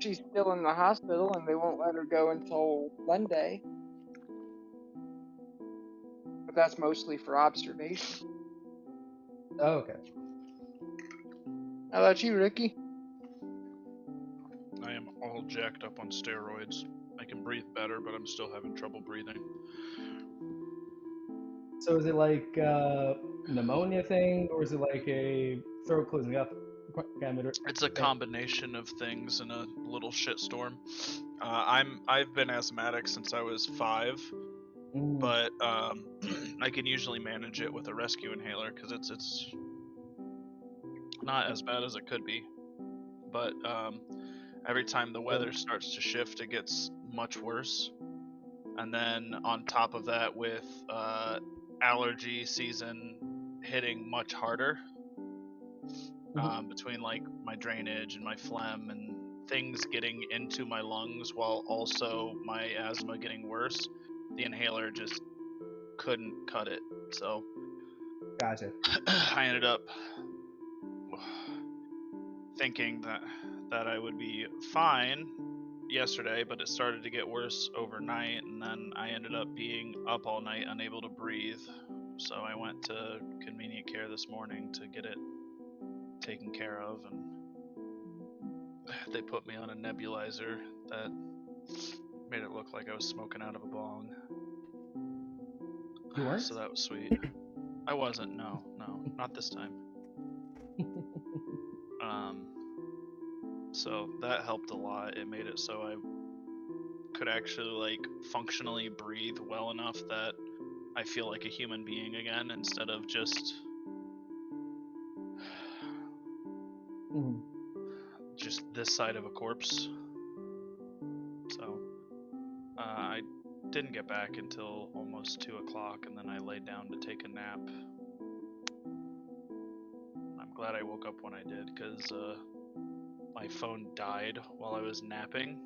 she's still in the hospital and they won't let her go until Monday. But that's mostly for observation. Oh, okay. How about you, Ricky? I am all jacked up on steroids. I can breathe better, but I'm still having trouble breathing. So is it like pneumonia thing, or is it like a throat closing up? It's a combination of things in a little shitstorm. I've been asthmatic since I was 5, but I can usually manage it with a rescue inhaler because it's not as bad as it could be. But every time the weather starts to shift, it gets much worse. And then on top of that, with allergy season hitting much harder, between like my drainage and my phlegm and things getting into my lungs while also my asthma getting worse, the inhaler just couldn't cut it. So Gotcha. I ended up thinking that I would be fine yesterday, but it started to get worse overnight, and then I ended up being up all night unable to breathe. So I went to convenient care this morning to get it taken care of, and they put me on a nebulizer that made it look like I was smoking out of a bong. You weren't? So that was sweet. I wasn't. No, not this time. So that helped a lot. It made it so I could actually like functionally breathe well enough that I feel like a human being again instead of just this side of a corpse. So I didn't get back until almost 2 o'clock, and then I laid down to take a nap. I'm glad I woke up when I did, because my phone died while I was napping.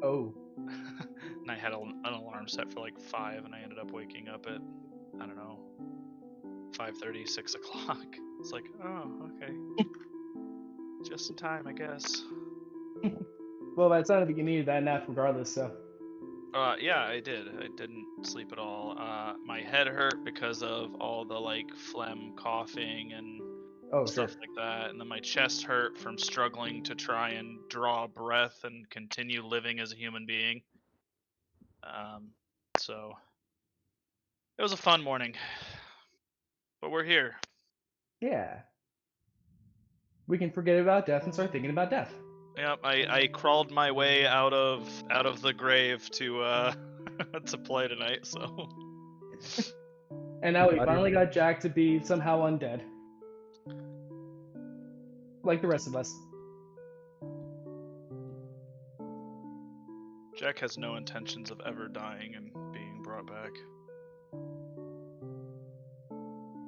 Oh. And I had an alarm set for like 5, and I ended up waking up at, I don't know, 5:30, 6 o'clock. It's like, oh, okay. Just in time, I guess. Well, that sounded like you needed that nap regardless, so. Yeah, I did. I didn't sleep at all. My head hurt because of all the like phlegm, coughing, and stuff like that. And then my chest hurt from struggling to try and draw breath and continue living as a human being. So it was a fun morning. But we're here. Yeah. We can forget about death and start thinking about death. Yep, I crawled my way out of the grave to to play tonight, so. And now we finally got Jack to be somehow undead. Like the rest of us. Jack has no intentions of ever dying and being brought back.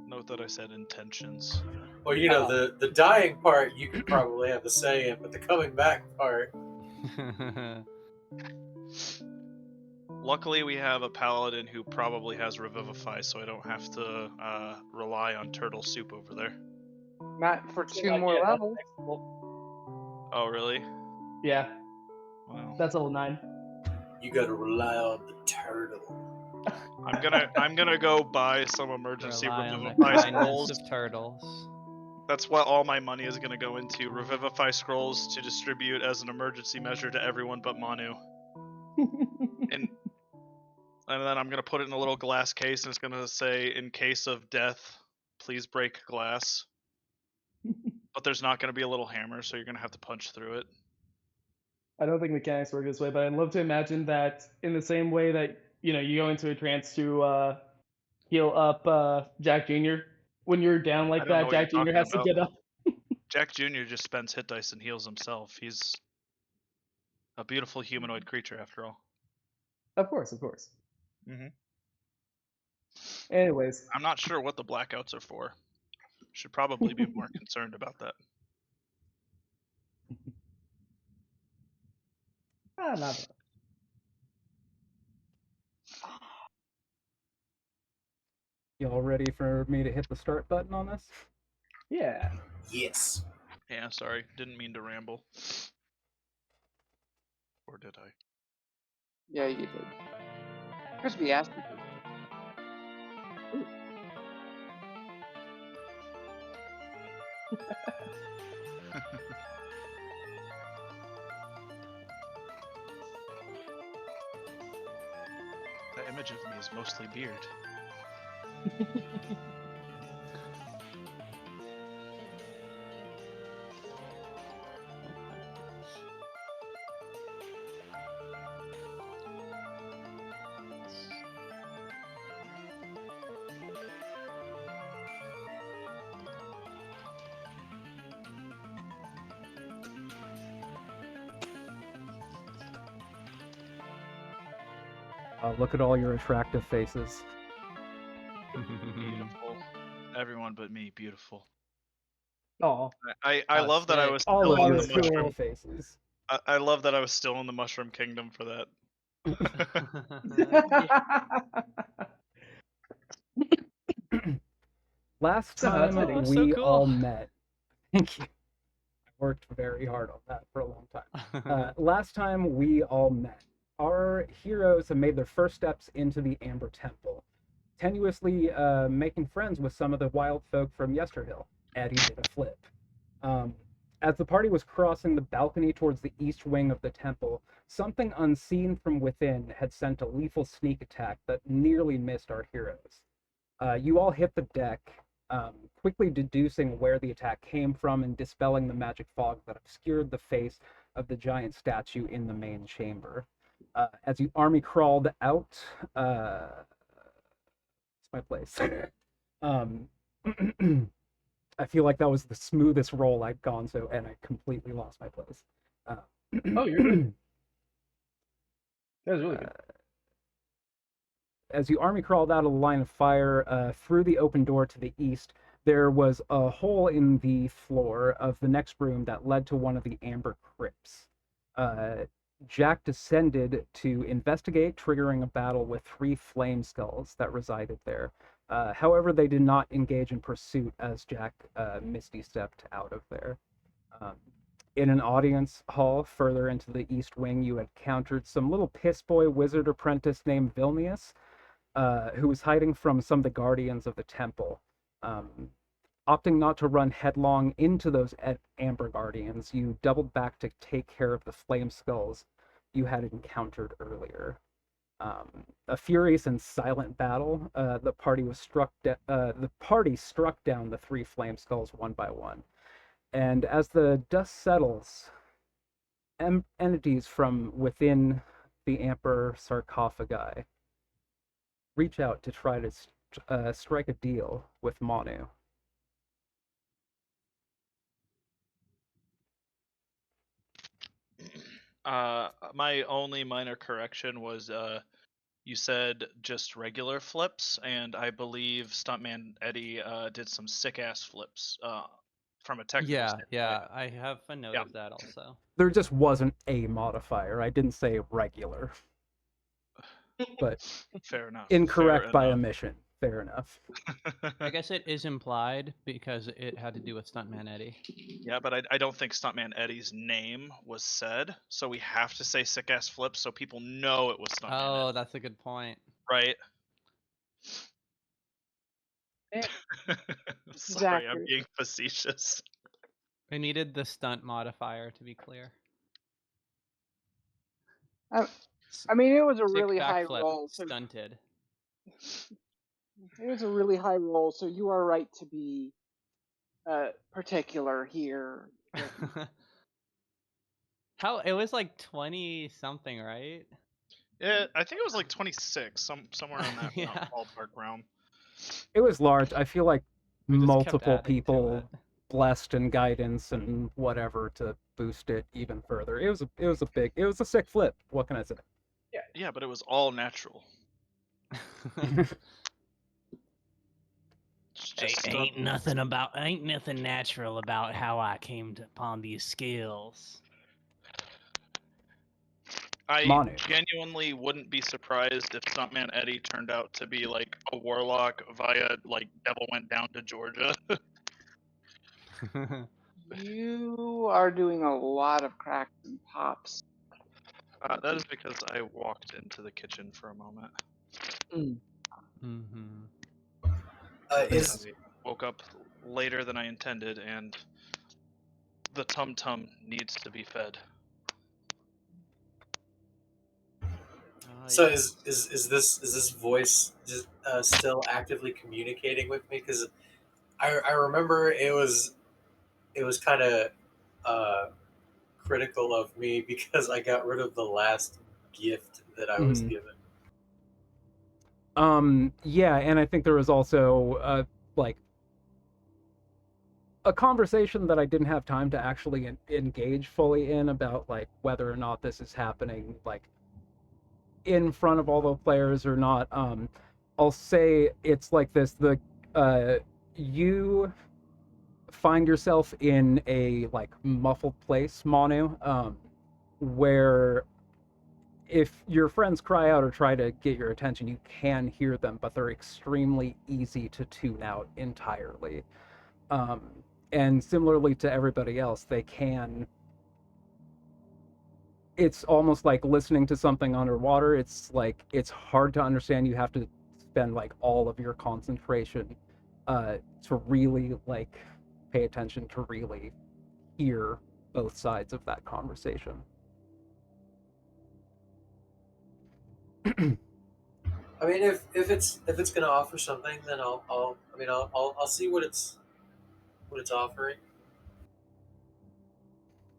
Note that I said intentions. Well, you know, the dying part you could probably have a say in, but the coming back part... Luckily, we have a paladin who probably has Revivify, so I don't have to rely on turtle soup over there. Not for 2 more levels. Oh, really? Yeah. Wow. That's level 9. You gotta rely on the turtle. I'm gonna go buy some emergency Revivify scrolls. Of turtles. That's what all my money is gonna go into. Revivify scrolls to distribute as an emergency measure to everyone but Manu. and then I'm gonna put it in a little glass case, and it's gonna say, "In case of death, please break glass." But there's not gonna be a little hammer, so you're gonna have to punch through it. I don't think mechanics work this way, but I'd love to imagine that in the same way that, you know, you go into a trance to heal up Jack Jr. When you're down like that, Jack Jr. has to get up. Jack Jr. just spends hit dice and heals himself. He's a beautiful humanoid creature, after all. Of course, of course. Mm-hmm. Anyways. I'm not sure what the blackouts are for. Should probably be more concerned about that. Not. Y'all ready for me to hit the start button on this? Yeah. Yes. Yeah, sorry. Didn't mean to ramble. or did I? Yeah, you did. Crispy asked you to. Ooh. That image of me is mostly beard. Look at all your attractive faces. Beautiful. Everyone but me, beautiful. Oh, I love that I sick. was All still of in your the mushroom. attractive faces. I love that I was still in the Mushroom Kingdom for that. Last No, that's time fitting. So we cool. all met. Thank you. I worked very hard on that for a long time. Last time we all met, our heroes have made their first steps into the Amber Temple, tenuously making friends with some of the wild folk from Yesterhill. Eddie did a flip. As the party was crossing the balcony towards the east wing of the temple, something unseen from within had sent a lethal sneak attack that nearly missed our heroes. You all hit the deck, quickly deducing where the attack came from and dispelling the magic fog that obscured the face of the giant statue in the main chamber. As you army crawled out, it's my place. um, I feel like that was the smoothest roll I'd gone so, and I completely lost my place. Oh, you're good. That was really good. As you army crawled out of the line of fire through the open door to the east, there was a hole in the floor of the next room that led to one of the amber crypts. Jack descended to investigate, triggering a battle with 3 flame skulls that resided there. However, they did not engage in pursuit as Jack misty stepped out of there. In an audience hall further into the east wing, you encountered some little piss boy wizard apprentice named Vilnius, who was hiding from some of the guardians of the temple. Opting not to run headlong into those amber guardians, you doubled back to take care of the flame skulls you had encountered earlier. A furious and silent battle. The party struck down the 3 flame skulls one by one, and as the dust settles, entities from within the amber sarcophagi reach out to try to strike a deal with Manu. My only minor correction was you said just regular flips, and I believe Stuntman Eddie did some sick ass flips from a technical standpoint. Yeah, I have a note Yeah. of that also. There just wasn't a modifier. I didn't say regular. But Fair enough. incorrect fair by enough. omission. Fair enough. I guess it is implied because it had to do with Stuntman Eddie. Yeah, but I don't think Stuntman Eddie's name was said, so we have to say sick ass flips so people know it was Stuntman Oh, Eddie, that's a good point. right? This is Sorry, I'm accurate. being facetious. I needed the stunt modifier to be clear. I mean, it was a Sick really high backflip, roll. So stunted. it was a really high roll. So you are right to be particular here. How it was like 20 something, right? Yeah, I think it was like 26, somewhere in that Yeah. ballpark realm. It was large. I feel like We just kept multiple adding to people it. blessed and guidance and whatever to boost it even further. It was a sick flip. What can I say? Yeah, but it was all natural. It's just ain't nothing natural about how I came upon these skills. I Manu. genuinely wouldn't be surprised if Stuntman Eddie turned out to be like a warlock via like Devil Went Down to Georgia. You are doing a lot of cracks and pops. That is because I walked into the kitchen for a moment. Mm-hmm. Is I woke up later than I intended, and the tum-tum needs to be fed. so Yes. is this voice just still actively communicating with me? Because I remember it was kind of uh, critical of me because I got rid of the last gift that I was Mhm. given. Yeah, and I think there was also like a conversation that I didn't have time to actually engage fully in about like whether or not this is happening like in front of all the players or not. I'll say it's like this: you find yourself in a like muffled place, Manu, where if your friends cry out or try to get your attention, you can hear them, but they're extremely easy to tune out entirely. Um, and similarly to everybody else, they can. It's almost like listening to something underwater. It's like it's hard to understand. You have to spend like all of your concentration to really like pay attention to really hear both sides of that conversation. I mean, if it's gonna offer something, then I'll see what it's offering.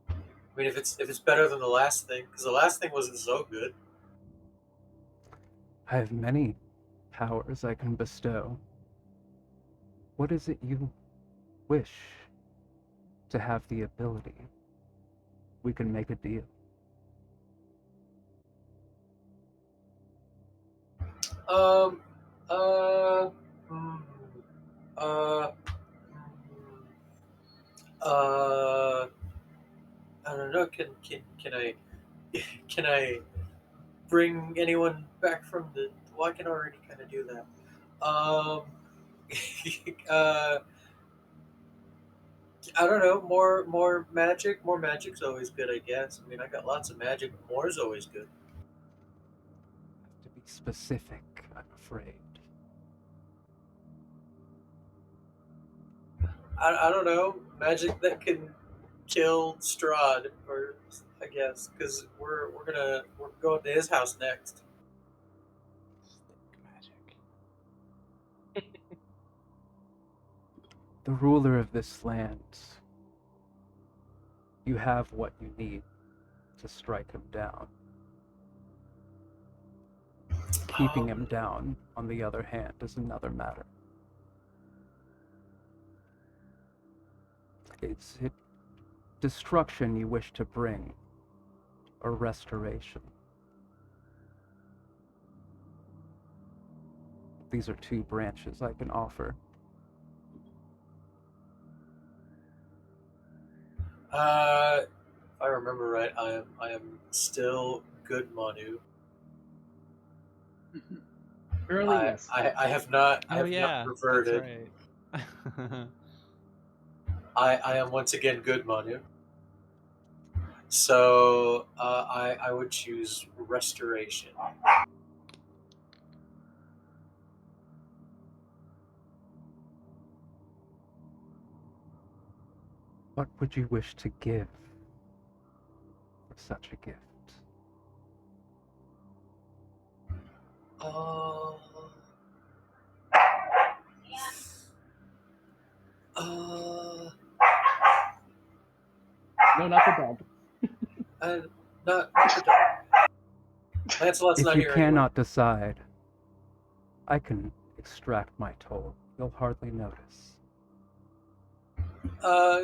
I mean, if it's better than the last thing, because the last thing wasn't so good. I have many powers I can bestow. What is it you wish to have the ability? We can make a deal. Um, uh, hmm, uh, uh, I don't know. Can I can I bring anyone back from the? Well, I can already kind of do that. Um, uh, I don't know. More magic. More magic's always good, I guess. I mean, I got lots of magic, but more is always good. To be specific, I'm afraid. I don't know. Magic that can kill Strahd, or I guess because we're going to his house next. Stick magic. The ruler of this land, you have what you need to strike him down. Keeping him down, on the other hand, is another matter. Is it destruction you wish to bring, or restoration? These are two branches I can offer. If I remember right, I am still good Manu. Early, yes. I Oh have not yeah, that's reverted. right. I am once again good Manu. So I would choose restoration. What would you wish to give for such a gift? Uh, uh, No, not the dog. and not the dog. Lancelot's If not you here anyway. cannot decide, I can extract my toll. You'll hardly notice. Uh,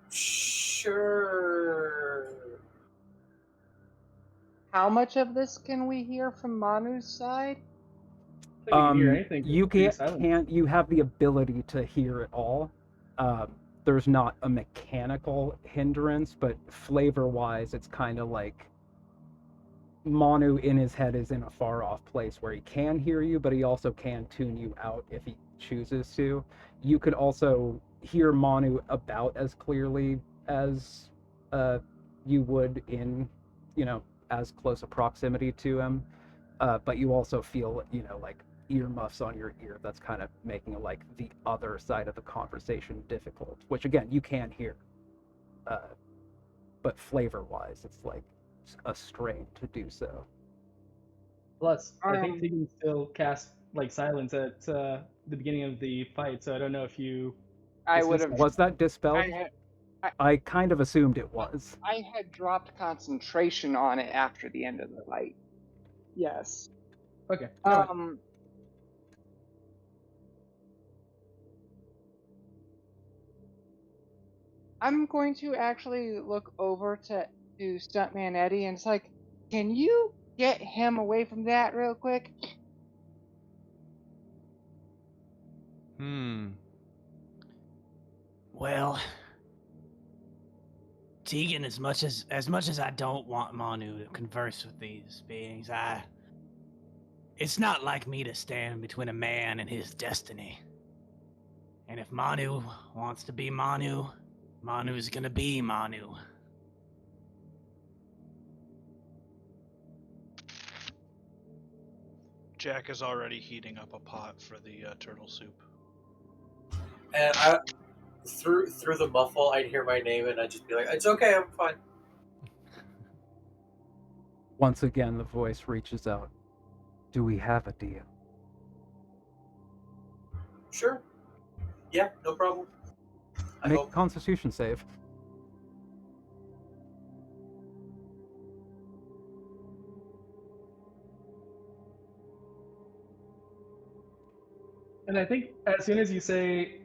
sure. How much of this can we hear from Manu's side? I think we can hear anything. You Being silent. can't. You have the ability to hear it all. There's not a mechanical hindrance, but flavor-wise, it's kind of like Manu in his head is in a far-off place where he can hear you, but he also can tune you out if he chooses to. You could also hear Manu about as clearly as you would in as close a proximity to him, but you also feel, like earmuffs on your ear that's kind of making like the other side of the conversation difficult, which again you can hear, but flavor-wise, it's like a strain to do so. Plus, I think he can still cast like silence at the beginning of the fight, so I don't know if you. I would have. Was that dispelled? I kind of assumed it was. I had dropped concentration on it after the end of the fight. Yes. Okay. I'm going to actually look over to Stuntman Eddie, and it's like, can you get him away from that real quick? Well, Tegan, as much as I don't want Manu to converse with these beings, it's not like me to stand between a man and his destiny. And if Manu wants to be Manu, Manu's gonna be Manu. Jack is already heating up a pot for the turtle soup. And through the muffle, I'd hear my name, and I'd just be like, "It's okay, I'm fine." Once again, the voice reaches out. Do we have a deal? Sure. Yeah, no problem. Make a Constitution save. And I think as soon as you say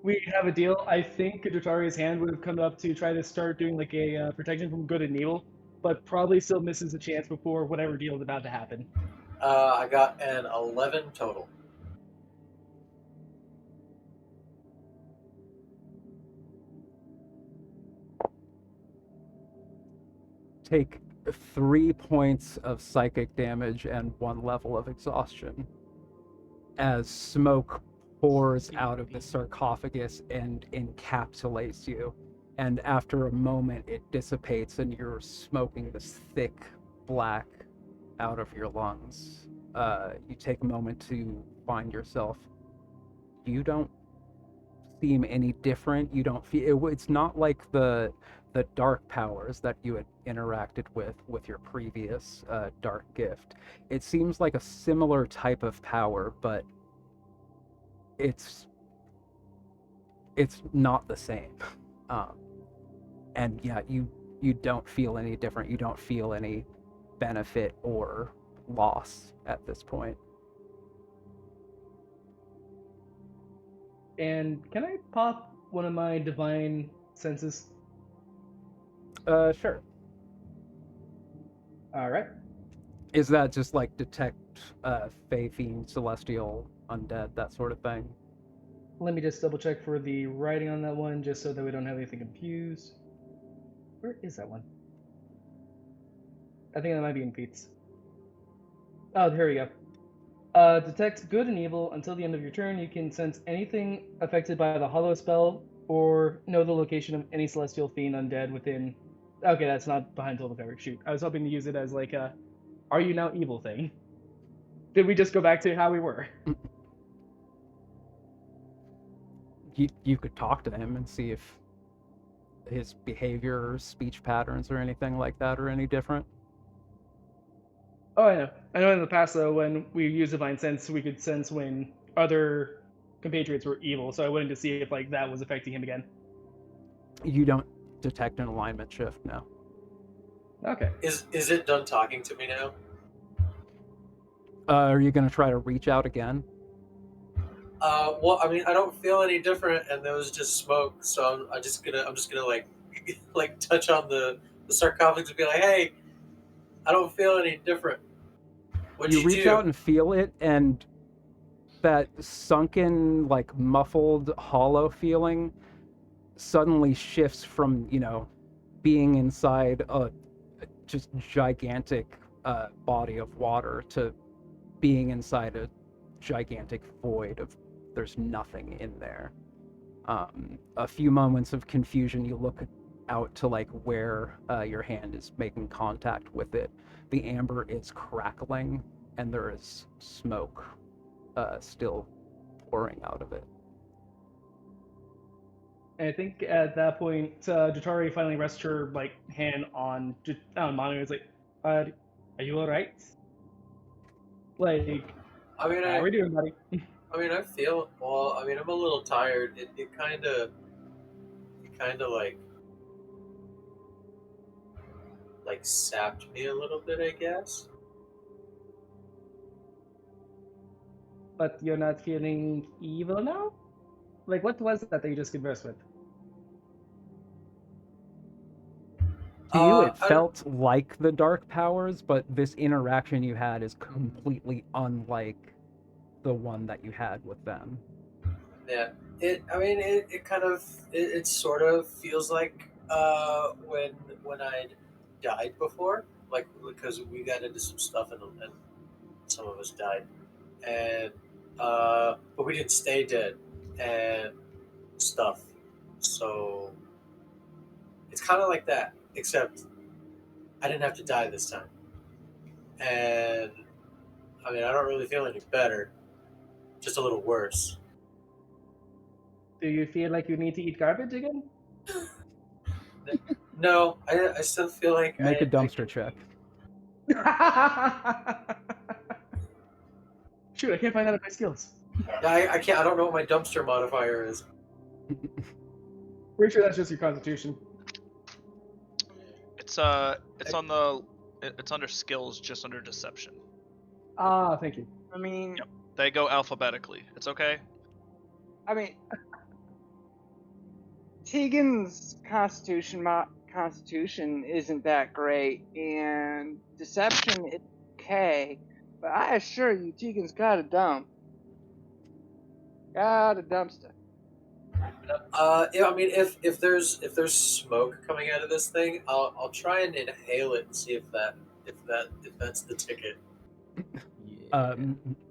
we have a deal, I think Dotari's hand would have come up to try to start doing like a protection from good and evil, but probably still misses a chance before whatever deal is about to happen. I got an 11 total. Take 3 points of psychic damage and 1 level of exhaustion as smoke pours out of the sarcophagus and encapsulates you. And after a moment, it dissipates and you're smoking this thick black out of your lungs. You take a moment to find yourself. You don't seem any different. You don't feel... It's not like the dark powers that you had interacted with your previous dark gift. It seems like a similar type of power, but it's not the same. And yeah, you don't feel any different. You don't feel any benefit or loss at this point. And can I pop one of my divine senses? Sure. All right. Is that just like detect fey, fiend, celestial, undead, that sort of thing? Let me just double check for the writing on that one, just so that we don't have anything confused. Where is that one? I think that might be in feats. Oh, here we go. Detect good and evil. Until the end of your turn, you can sense anything affected by the hollow spell or know the location of any celestial fiend undead within... Okay, that's not behind total cover. Shoot. I was hoping to use it as like a are you now evil thing. Did we just go back to how we were? You could talk to him and see if his behavior or speech patterns or anything like that are any different. Oh, I know. I know in the past, though, when we used Divine Sense, we could sense when other compatriots were evil, so I wanted to see if like that was affecting him again. You don't detect an alignment shift, no. Okay. Is it done talking to me now? Are you going to try to reach out again? Well, I mean, I don't feel any different, and there was just smoke, so I'm just gonna like like touch on the sarcophagus and be like, "Hey, I don't feel any different." What'd you reach do? out and feel it, and that sunken, like muffled, hollow feeling suddenly shifts from, being inside a just gigantic body of water to being inside a gigantic void of there's nothing in there. A few moments of confusion, you look out to like where your hand is making contact with it, the amber is crackling and there is smoke still pouring out of it. And I think at that point, Jotari finally rests her like hand on Manu. It's like, are you all right? Like, I mean, how are we doing, buddy? I feel well. I mean, I'm a little tired. It kind of like sapped me a little bit, I guess. But you're not feeling evil now? Like, what was that you just conversed with? To you, it I- felt like the dark powers, but this interaction you had is completely unlike the one that you had with them. Yeah. It kind of it sort of feels like when I'd died before, like because we got into some stuff and some of us died, and but we didn't stay dead and stuff. So it's kind of like that, except I didn't have to die this time, and I mean I don't really feel any better, just a little worse. Do you feel like you need to eat garbage again? No, I still feel like Make a dumpster check. Shoot, I can't find out of my skills. I can't. I don't know what my dumpster modifier is. Pretty sure that's just your constitution. It's it's under skills, just under deception. Ah, thank you. I mean, Yep. They go alphabetically. It's okay. I mean, Tegan's constitution isn't that great, and deception is okay. But I assure you, Tegan's got a dump. Got a dumpster. Yeah, I mean, if there's smoke coming out of this thing, I'll try and inhale it and see if that's the ticket.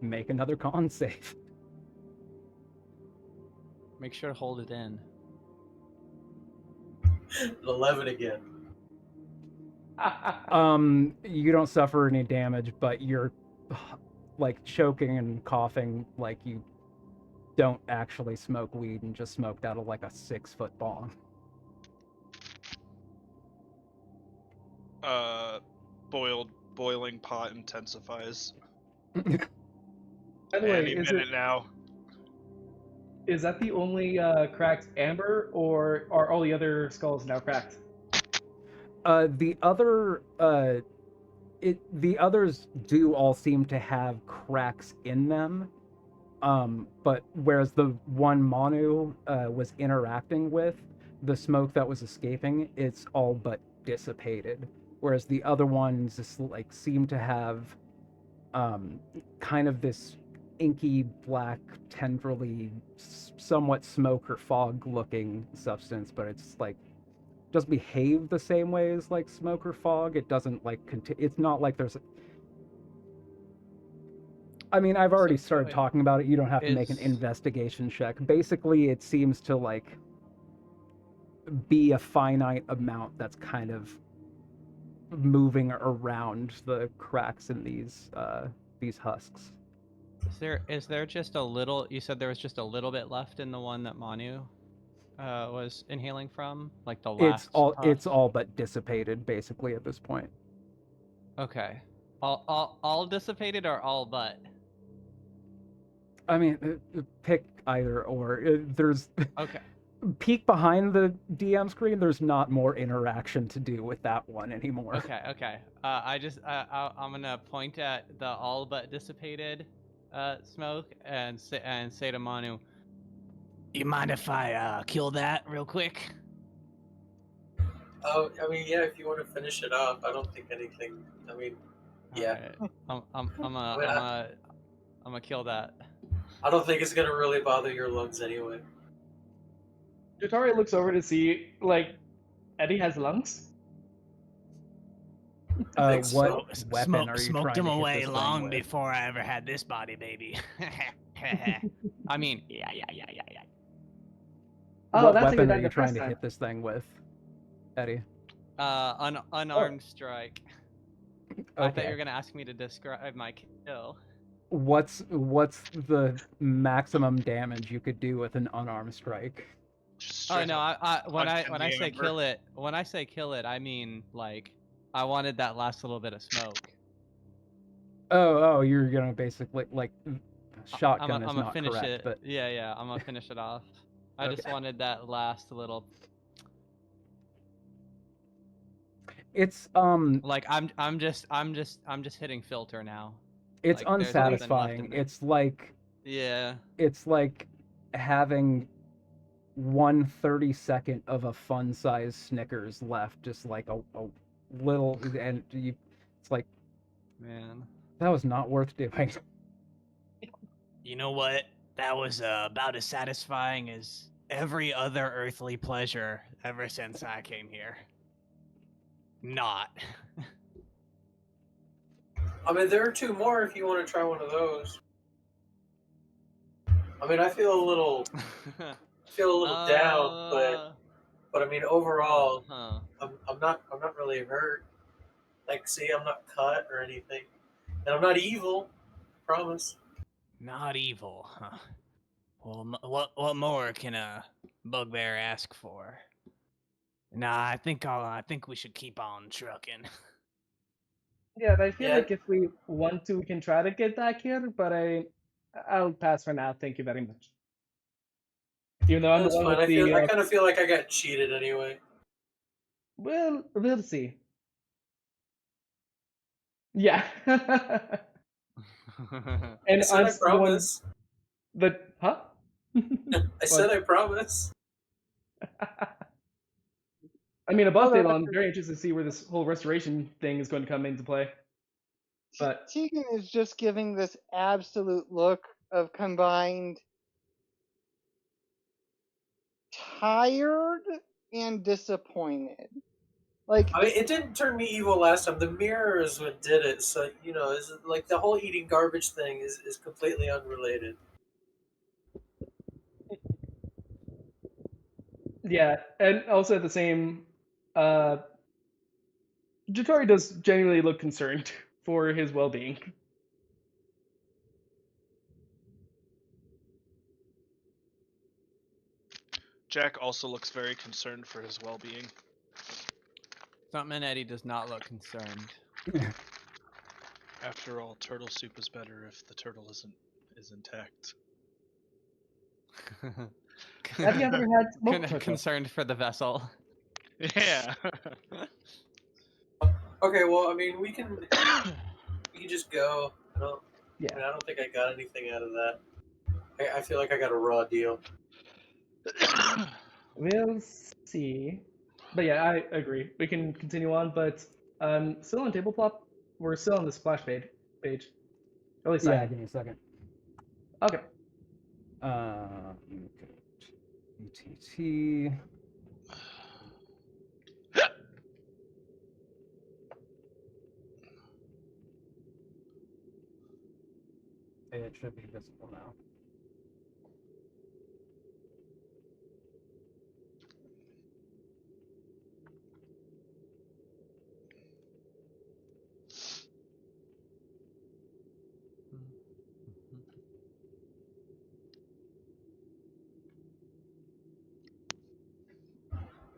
Make another con save. Make sure to hold it in. 11 again. You don't suffer any damage, but you're like choking and coughing like you don't actually smoke weed and just smoked out of like a 6-foot bong. Boiling pot intensifies. By the way, Any minute now. Is that the only cracked amber, or are all the other skulls now cracked? The others do all seem to have cracks in them. But whereas the one Manu was interacting with, the smoke that was escaping, it's all but dissipated. Whereas the other ones just like seem to have kind of this inky black, tendrily, somewhat smoke or fog looking substance, but it's like doesn't behave the same way as like smoke or fog. It doesn't like it's not like there's I mean, I've already started talking about it. You don't have to make an investigation check. Basically, it seems to like be a finite amount that's kind of moving around the cracks in these husks. Is there just a little? You said there was just a little bit left in the one that Manu was inhaling from, like the last. It's all but dissipated basically at this point. Okay, all dissipated or all but? I mean, pick either or. There's okay. Peek behind the DM screen. There's not more interaction to do with that one anymore. Okay. I'm gonna point at the all but dissipated smoke and say to Manu, "You mind if I kill that real quick?" Oh, I mean, yeah. If you want to finish it up, I don't think anything. I mean, yeah. Right. I'm gonna kill that. I don't think it's gonna really bother your lungs anyway. Jotari looks over to see, like, Eddie has lungs? What so. weapon are you smoked trying him to hit away this thing long with? before I ever had this body, baby. I mean, yeah. Oh, What that's a weapon good are you idea trying first to time. hit this thing with, Eddie? Unarmed strike. I thought you Okay. were gonna ask me to describe my kill. What's the maximum damage you could do with an unarmed strike? Just Oh straight no! up When punch in I the say amber. kill it, I mean like I wanted that last little bit of smoke. Oh, you're gonna basically like shotgun I'm is gonna not finish correct, it. but Yeah, I'm gonna finish it off. I just okay. wanted that last little. It's Like I'm just hitting filter now. it's Like there's nothing left unsatisfying. in me. Yeah. It's like having 1/32 of a fun size Snickers left, just like a little, and you, it's like, Man. that was not worth doing. You know what? That was about as satisfying as every other earthly pleasure ever since I came here. Not. I mean, there are 2 more if you want to try one of those. I mean, I feel a little down, but I mean, overall, I'm not really hurt. Like, see, I'm not cut or anything, and I'm not evil. I promise. Not evil, huh? Well, what more can a bugbear ask for? Nah, I think we should keep on trucking. Yeah, I feel Yeah, like if we want to, we can try to get back here, but I'll pass for now. Thank you very much. Even though I'm the that's one fine. with I the, kind of feel like I got cheated anyway. we'll see. Yeah. I And said I'm I still the one promise. that, huh? I said I promise. I mean, For above the table, I'm record, very interested to see where this whole restoration thing is going to come into play. But Tegan is just giving this absolute look of combined tired and disappointed. Like, I mean, it didn't turn me evil last time. The mirror is what did it. So it's like the whole eating garbage thing is completely unrelated. yeah, and also at the same, uh, Jatori does genuinely look concerned for his well-being. Jack also looks very concerned for his well-being. Stuntman Eddie does not look concerned. After all, turtle soup is better if the turtle is intact. Have you ever had smoked turtle? Concerned for the vessel. Yeah. Okay, well, I mean, we can just go. Yeah. I don't think I got anything out of that. I feel like I got a raw deal. We'll see. But yeah, I agree. We can continue on, but still on tabletop. We're still on the splash page. At least I Yeah, am. give me a second. Okay. UTT. It should be visible now.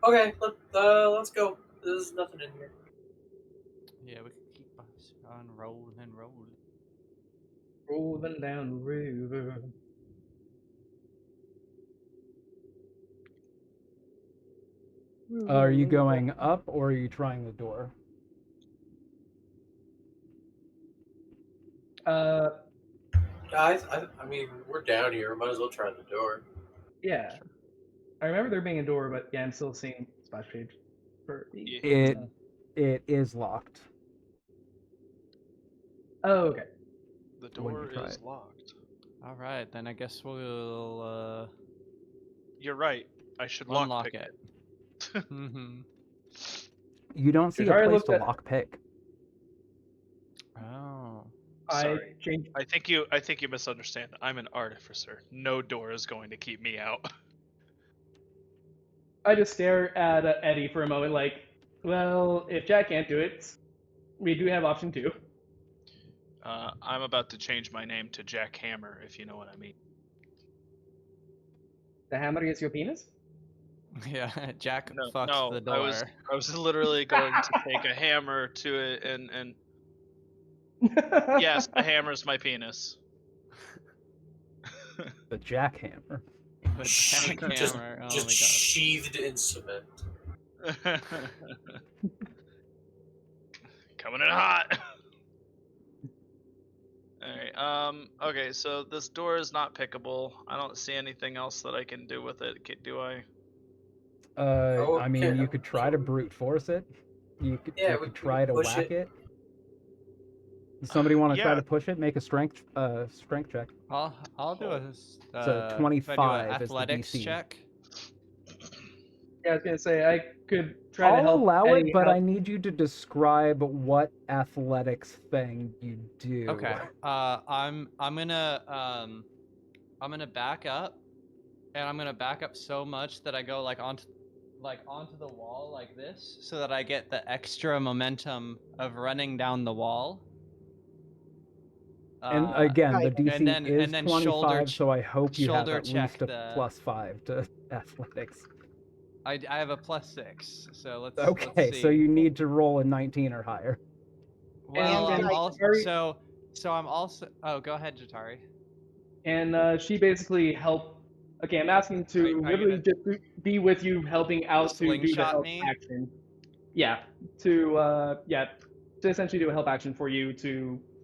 Okay, let's go. There's nothing in here. Yeah, we can keep us on rolling and rolling. Rolling down the river. Are you going up or are you trying the door? I mean, we're down here. Might as well try the door. Yeah. I remember there being a door, but yeah, I'm still seeing splash page for the. It is locked. Oh, okay. The When you door try is it. locked. All right, then I guess we'll You're right. I should unlock lockpick it. Mm-hmm. You don't see a Jatari place looked to at- lock pick. Oh. Sorry. changed. I think you misunderstand. I'm an artificer. No door is going to keep me out. I just stare at Eddie for a moment, like, well, if Jack can't do it, we do have option 2. I'm about to change my name to Jack Hammer, if you know what I mean. The hammer is your penis? Yeah, Jack fucks No, the door. I was literally going to take a hammer to it and yes, the hammer's my penis. The jackhammer. The She- jackhammer. Oh just my god. sheathed in cement. Coming in hot. Alright, okay, so this door is not pickable. I don't see anything else that I can do with it, do I? I mean, Okay. you could try to brute force it. You could try to push whack it. Does somebody want to try Yeah. to push it? Make a strength check. I'll do a So if I do 25 a is the athletics DC. check. Yeah, I was gonna say I could try to I'll help. allow Eddie it, but out. I need you to describe what athletics thing you do. Okay. I'm gonna back up, and I'm gonna back up so much that I go onto the wall like this, so that I get the extra momentum of running down the wall. And again, the Right. DC and then is shoulder 25, so I hope you have shoulder at check least a the- +5 to athletics. I have a +6, so let's Okay, see. so you need to roll a 19 or higher. Well, And I'm like, also very- so I'm also. Oh, go ahead, Jatari. And she basically helped. Okay, I'm asking to Are you literally just be with you, helping out to do the slingshot help me? action. Yeah, to essentially do a help action for you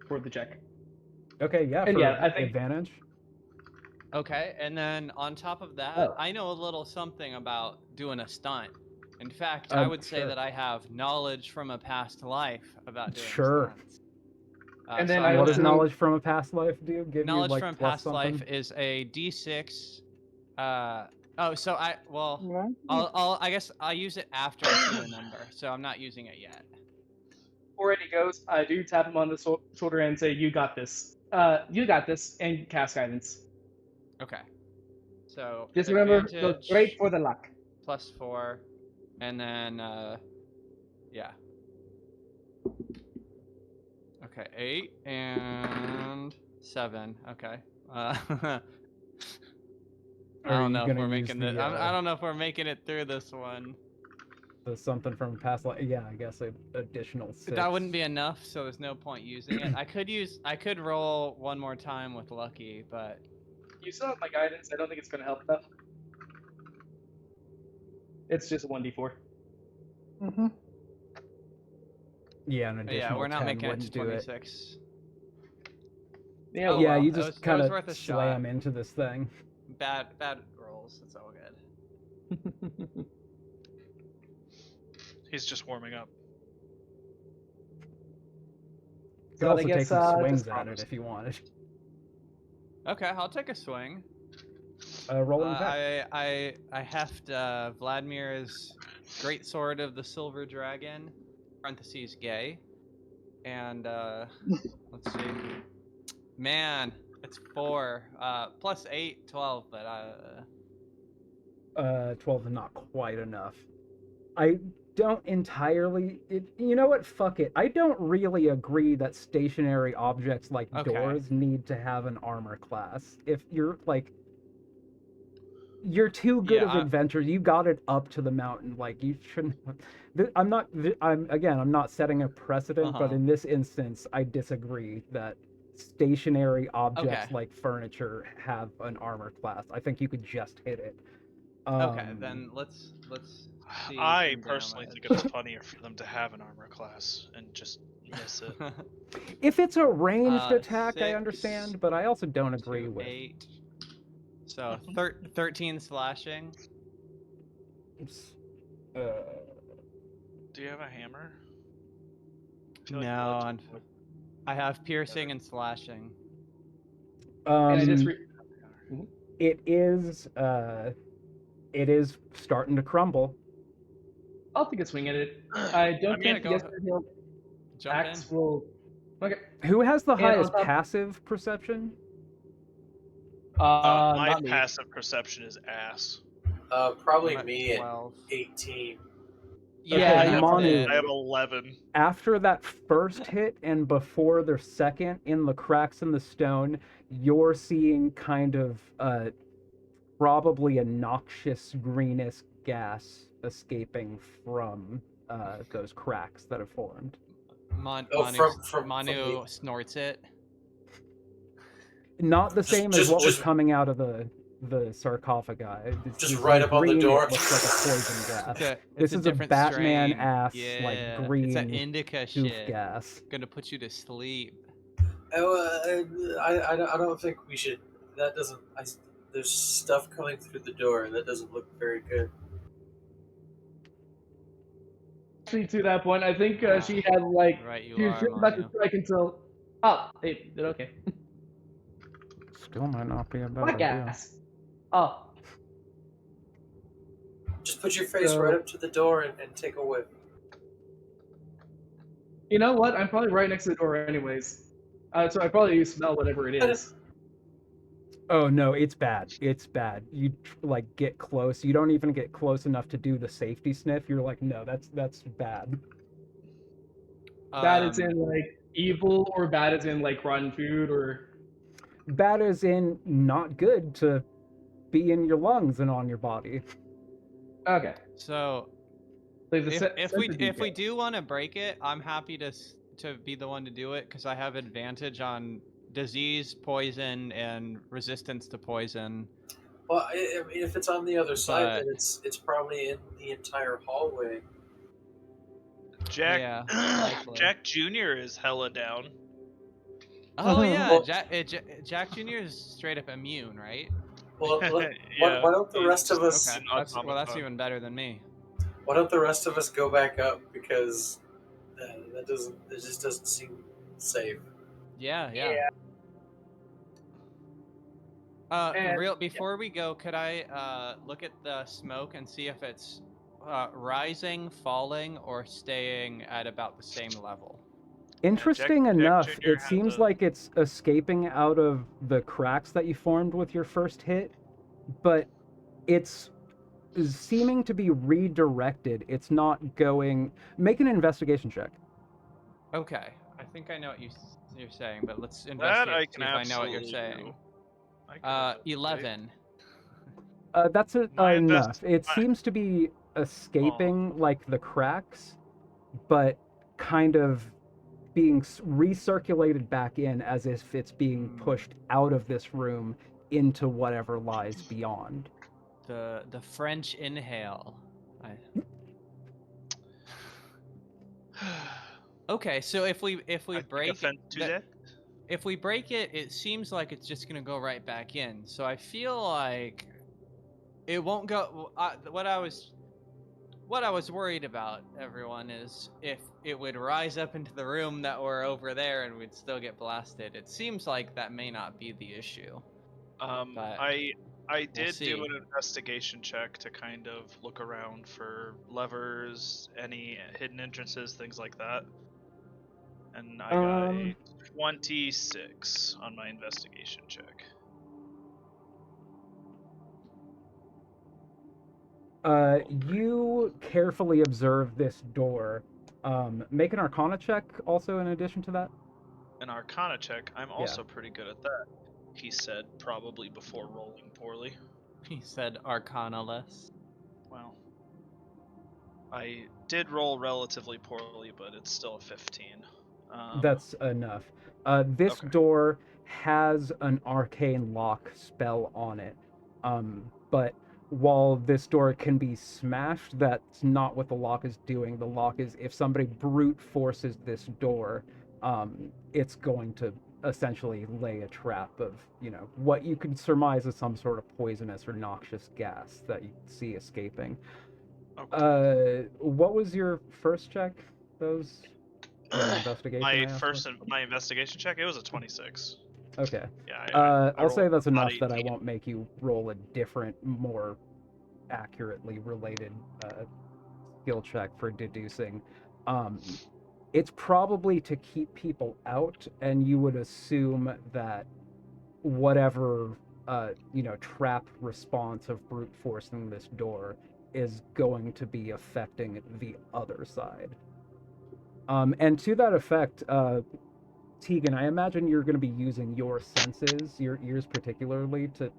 for the check. Okay, yeah, And for yeah, I think- advantage. Okay, and then on top of that, Oh. I know a little something about doing a stunt. In fact, I would say Sure. that I have knowledge from a past life about doing Sure. stunts. And then so I I'm What does also- gonna- knowledge from a past life do? Give knowledge you like from plus past something? life is a D6. So Yeah. I guess I'll use it after I see the number, so I'm not using it yet. Before Eddie goes, I do tap him on the shoulder and say, "You got this. You got this," and cast guidance. Okay. So Just remember, go advantage straight for the luck. +4, and then yeah. Okay, 8 and 7. Okay. I Are don't you know if gonna we're use making the, I don't know if we're making it through this one. the something from a past life? Yeah, I guess an additional 6. That wouldn't be enough, so there's no point using it. I could roll one more time with lucky, but You still have my guidance. I don't think it's going to help though. It's just a 1d4. Mm-hmm. Yeah, an additional yeah, we're not 10 making it wouldn't to do it. 26. Yeah, Oh, Yeah, well, you it just was- it kind was of worth a shot. slam into this thing. Bad rolls. It's all good. He's just warming up. You could So I also take guess, some swings just at promise. it if you wanted. Okay, I'll take a swing. Roll an attack. I heft Vladimir's great sword of the silver dragon (parentheses gay), and let's see. Man, it's 4 plus 8, 12, but 12 is not quite enough. I don't entirely. You know what? Fuck it. I don't really agree that stationary objects like Okay. doors need to have an armor class. If you're like, you're too good Yeah, of adventure. You got it up to the mountain. Like you shouldn't. I'm not. I'm not setting a precedent, but Uh-huh. in this instance, I disagree that stationary objects Okay. like furniture have an armor class. I think you could just hit it. okay. Then let's see. I some personally damage. think it's funnier for them to have an armor class and just miss it. If it's a ranged attack, I 6, understand, but I also don't agree 2, with. 8. So 13 slashing. Do you have a hammer? I feel like No, bludgeon would- I have piercing and slashing. And I just It is starting to crumble. I'll take a swing at it. I don't I'm gonna think go- yesterday Jump axe in. will. Okay. Who has the And on highest top- passive perception? My Not me. passive perception is ass. Probably I'm at me 12. at 18. Yeah, Okay, that's Manu. it. I have 11. After that first hit and before their second, in the cracks in the stone, you're seeing kind of probably a noxious greenish gas escaping from those cracks that have formed. Oh, from Manu snorts it. Not the same as what was just coming out of the sarcophagi. just This right is up on the green, door. it looks like a poison gas. It's This a is a different Batman strain. ass Yeah, like it's green that indica goof shit. gas. Gonna put you to sleep. I don't think we should. That doesn't. There's stuff coming through the door. That doesn't look very good. Actually, to that point, I think she had Right, you she was are, just about to Manu. strike until. Oh, hey, okay. Still might not be a bad What idea. gas? Oh, Just put your face So- right up to the door and take a whiff. you know what? I'm probably right next to the door, anyways. So I probably smell whatever it is. Oh no, it's bad. It's bad. You like get close. You don't even get close enough to do the safety sniff. You're like, no, that's bad. Bad as in like evil, or bad as in like rotten food, or Bad as in not good to be in your lungs and on your body. okay. So Like the if sense of we detail. do want to break it, I'm happy to be the one to do it because I have advantage on disease, poison, and resistance to poison. Well, I mean, if it's on the other side, But- then it's probably in the entire hallway. Jack Yeah, likely. Jack Jr. is hella down. Oh yeah, Well- Jack Jr. is straight up immune, right? Well, Yeah, why don't the rest of us? Okay, that's even better than me. Why don't the rest of us go back up because that doesn't. It just doesn't seem safe. Yeah. And- Before we go, could I look at the smoke and see if it's rising, falling, or staying at about the same level? Interesting Jack enough, Jr. it has seems a- like it's escaping out of the cracks that you formed with your first hit, but it's seeming to be redirected. It's not going. Make an investigation check. Okay, I think I know what you're saying, but let's That investigate I see can if I know what you're absolutely saying. do. I can investigate. 11. That's My enough. It my- seems to be escaping like the cracks, but kind of being recirculated back in as if it's being pushed out of this room into whatever lies beyond. The French inhale. Okay, so if we I take break offense to that. if we break it, it seems like it's just gonna go right back in. So I feel like it won't go. What I was worried about, everyone, is if it would rise up into the room that we're over there and we'd still get blasted. It seems like that may not be the issue. But I did see. do an investigation check to kind of look around for levers, any hidden entrances, things like that. And I got a 26 on my investigation check. You carefully observe this door. Make an Arcana check also in addition to that. An Arcana check, I'm also pretty good at that. He said, probably before rolling poorly. He said Arcana less. Well, I did roll relatively poorly, but it's still a 15. That's enough. This Okay. door has an arcane lock spell on it. But while this door can be smashed, that's not what the lock is doing. The lock is, if somebody brute forces this door, it's going to essentially lay a trap of, what you could surmise as some sort of poisonous or noxious gas that you see escaping. Okay. What was your first check? Those investigation. My investigation check, it was a 26. Okay. Yeah. I'll say that's enough about that I 18. won't make you roll a different, more accurately related skill check for deducing. It's probably to keep people out, and you would assume that whatever trap response of brute forcing this door is going to be affecting the other side. And to that effect, Tegan, I imagine you're going to be using your senses, your ears particularly, to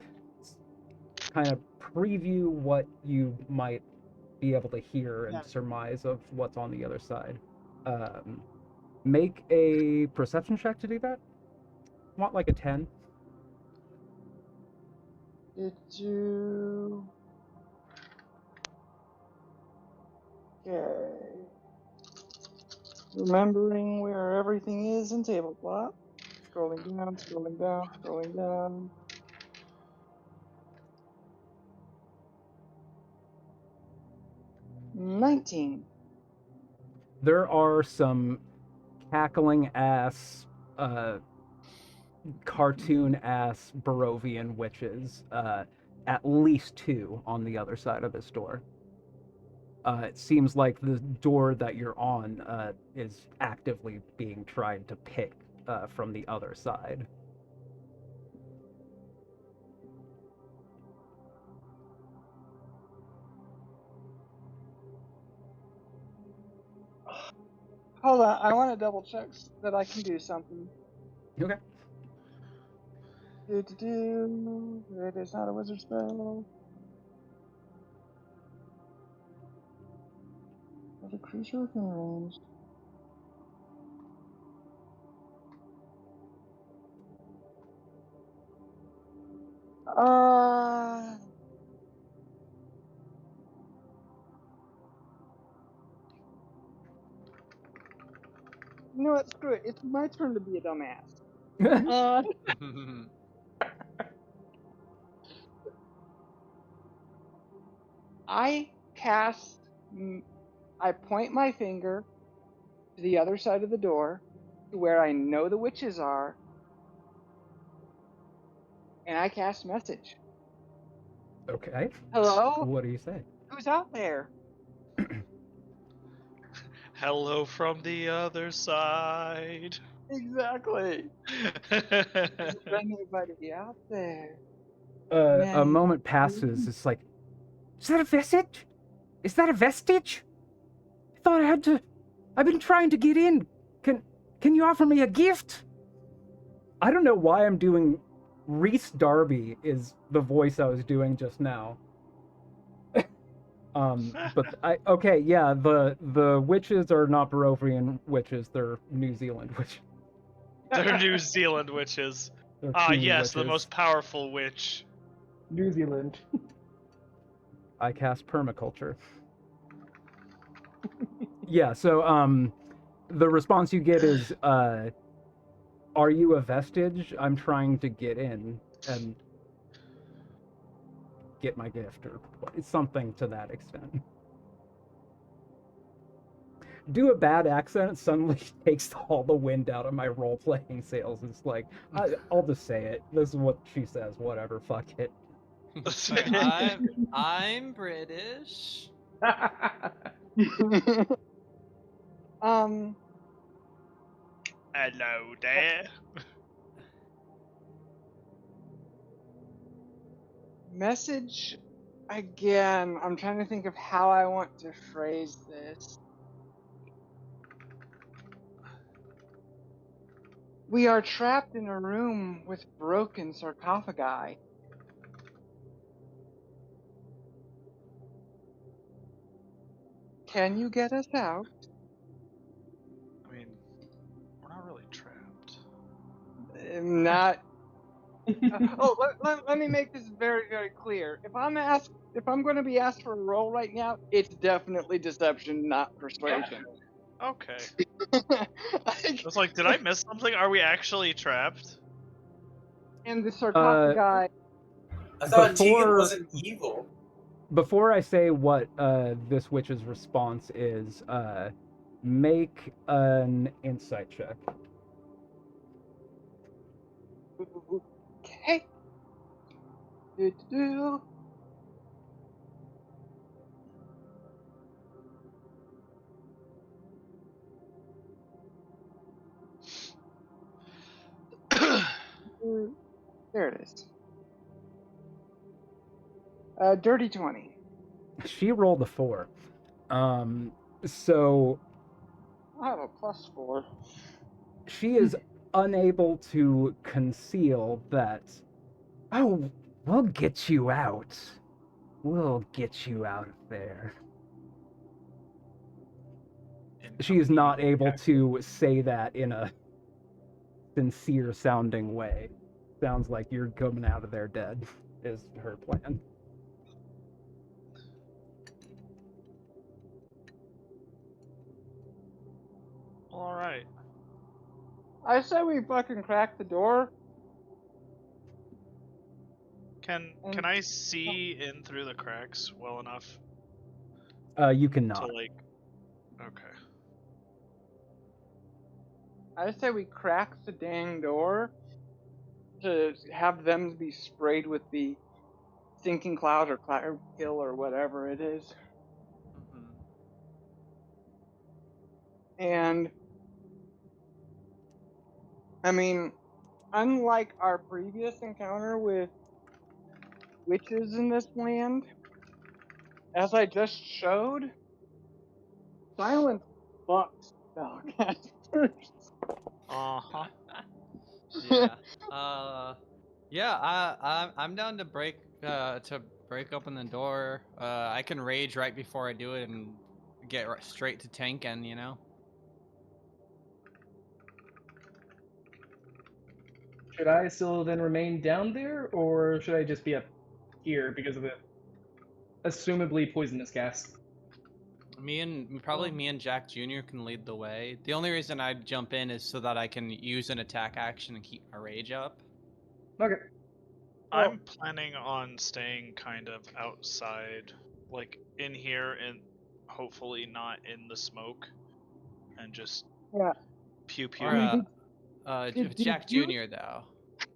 kind of preview what you might be able to hear and surmise of what's on the other side. Make a perception check to do that. Want like a 10? Did you? Okay. Remembering where everything is in tabletop. Scrolling down, scrolling down, scrolling down. 19. There are some cackling ass, cartoon ass Barovian witches, at least 2 on the other side of this door. It seems like the door that you're on is actively being tried to pick from the other side. Hold on, I want to double check that I can do something. Okay. It is not a wizard spell. But a creature within range. You know what? Screw it. It's my turn to be a dumbass. I cast. I point my finger to the other side of the door, to where I know the witches are, and I cast message. Okay. Hello? What do you say? Who's out there? Hello from the other side. Exactly. Is anybody out there? A moment passes. It's like, is that a vestige? Is that a vestige? I thought I had to. I've been trying to get in. Can you offer me a gift? I don't know why I'm doing. Reese Darby is the voice I was doing just now. But the witches are not Barovian witches, they're New Zealand witches. They're New Zealand witches. Yes, the most powerful witch. New Zealand. I cast permaculture. Yeah, so the response you get is are you a vestige? I'm trying to get in and get my gift, or something to that extent. Do a bad accent, suddenly takes all the wind out of my role-playing sales. It's like, I'll just say it. This is what she says. Whatever, fuck it. I'm British. Hello there. Message again. I'm trying to think of how I want to phrase this. We are trapped in a room with broken sarcophagi. Can you get us out? I mean, we're not really trapped. Not. Let me make this very, very clear. If I'm going to be asked for a roll right now, it's definitely deception, not persuasion. Okay. I was like, did I miss something? Are we actually trapped? And the sarcophagi. I thought Tegan wasn't evil. Before I say what this witch's response is, make an insight check. Okay. Do. There it is. Dirty 20. She rolled a 4. So I have a +4. she is unable to conceal that. Oh, we'll get you out. We'll get you out of there. She is not able to say that in a sincere sounding way. Sounds like you're coming out of there dead, is her plan. All right. I say we fucking crack the door. Can I see in through the cracks well enough You to cannot. like? Okay. I say we crack the dang door to have them be sprayed with the thinking cloud or cloud kill or whatever it is. Mm-hmm. And I mean, unlike our previous encounter with witches in this land, as I just showed, silence fucks spellcasters. Uh-huh. Yeah. Yeah. I'm down to break open the door. I can rage right before I do it and get straight to tanking. You know. Should I still then remain down there, or should I just be up here because of the assumably poisonous gas? Me and Jack Jr. can lead the way. The only reason I'd jump in is so that I can use an attack action and keep my rage up. Okay. I'm planning on staying kind of outside, like in here, and hopefully not in the smoke, and just Yeah. pew pew. Or did Jack you- Jr. though,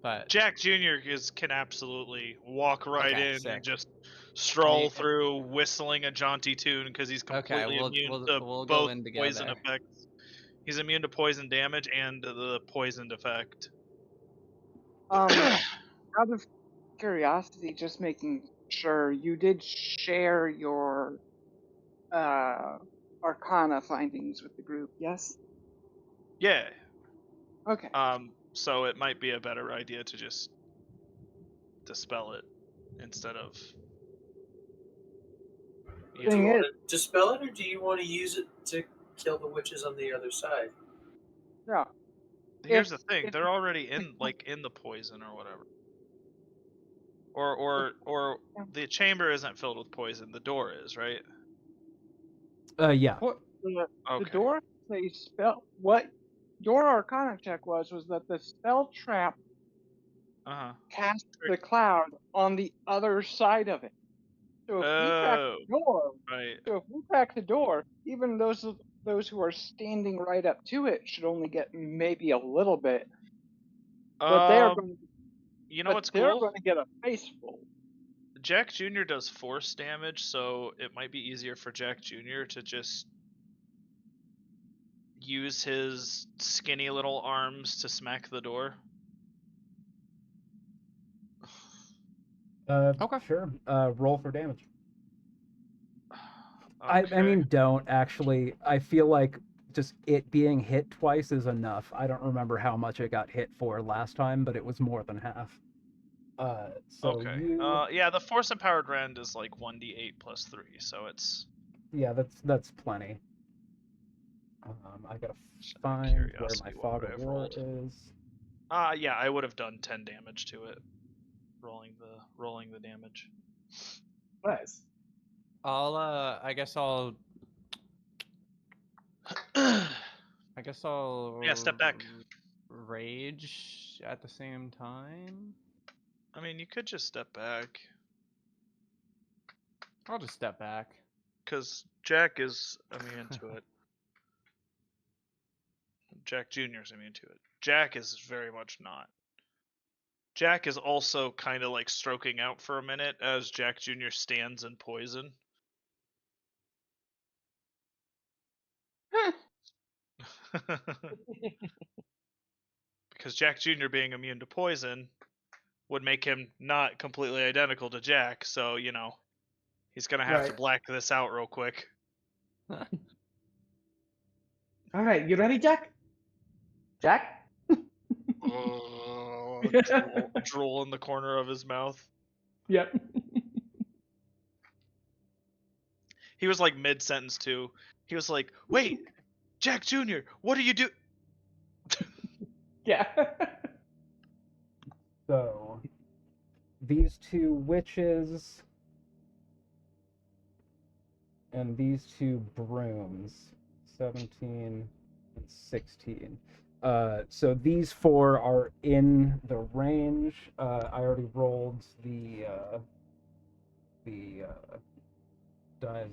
but Jack Jr. can absolutely walk right Okay, in sick. and just stroll Yeah. through whistling a jaunty tune because he's completely immune to we'll go both in poison together. effects. He's immune to poison damage and the poisoned effect. out of curiosity, just making sure you did share your Arcana findings with the group, yes? Yeah. Okay. So it might be a better idea to just dispel it instead of. Do you want to dispel it, or do you want to use it to kill the witches on the other side? Yeah. Here's the thing: they're already in the poison or whatever. Or the chamber isn't filled with poison. The door is, right? Yeah. The door, they spell what your Arcana check was that the spell trap cast the cloud on the other side of it. So if we crack the door, the door, even those who are standing right up to it should only get maybe a little bit. But they're going. You know what's they're cool? going to get a face full. Jack Jr. does force damage, so it might be easier for Jack Jr. to just use his skinny little arms to smack the door. Okay. Sure. Roll for damage. Okay. I mean, don't actually. I feel like just it being hit twice is enough. I don't remember how much it got hit for last time, but it was more than half. So okay. you. Yeah, the force empowered rend is like 1d8 plus 3, so it's. Yeah, that's plenty. I gotta find where my fog of war is. Yeah, I would have done 10 damage to it. Rolling the damage. Nice. I guess I'll Yeah, step back. Rage at the same time. I mean, you could just step back. I'll just step back. Because Jack is immune to it. Jack Jr. is immune to it. Jack is very much not. Jack is also kind of like stroking out for a minute as Jack Jr. stands in poison. Because Jack Jr. being immune to poison would make him not completely identical to Jack. So he's gonna have to black this out real quick. All right, you ready, Jack? Jack? Drool in the corner of his mouth. Yep. He was like mid-sentence too. He was like, "Wait, Jack Jr., what do you do?" Yeah. So, these two witches and these two brooms, 17 and 16. So these four are in the range. I already rolled the die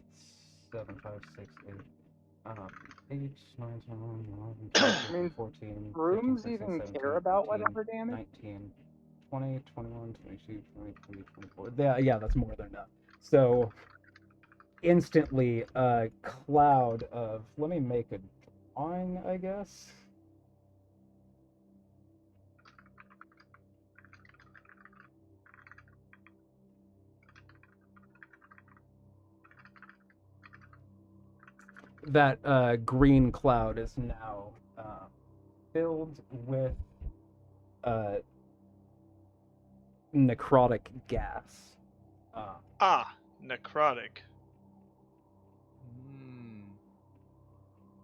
7, 5, 6, 8. 8, 9, 10, 11, 12, 14, brooms 15, 16, even 17, care about 18, whatever damage? 19, 20, 21, 22, 23, 24. Yeah, that's more than enough. So instantly a cloud of, let me make a drawing, I guess. That green cloud is now filled with necrotic gas. Necrotic.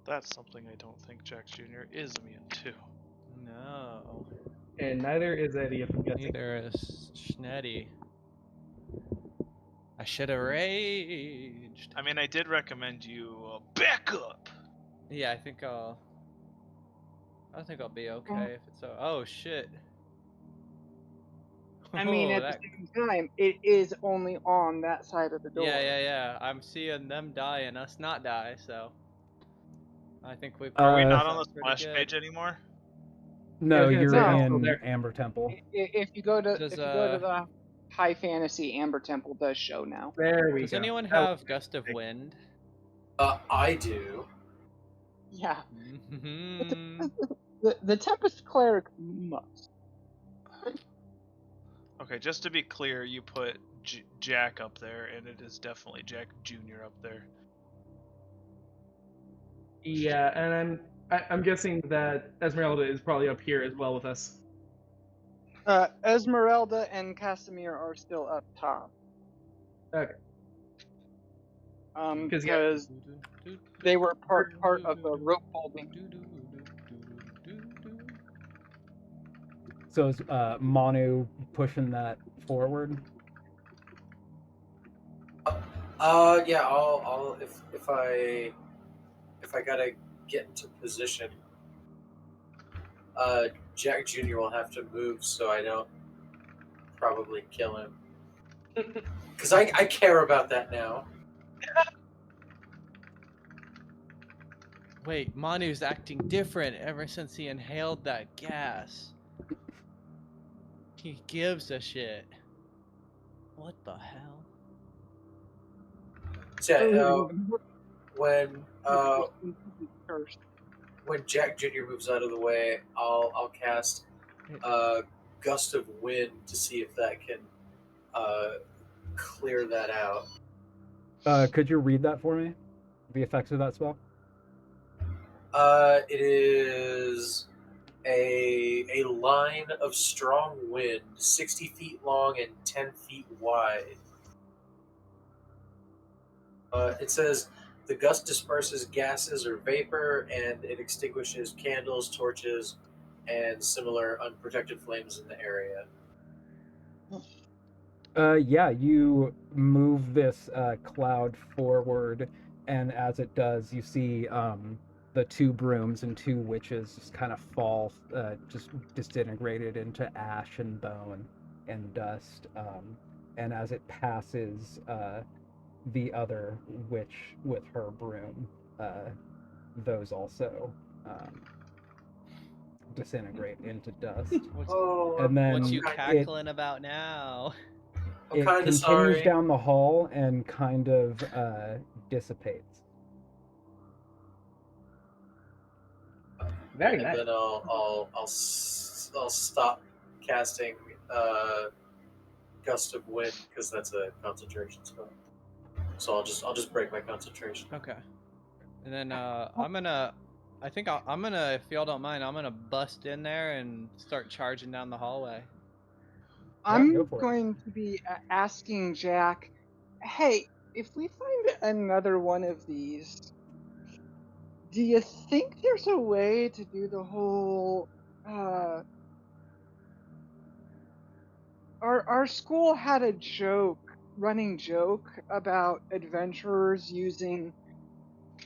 That's something I don't think Jack Jr. is immune to. No. And neither is Eddie, if I'm guessing. Neither is Schnetty. I should have raged. I mean, I did recommend you back up. Yeah, I think I'll be okay if it's. Oh shit. I mean, at the same time, it is only on that side of the door. Yeah. I'm seeing them die and us not die, so I think we. Are we not on the splash page anymore? No, you're in Amber Temple. If you go to the High Fantasy, Amber Temple does show now. There we go. Does anyone have Gust of Wind? I do. Yeah. The Tempest Cleric must. Okay, just to be clear, you put Jack up there, and it is definitely Jack Jr. up there. Yeah, and I'm guessing that Esmeralda is probably up here as well with us. Esmeralda and Casimir are still up top. Okay. Because they were part of the rope holding. So is Manu pushing that forward? Yeah, I'll if I gotta get into position, Jack Jr. will have to move so I don't probably kill him. Because I care about that now. Wait, Manu's acting different ever since he inhaled that gas. He gives a shit. What the hell? So, when Jack Jr. moves out of the way, I'll cast Gust of Wind to see if that can clear that out. Could you read that for me? The effects of that spell? It is a line of strong wind, 60 feet long and 10 feet wide. It says the gust disperses gases or vapor, and it extinguishes candles, torches, and similar unprotected flames in the area. Yeah, you move this cloud forward, and as it does, you see the two brooms and two witches just kind of fall, just disintegrated into ash and bone and dust. And as it passes the other witch with her broom, those also disintegrate into dust. And then what's you cackling about now? It continues down the hall and kind of dissipates. Very nice. And then I'll stop casting gust of wind because that's a concentration spell. So I'll just break my concentration. Okay. And then I'm gonna, if y'all don't mind, I'm gonna bust in there and start charging down the hallway. I'm going to be asking Jack, hey, if we find another one of these, do you think there's a way to do the whole our school had a running joke about adventurers using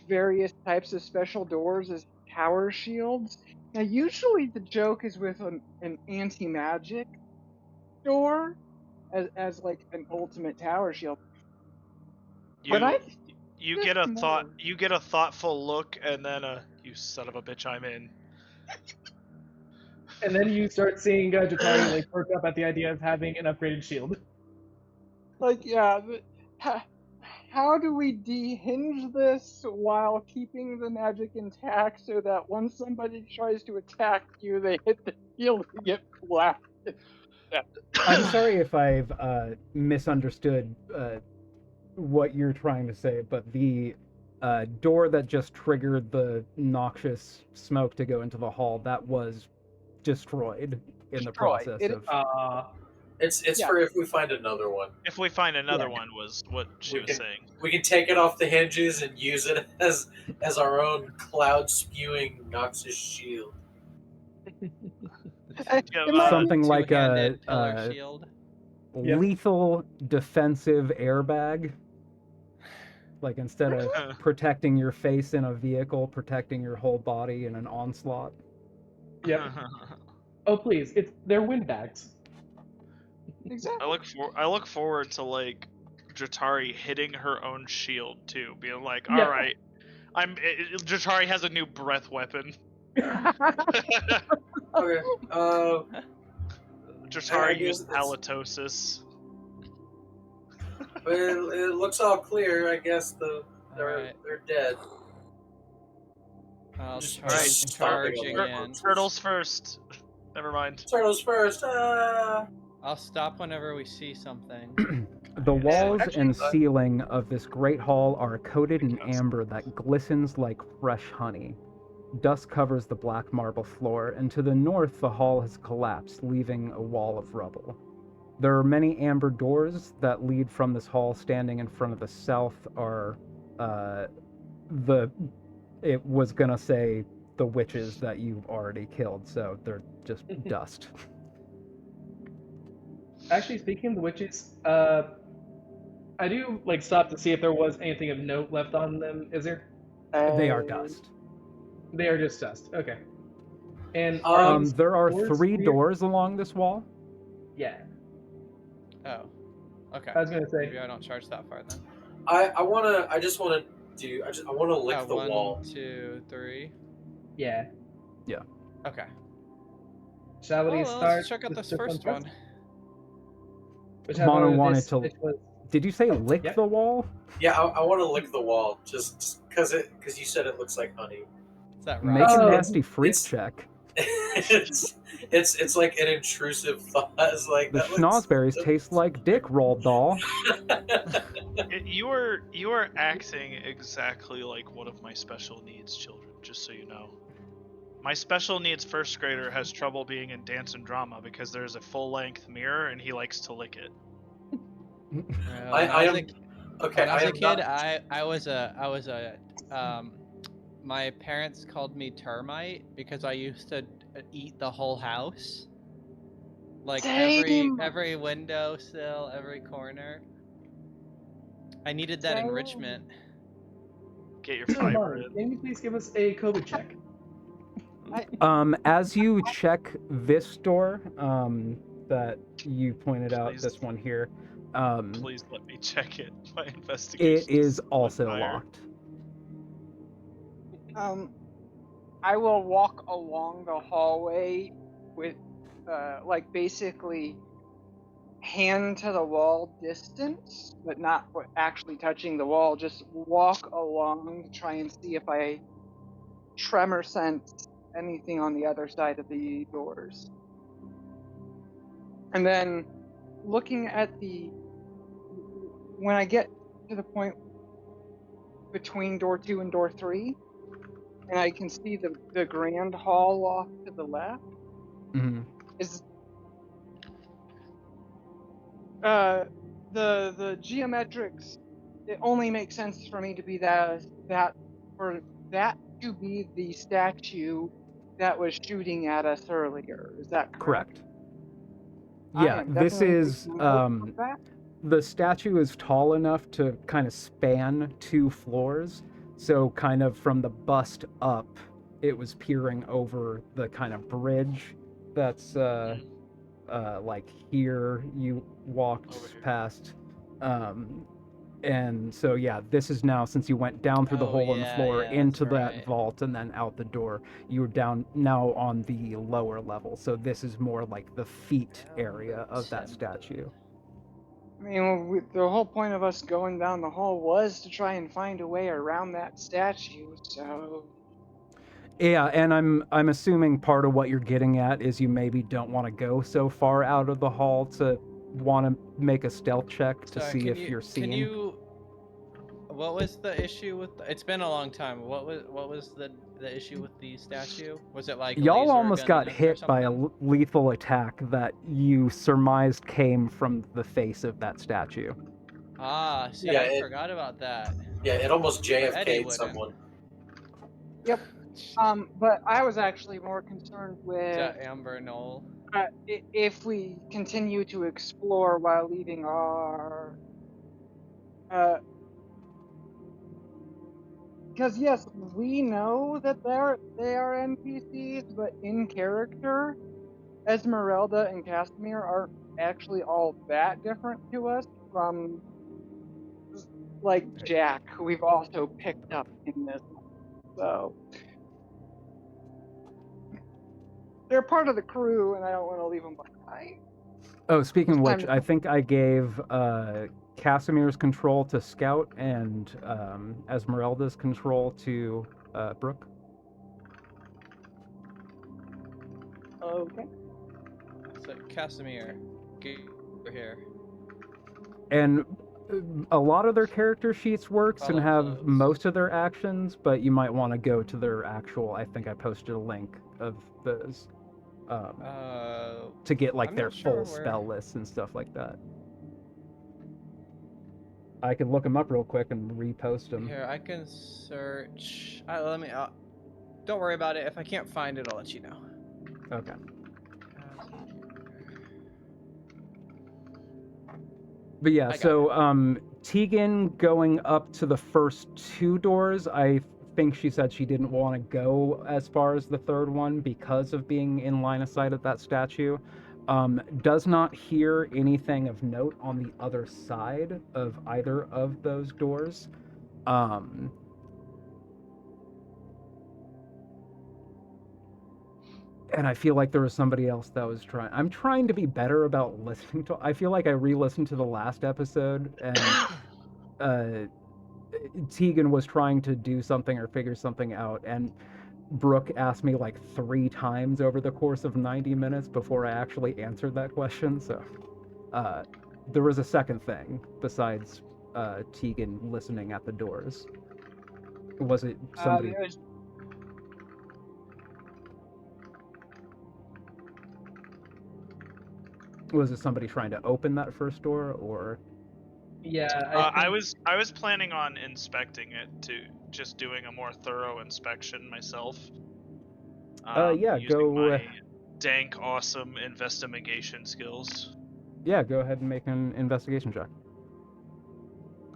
various types of special doors as tower shields. Now usually the joke is with an anti-magic door as like an ultimate tower shield. You get a thoughtful look, and then you son of a bitch, I'm in. And then you start seeing Jatari like perk up at the idea of having an upgraded shield. Like, yeah, how do we dehinge this while keeping the magic intact so that when somebody tries to attack you, they hit the shield and get blasted? Yeah. I'm sorry if I've misunderstood what you're trying to say, but the door that just triggered the noxious smoke to go into the hall, that was destroyed in the process of... It's for if we find another one. If we find another one was what she was saying. We can take it off the hinges and use it as our own cloud spewing noxious shield. Something like a shield. Lethal defensive airbag. Like instead of protecting your face in a vehicle, protecting your whole body in an onslaught. Yep. Oh please, they're windbags. Exactly. I look forward to like Jatari hitting her own shield too, being like, "All right, Jatari has a new breath weapon." Okay. Jatari used halitosis. Well, it looks all clear. I guess they're dead. I'll charging in. Turtles first. Never mind. Turtles first. I'll stop whenever we see something. The walls and ceiling of this great hall are coated in amber that glistens like fresh honey. Dust covers the black marble floor, and to the north the hall has collapsed, leaving a wall of rubble. There are many amber doors that lead from this hall. Standing in front of the south are it was gonna say the witches that you've already killed, so they're just dust. Actually, speaking of the witches, I do like stop to see if there was anything of note left on them. Is there? They are dust. They are just dust. Okay. And there are 3 doors along this wall. Yeah. Oh. Okay. I was gonna say. Maybe I don't charge that far then. I want to lick the wall. 1, 2, 3. Yeah. Yeah. Okay. Shall we start? Let's check out this first one. Mono wanted to. Did you say lick the wall? Yeah, I want to lick the wall just because you said it looks like honey. Is that right? Make a nasty freak check. It's like an intrusive thought. It's like the schnozberries taste like dick, Roald Dahl. You are acting exactly like one of my special needs children, just so you know. My special needs first grader has trouble being in dance and drama because there's a full-length mirror and he likes to lick it. I was a kid, I was a my parents called me termite because I used to eat the whole house. Like every windowsill, every corner. I needed that enrichment. Get your fiber in. Can you please give us a COVID check? As you check this door, that you pointed out, this one here, please let me check it. My investigation. It is also locked. I will walk along the hallway with, like, basically hand to the wall distance, but not actually touching the wall. Just walk along to try and see if I tremor sense anything on the other side of the doors. And then looking at when I get to the point between door 2 and door 3, and I can see the grand hall off to the left, is the geometrics. It only makes sense for me to be that to be the statue that was shooting at us earlier. Is that correct? Yeah, this is the statue is tall enough to kind of span 2 floors. So kind of from the bust up, it was peering over the kind of bridge that's like here you walked past. And so yeah, this is now, since you went down through the hole in the floor into that vault and then out the door, you're down now on the lower level. So this is more like the feet area of that statue. I mean, the whole point of us going down the hall was to try and find a way around that statue, so... Yeah, and I'm assuming part of what you're getting at is you maybe don't want to go so far out of the hall to want to make a stealth check to see if you're seen. What was the issue with it's been a long time. What was the issue with the statue? Was it like y'all almost got hit by a lethal attack that you surmised came from the face of that statue? Ah, see, I forgot about that. Yeah, it almost JFK'd someone. Yep. But I was actually more concerned with Amber Knoll. If we continue to explore while leaving our because yes, we know that they are NPCs, but in character, Esmeralda and Casimir aren't actually all that different to us from like Jack, who we've also picked up in this. So they're part of the crew, and I don't want to leave them behind. Oh, speaking of which, I think I gave Casimir's control to Scout and Esmeralda's control to Brooke. Okay. So Casimir, get over here. And a lot of their character sheets works and have most of their actions, but you might want to go to their actual. I think I posted a link of those to get like their full spell lists and stuff like that. I can look them up real quick and repost them. Here, I can search. Let me. Don't worry about it. If I can't find it, I'll let you know. Okay. But yeah, so Tegan going up to the first 2 doors, I think she said she didn't want to go as far as the 3rd one because of being in line of sight of that statue. Does not hear anything of note on the other side of either of those doors. And I feel like there was somebody else that was trying. I'm trying to be better about listening to. I feel like I re-listened to the last episode, and Tegan was trying to do something or figure something out, and Brooke asked me like 3 times over the course of 90 minutes before I actually answered that question. So there was a second thing besides Tegan listening at the doors. Was it somebody? Was it somebody trying to open that first door, or? Yeah, I was planning on inspecting it, just doing a more thorough inspection myself. Yeah, go. My dank, awesome investigation skills. Yeah, go ahead and make an investigation check.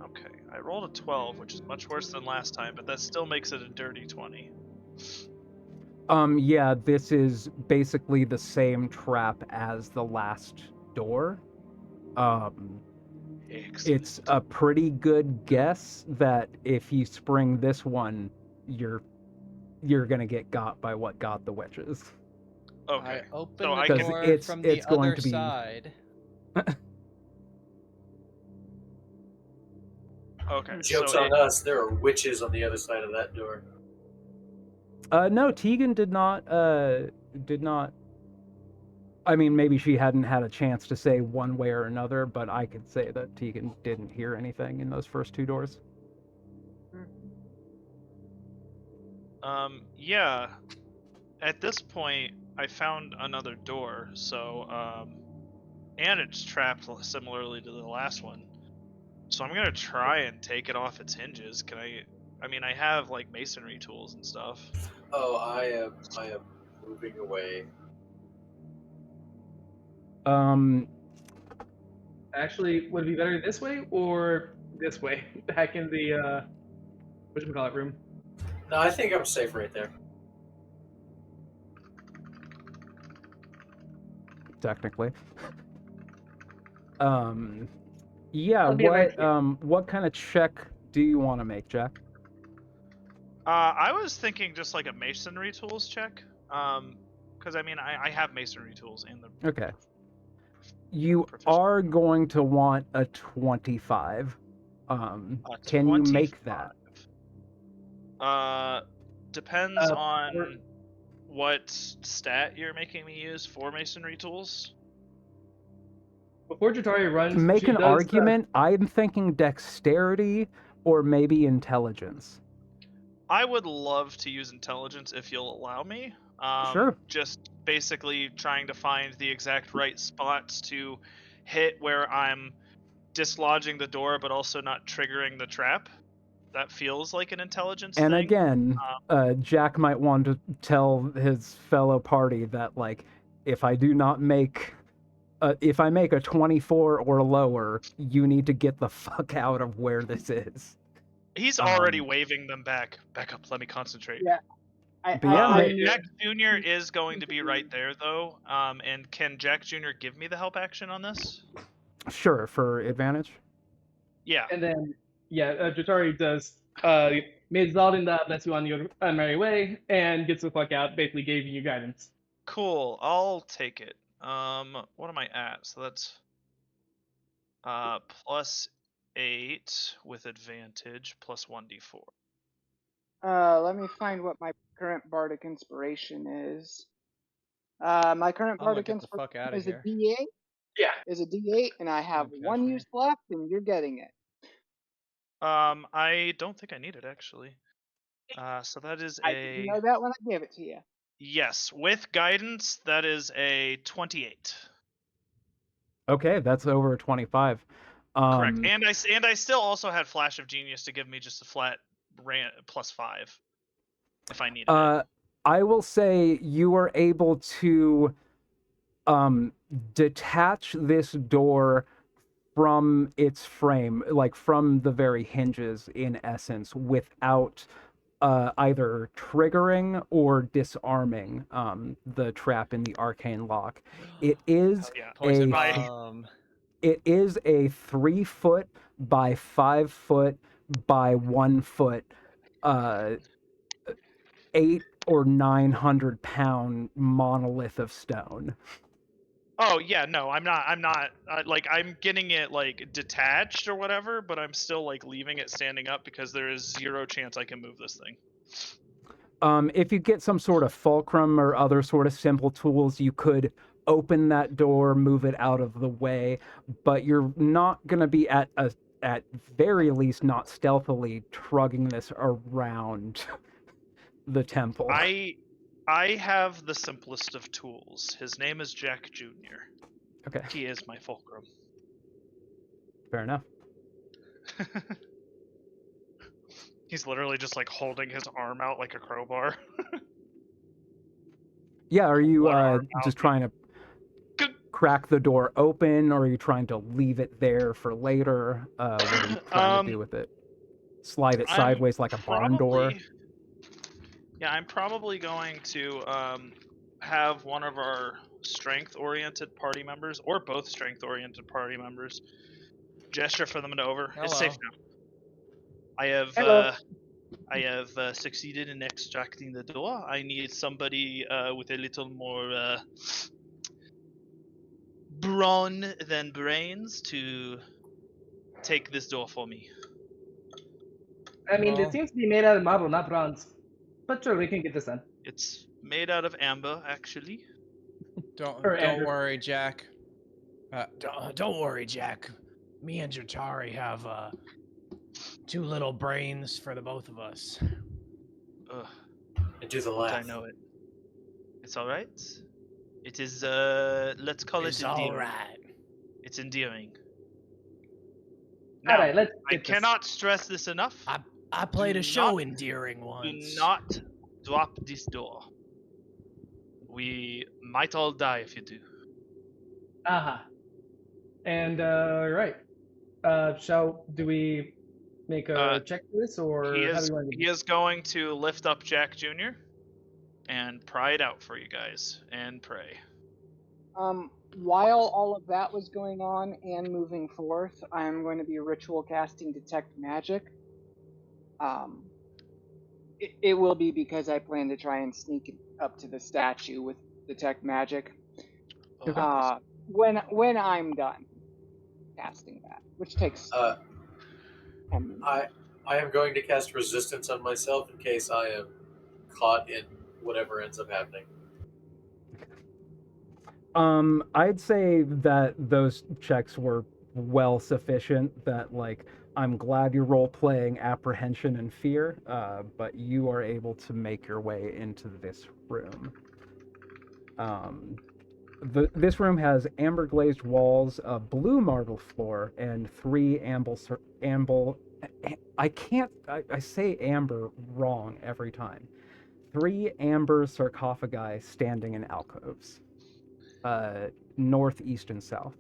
Okay, I rolled a 12, which is much worse than last time, but that still makes it a dirty 20. Yeah, this is basically the same trap as the last door. It's a pretty good guess that if you spring this one, you're gonna get got by what got the witches. Okay. I open the door from the other side. Okay. Joke's on us. There are witches on the other side of that door. No, Tegan did not I mean, maybe she hadn't had a chance to say one way or another, but I could say that Tegan didn't hear anything in those first 2 doors. Yeah. At this point, I found another door, so, and it's trapped similarly to the last one. So I'm gonna try and take it off its hinges. Can I mean, I have, like, masonry tools and stuff. Oh, I am moving away. Actually, would it be better this way or this way? Back in the whatchamacallit room. No, I think I'm safe right there. Technically. Yeah, what kind of check do you want to make, Jack? I was thinking just like a masonry tools check. Because I mean, I have masonry tools and the. Okay. You are going to want a 25. Can you make that? Depends on what stat you're making me use for masonry tools. Before Jatari runs, to make an argument, I'm thinking dexterity or maybe intelligence. I would love to use intelligence if you'll allow me. Sure. Just basically trying to find the exact right spots to hit where I'm dislodging the door, but also not triggering the trap. That feels like an intelligence and thing. Again, Jack might want to tell his fellow party that, like, if I do not make... if I make a 24 or lower, you need to get the fuck out of where this is. He's already waving them back. Back up, let me concentrate. Yeah. Jack Jr. is going to be right there, though. And can Jack Jr. give me the help action on this? Sure, for advantage. Yeah. And then, Jatari does. Made Zaldin lets you on your merry way and gets the fuck out, basically giving you guidance. Cool, I'll take it. What am I at? So that's +8 with advantage, plus 1d4. Let me find what my current bardic inspiration is. My current bardic inspiration is a D8. Yeah. Is a D8, and I have one use left, and you're getting it. I don't think I need it actually. So that is I didn't know that when I gave it to you. Yes, with guidance, that is a 28. Okay, that's over a 25. Correct, and I still also had Flash of Genius to give me just a flat +5 if I needed it. I will say you are able to detach this door from its frame, like from the very hinges, in essence, without either triggering or disarming the trap in the arcane lock. It is it is a 3 foot by 5 foot by 1 foot 800 or 900 pound monolith of stone. Oh yeah, no, I'm not like, I'm getting it like detached or whatever, but I'm still like leaving it standing up because there is 0 chance I can move this thing. If you get some sort of fulcrum or other sort of simple tools, you could open that door, move it out of the way, but you're not going to be at very least not stealthily trugging this around the temple. I have the simplest of tools. His name is Jack Jr. Okay. He is my fulcrum. Fair enough. He's literally just like holding his arm out like a crowbar. Yeah, are you just trying to crack the door open, or are you trying to leave it there for later? What are you trying to do with it? Slide it sideways like a barn door? Yeah, I'm probably going to have one of our strength-oriented party members, or both strength-oriented party members, gesture for them to over. Hello. It's safe now. I have succeeded in extracting the door. I need somebody with a little more brawn than brains to take this door for me. I mean, it seems to be made out of marble, not bronze. But sure, we can get this done. It's made out of amber, actually. Don't Andrew. worry, Jack. Don't worry, Jack. Me and Jatari have two little brains for the both of us. Ugh, And do the don't I laugh. know it? It's all right. It is. Let's call It's it endearing. all right. It's endearing. Now, All right, let's I get this. cannot stress this enough. I played a show endearing once. Do not drop this door. We might all die if you do. Uh-huh. And right. Do we make a check for this, or He how do is. you want to do He is going to lift up Jack Jr. and pry it out for you guys and pray. While all of that was going on and moving forth, I'm going to be ritual casting Detect Magic. It will be because I plan to try and sneak up to the statue with Detect Magic. When I'm done casting that, which takes 10 minutes. I am going to cast resistance on myself in case I am caught in whatever ends up happening. I'd say that those checks were well sufficient. That, like, I'm glad you're role-playing apprehension and fear, but you are able to make your way into this room. This room has amber glazed walls, a blue marble floor, and 3 I say amber wrong every time. 3 amber sarcophagi standing in alcoves. North, east, and south.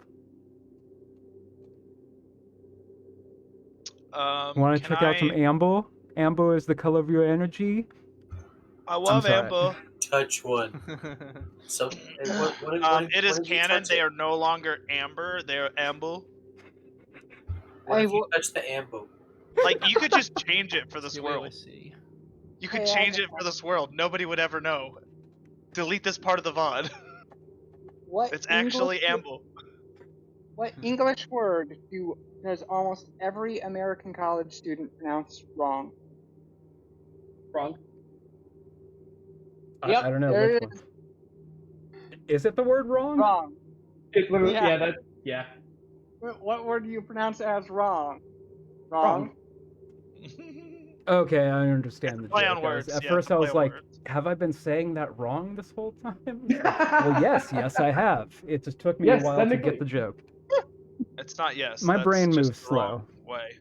Want to check out some amber? Amber is the color of your energy. I love amber. Touch one. So, it is canon. They are no longer amber. They are amber. What if you touch the amber? Like, you could just change it for this world. You could change it for this world. Nobody would ever know. Delete this part of the VOD. It's actually amber. What English word does almost every American college student pronounce wrong? Wrong. Yep, I don't know which one. Is it the word wrong? Wrong. It's literally, yeah. What word do you pronounce as wrong? Wrong. Okay, I understand the play joke. on words. At first I was like, have I been saying that wrong this whole time? Well, yes, I have. It just took me a while to get the joke. It's not yes. My brain just moves the slow. wrong way.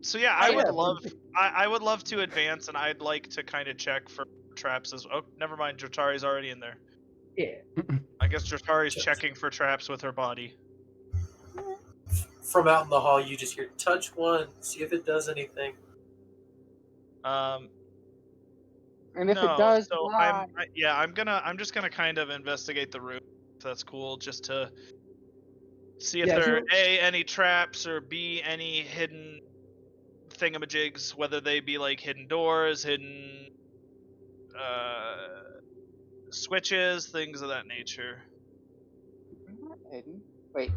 So yeah, I would love to advance, and I'd like to kind of check for traps as. Oh, never mind. Jotari's already in there. Yeah. I guess Jotari's checking for traps with her body. From out in the hall, you just hear touch one, see if it does anything. And if it does, so I'm just gonna kind of investigate the room. If that's cool, just to see if there are A, any traps, or B, any hidden thingamajigs, whether they be like hidden doors, hidden switches, things of that nature. Hidden? Wait.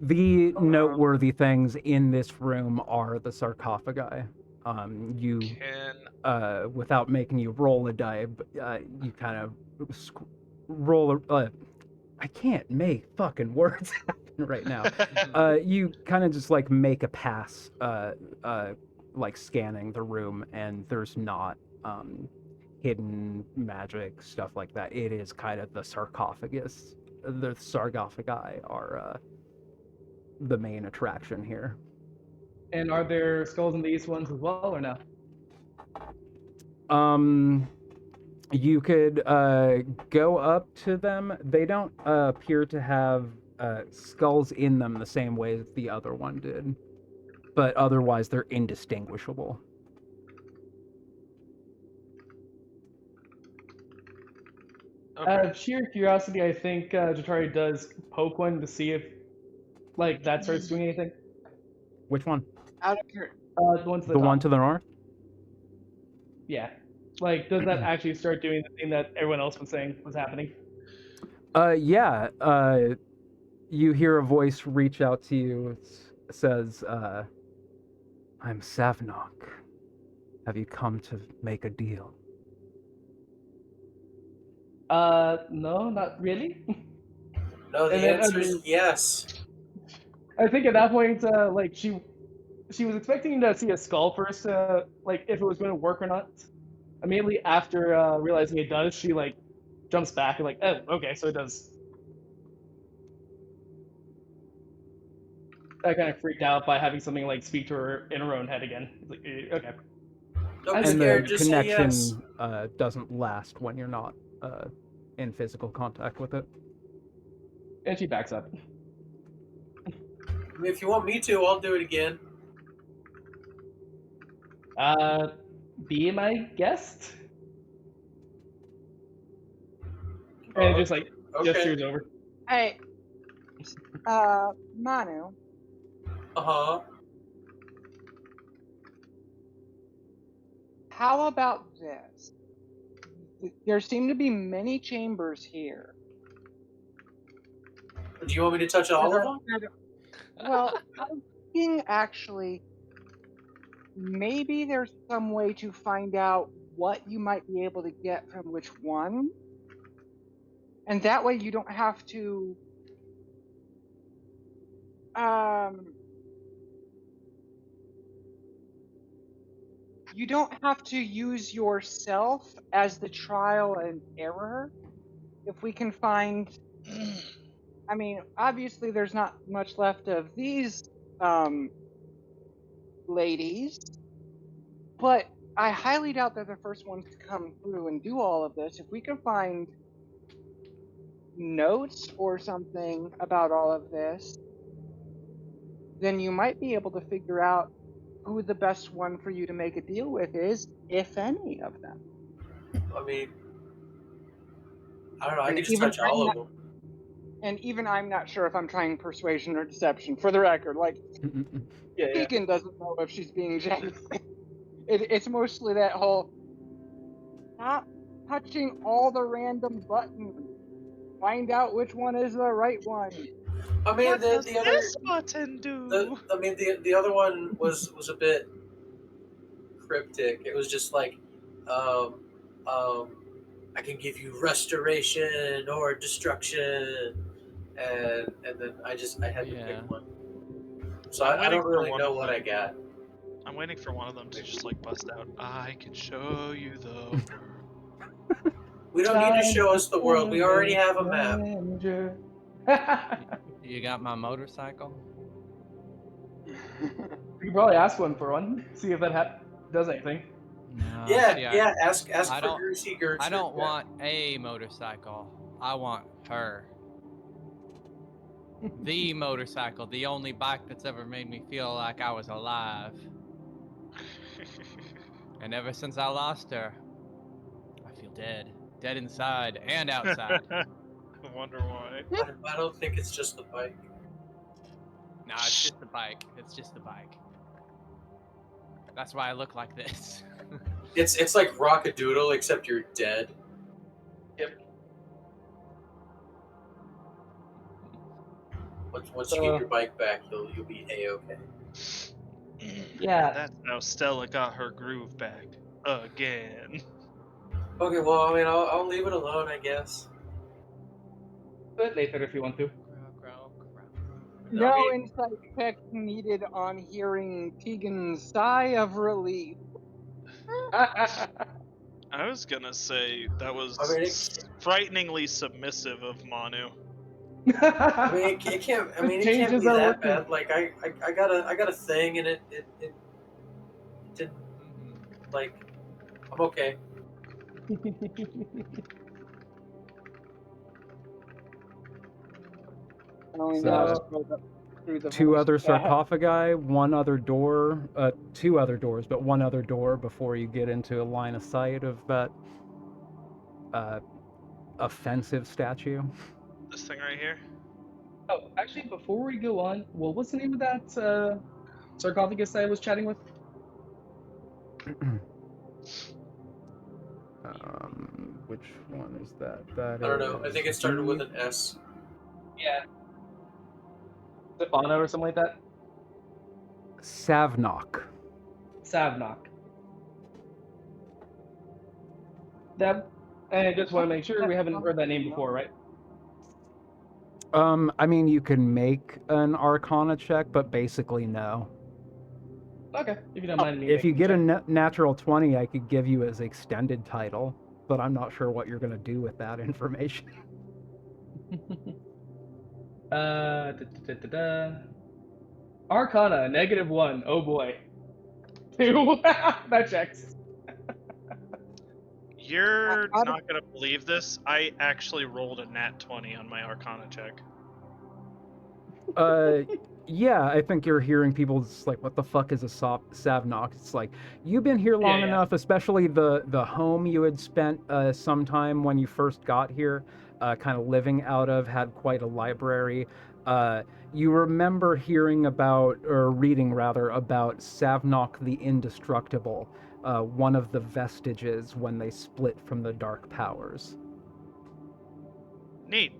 The noteworthy things in this room are the sarcophagi. Without making you roll a die, you kind of roll a. I can't make fucking words happen right now. You kind of just like make a pass, like scanning the room, and there's not hidden magic stuff like that. It is kind of the sarcophagus. The sarcophagi are the main attraction here. And are there skulls in these ones as well, or no? You could go up to them. They don't appear to have skulls in them the same way that the other one did, but otherwise they're indistinguishable. Okay. Out of sheer curiosity, I think Jotari does poke one to see if, like, that starts doing anything. Which one? Out of curiosity. The one to the top. One to the north? Yeah. Like, does that actually start doing the thing that everyone else was saying was happening? Yeah. You hear a voice reach out to you. It says, I'm Savnok. Have you come to make a deal? No, not really. No, the answer is yes. I think at that point, like she was expecting to see a skull first, like if it was going to work or not. Immediately after realizing it does, she like jumps back and like, oh, okay, so it does. I kind of freaked out by having something like speak to her in her own head again. It's like, okay. Don't be And scared, the just say yes. connection doesn't last when you're not in physical contact with it. And she backs up. I mean, if you want me to, I'll do it again. Be my guest. And just like gestures over. Hey, Manu. Uh-huh. How about this? There seem to be many chambers here. Do you want me to touch all of them? Well, I'm thinking actually, maybe there's some way to find out what you might be able to get from which one. And that way you don't have to use yourself as the trial and error. If we can find, I mean, obviously there's not much left of these ladies, but I highly doubt they're the first ones to come through and do all of this. If we can find notes or something about all of this, then you might be able to figure out who the best one for you to make a deal with is, if any of them. I mean, I don't know. I can just touch all of them. And even I'm not sure if I'm trying persuasion or deception. For the record, like, Keegan doesn't know if she's being genuine. It's mostly that whole stop touching all the random buttons. Find out which one is the right one. I mean, what does the other this button do? the other one was a bit cryptic. It was just like, I can give you restoration or destruction, and then I had to pick one. So I don't really know what I got. I'm waiting for one of them to just like bust out. I can show you the world. We don't need to show us the world. We already have a map. You got my motorcycle? You can probably ask one for one. See if that does anything. No, yeah. Ask for Greasy Gertrude. I don't want a motorcycle. I want her. The motorcycle, the only bike that's ever made me feel like I was alive. And ever since I lost her, I feel dead. Dead inside and outside. I wonder why. I don't think it's just the bike. No, it's just the bike. It's just the bike. That's why I look like this. It's like Rockadoodle, except you're dead. Yep. Once you get your bike back, you'll be A-okay. Yeah. That's how Stella got her groove back again. Okay, well, I mean, I'll leave it alone, I guess. But later if you want to. No insight check needed on hearing Tegan's sigh of relief. I was gonna say that was frighteningly submissive of Manu. I mean, it can't. I mean, it can't be that bad. Like, I got a thing, and it didn't. Like, I'm okay. So, two other sarcophagi, one other door, two other doors, but one other door before you get into a line of sight of that offensive statue. This thing right here? Oh, actually, before we go on, what was the name of that sarcophagus I was chatting with? Which one is that? I don't know. I think it started with an S. Yeah. Stefano or something like that? Savnok. That And I just want to make sure we haven't heard that name before, right? I mean, you can make an Arcana check, but basically no. Okay, if you don't mind me. If you get check. a natural 20, I could give you his extended title, but I'm not sure what you're going to do with that information. Arcana, -1. Oh boy. 2. That checks. You're not gonna believe this. I actually rolled a nat 20 on my Arcana check. Yeah, I think you're hearing people just like, what the fuck is a Savnok? It's like, you've been here long enough, especially the home you had spent some time when you first got here, kind of living out of, had quite a library. You remember hearing about, or reading rather, about Savnok the Indestructible, one of the vestiges when they split from the Dark Powers. Neat.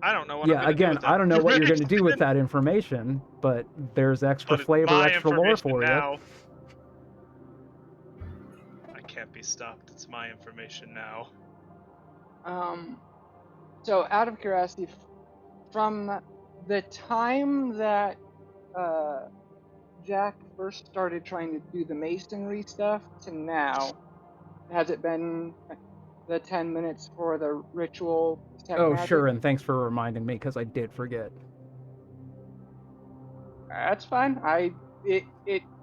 I don't know what I'm going to do with that. I don't know what you're going to do with that information, but there's extra flavor, extra lore for now. I can't be stopped. It's my information now. So out of curiosity, from the time that Jack first started trying to do the masonry stuff to now, has it been the 10 minutes for the ritual detect magic? Sure, and thanks for reminding me, because I did forget. That's fine.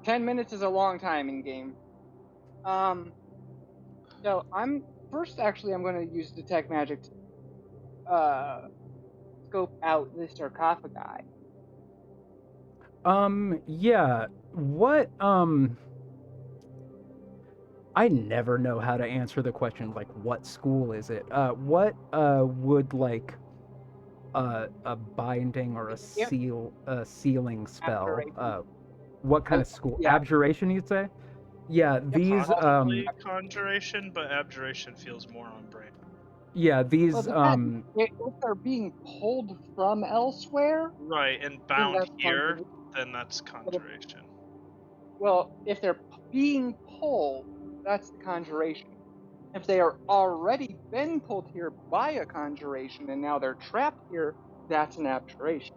10 minutes is a long time in game. So I'm going to use detect magic to scope out the sarcophagi. Yeah. What, I never know how to answer the question, like, what school is it? What, would, like, a binding or a sealing spell, what kind of school? Yeah. Abjuration, you'd say? Yeah, these, possibly conjuration, but abjuration feels more on brand. Yeah, these, if they're being pulled from elsewhere... Right, and bound here, then that's conjuration. Well, if they're being pulled, that's the conjuration. If they are already been pulled here by a conjuration and now they're trapped here, that's an abjuration.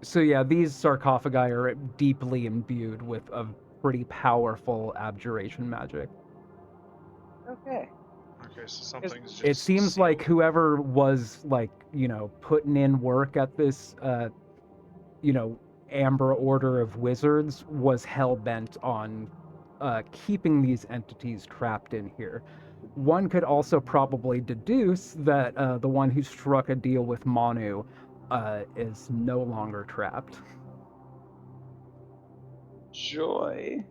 So yeah, these sarcophagi are deeply imbued with a pretty powerful abjuration magic. Okay. Okay, so something's just... It seems sealed. like whoever was, like, you know, putting in work at this, you know, Amber Order of Wizards was hell-bent on keeping these entities trapped in here. One could also probably deduce that the one who struck a deal with Manu is no longer trapped. Joy.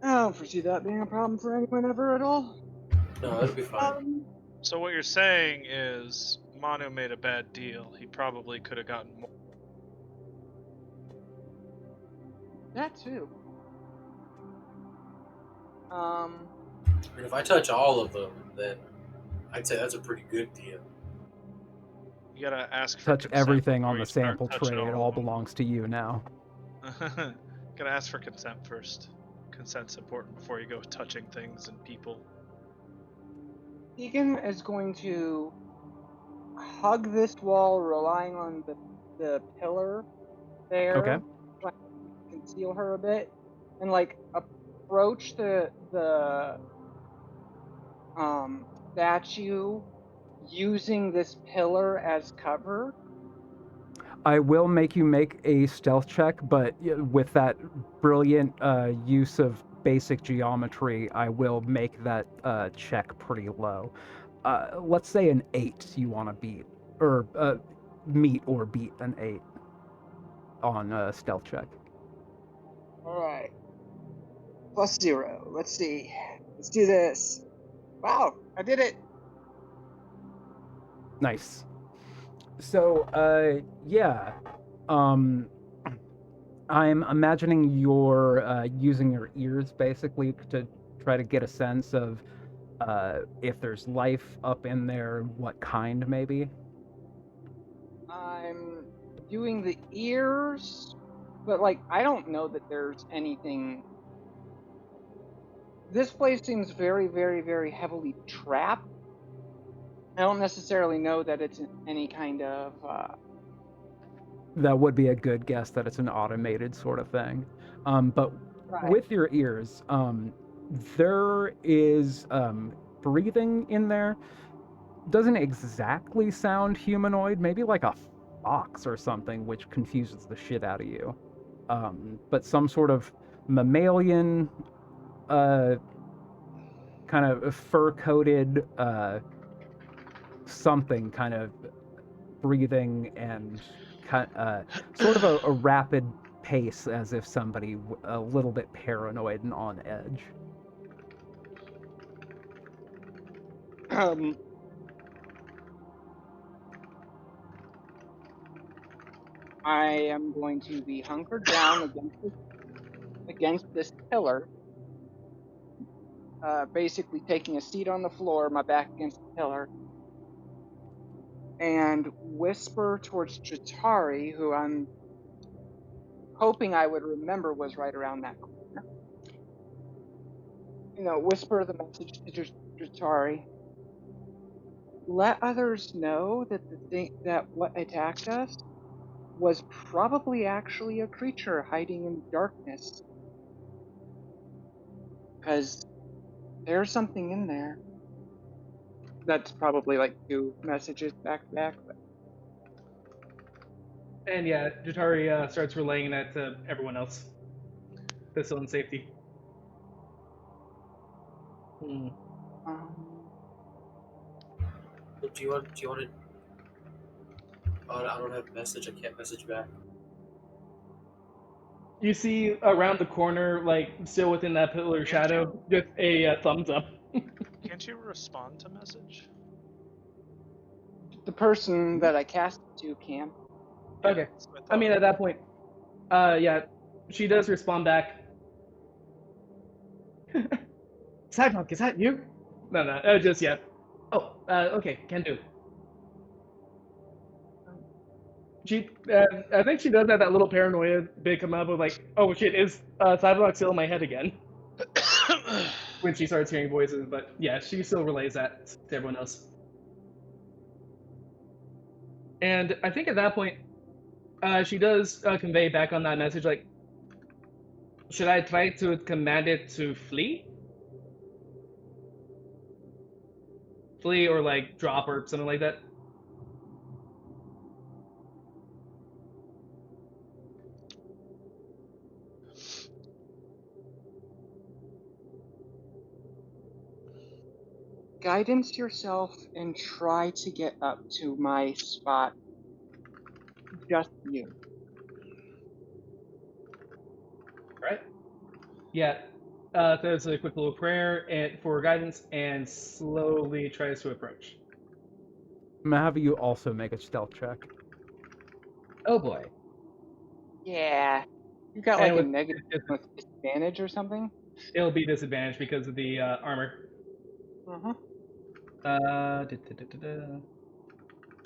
I don't foresee that being a problem for anyone ever at all. No, that'd be fine. So what you're saying is Manu made a bad deal. He probably could have gotten more. That too. If I touch all of them, then I'd say that's a pretty good deal. You gotta ask for touch everything on the sample tray. It all belongs to you now. Gotta ask for consent first. Consent's important before you go touching things and people. Egan is going to hug this wall, relying on the pillar there. Okay. Conceal her a bit, and like approach the statue using this pillar as cover. I will make you make a stealth check, but with that brilliant use of basic geometry, I will make that check pretty low. Let's say an 8 you want to beat, or meet or beat an 8 on a stealth check. Alright. +0. Let's see. Let's do this. Wow, I did it! Nice. So, yeah. I'm imagining you're using your ears, basically, to try to get a sense of if there's life up in there, what kind, maybe? I'm doing the ears, but, like, I don't know that there's anything This place seems very, very, very heavily trapped. I don't necessarily know that it's any kind of. That would be a good guess that it's an automated sort of thing. But Right. with your ears, there is breathing in there. Doesn't exactly sound humanoid, maybe like a fox or something, which confuses the shit out of you. But some sort of mammalian, kind of fur-coated, something kind of breathing and sort of a rapid pace, as if somebody a little bit paranoid and on edge. I am going to be hunkered down against this pillar, basically taking a seat on the floor, my back against the pillar, and whisper towards Chitari, who I'm hoping I would remember was right around that corner. Whisper the message to Chitari. Let others know that what attacked us was probably actually a creature hiding in darkness. Because there's something in there. That's probably like 2 messages back to back. And yeah, Jatari starts relaying that to everyone else. They're still in safety. Do you want to? Oh, I don't have a message. I can't message back. You see around the corner, like still within that pillar shadow, just a thumbs up. Can't you respond to message? The person that I cast it to can. Okay. I mean, at that point, yeah, she does respond back. Sidewalk, is that you? No, just yeah. Oh, okay, can do. She, I think she does have that little paranoia bit come up with like, oh shit, is Sidewalk still in my head again? When she starts hearing voices, but yeah, she still relays that to everyone else. And I think at that point, she does convey back on that message like, should I try to command it to flee? Flee or like drop or something like that? Guidance yourself and try to get up to my spot. Just you. Right? Yeah. Does a quick little prayer and for guidance and slowly tries to approach. I'm gonna have you also make a stealth check. Oh boy. Yeah. You got like a negative disadvantage or something? It'll be disadvantage because of the armor.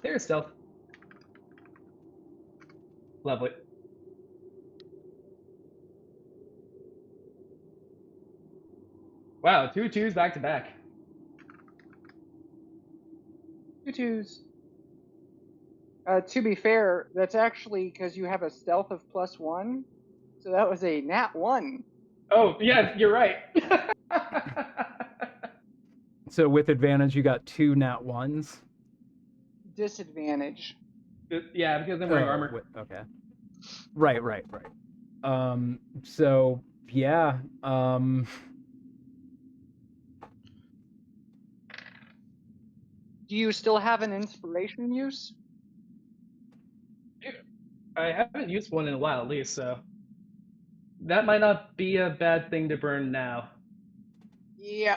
There's stealth. Lovely. Wow, 2 2s back to back. 2 2s. To be fair, that's actually because you have a stealth of +1, so that was a nat 1. Oh, yeah, you're right. So with advantage, you got 2 nat 1s? Disadvantage. Yeah, because I'm wearing armor. Okay. Right. So, yeah. Do you still have an inspiration use? I haven't used one in a while, at least, so that might not be a bad thing to burn now. Yeah.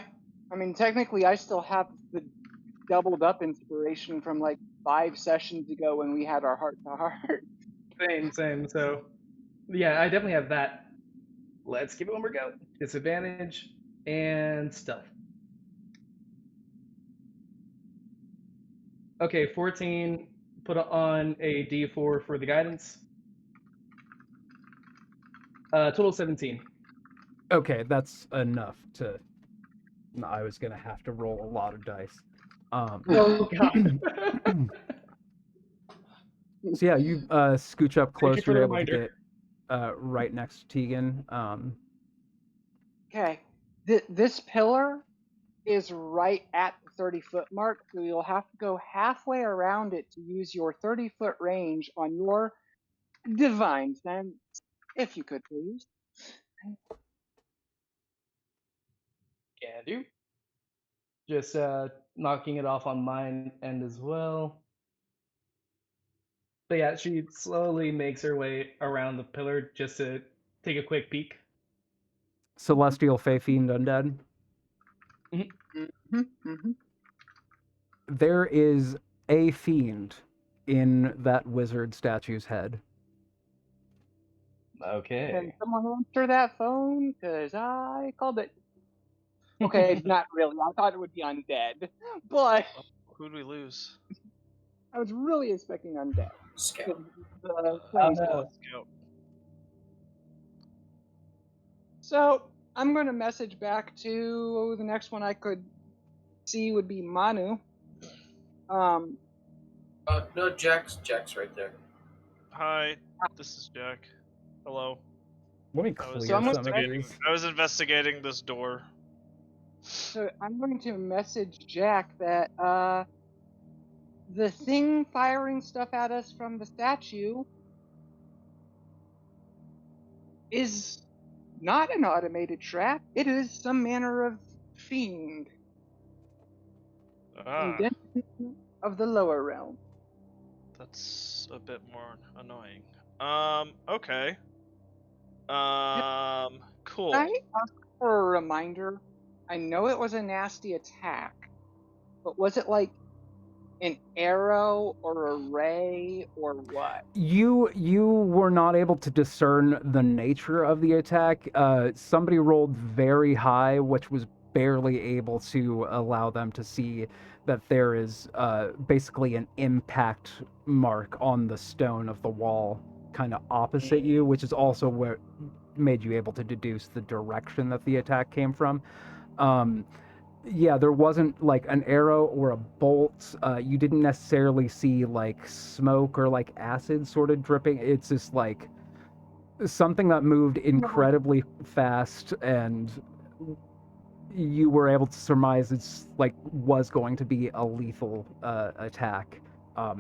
I mean, technically, I still have the doubled up inspiration from like 5 sessions ago when we had our heart-to-heart. Same. So, yeah, I definitely have that. Let's give it one more go. Disadvantage and stealth. Okay, 14. Put on a D4 for the guidance. Total 17. Okay, that's enough to I was gonna have to roll a lot of dice. Oh god. So yeah, you scooch up Thank you close. for You're the able to reminder. get right next to Tegan. Okay. This pillar is right at the 30-foot mark, so you'll have to go halfway around it to use your 30-foot range on your divine sense, if you could please. Can do. Just knocking it off on mine end as well. But yeah, she slowly makes her way around the pillar just to take a quick peek. Celestial, Fey, Fiend, Undead. Mm-hmm, mm-hmm. There is a fiend in that wizard statue's head. Okay. Can someone answer that phone? Because I called it. Okay, not really. I thought it would be undead, but Who'd we lose? I was really expecting undead. Scout. The flames no. Scout. So I'm going to message back to the next one I could see would be Manu. No, Jack's right there. Hi, this is Jack. Hello. Let me I was clear some of investigating. these. I was investigating this door. So I'm going to message Jack that the thing firing stuff at us from the statue is not an automated trap. It is some manner of fiend. Endemic of the lower realm. That's a bit more annoying. Okay. Cool. Can I ask for a reminder? I know it was a nasty attack, but was it like an arrow or a ray or what? You were not able to discern the nature of the attack. Somebody rolled very high, which was barely able to allow them to see that there is basically an impact mark on the stone of the wall kind of opposite you, which is also what made you able to deduce the direction that the attack came from. Yeah, there wasn't like an arrow or a bolt. You didn't necessarily see like smoke or like acid sort of dripping. It's just like something that moved incredibly fast, and you were able to surmise it's like was going to be a lethal attack.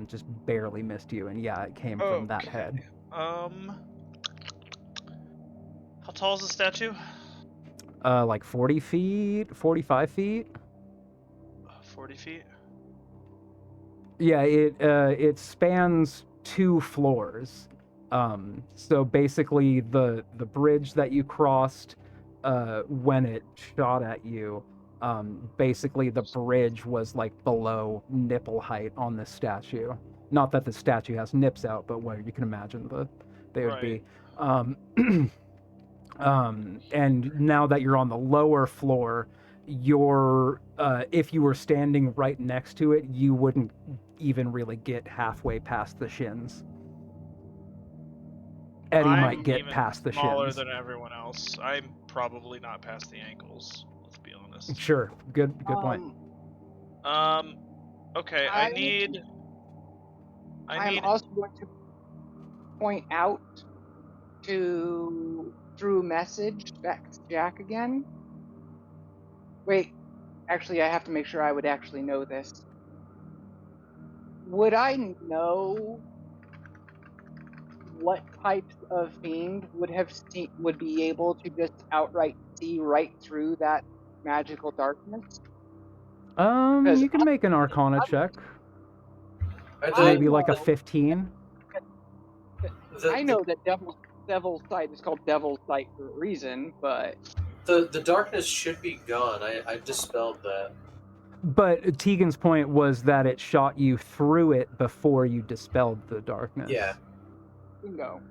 Just barely missed you, and yeah, it came from that head. How tall is the statue? Like 40 feet, 45 feet. 40 feet. Yeah, it spans 2 floors. So basically, the bridge that you crossed when it shot at you, basically the bridge was like below nipple height on this statue. Not that the statue has nips out, but where you can imagine they would be. And now that you're on the lower floor, if you were standing right next to it, you wouldn't even really get halfway past the shins. Eddie might get past the shins. I'm smaller than everyone else. I'm probably not past the ankles. Let's be honest. Sure. Good point. Okay. I'm also going to point out through message back to Jack again. Wait, actually, I have to make sure I would actually know this. Would I know what types of fiend would be able to just outright see right through that magical darkness? You can make an Arcana check. Maybe like a 15. I know that Devil's Sight is called Devil's Sight for a reason, but the darkness should be gone. I dispelled that. But Tegan's point was that it shot you through it before you dispelled the darkness. Yeah. Bingo.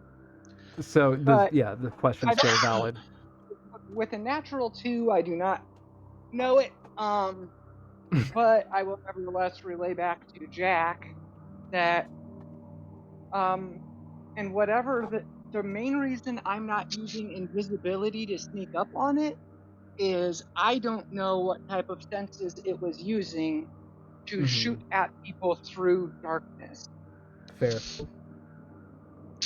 So the question's still valid. With a natural 2, I do not know it. But I will nevertheless relay back to Jack that and whatever the main reason I'm not using invisibility to sneak up on it is I don't know what type of senses it was using to shoot at people through darkness. Fair.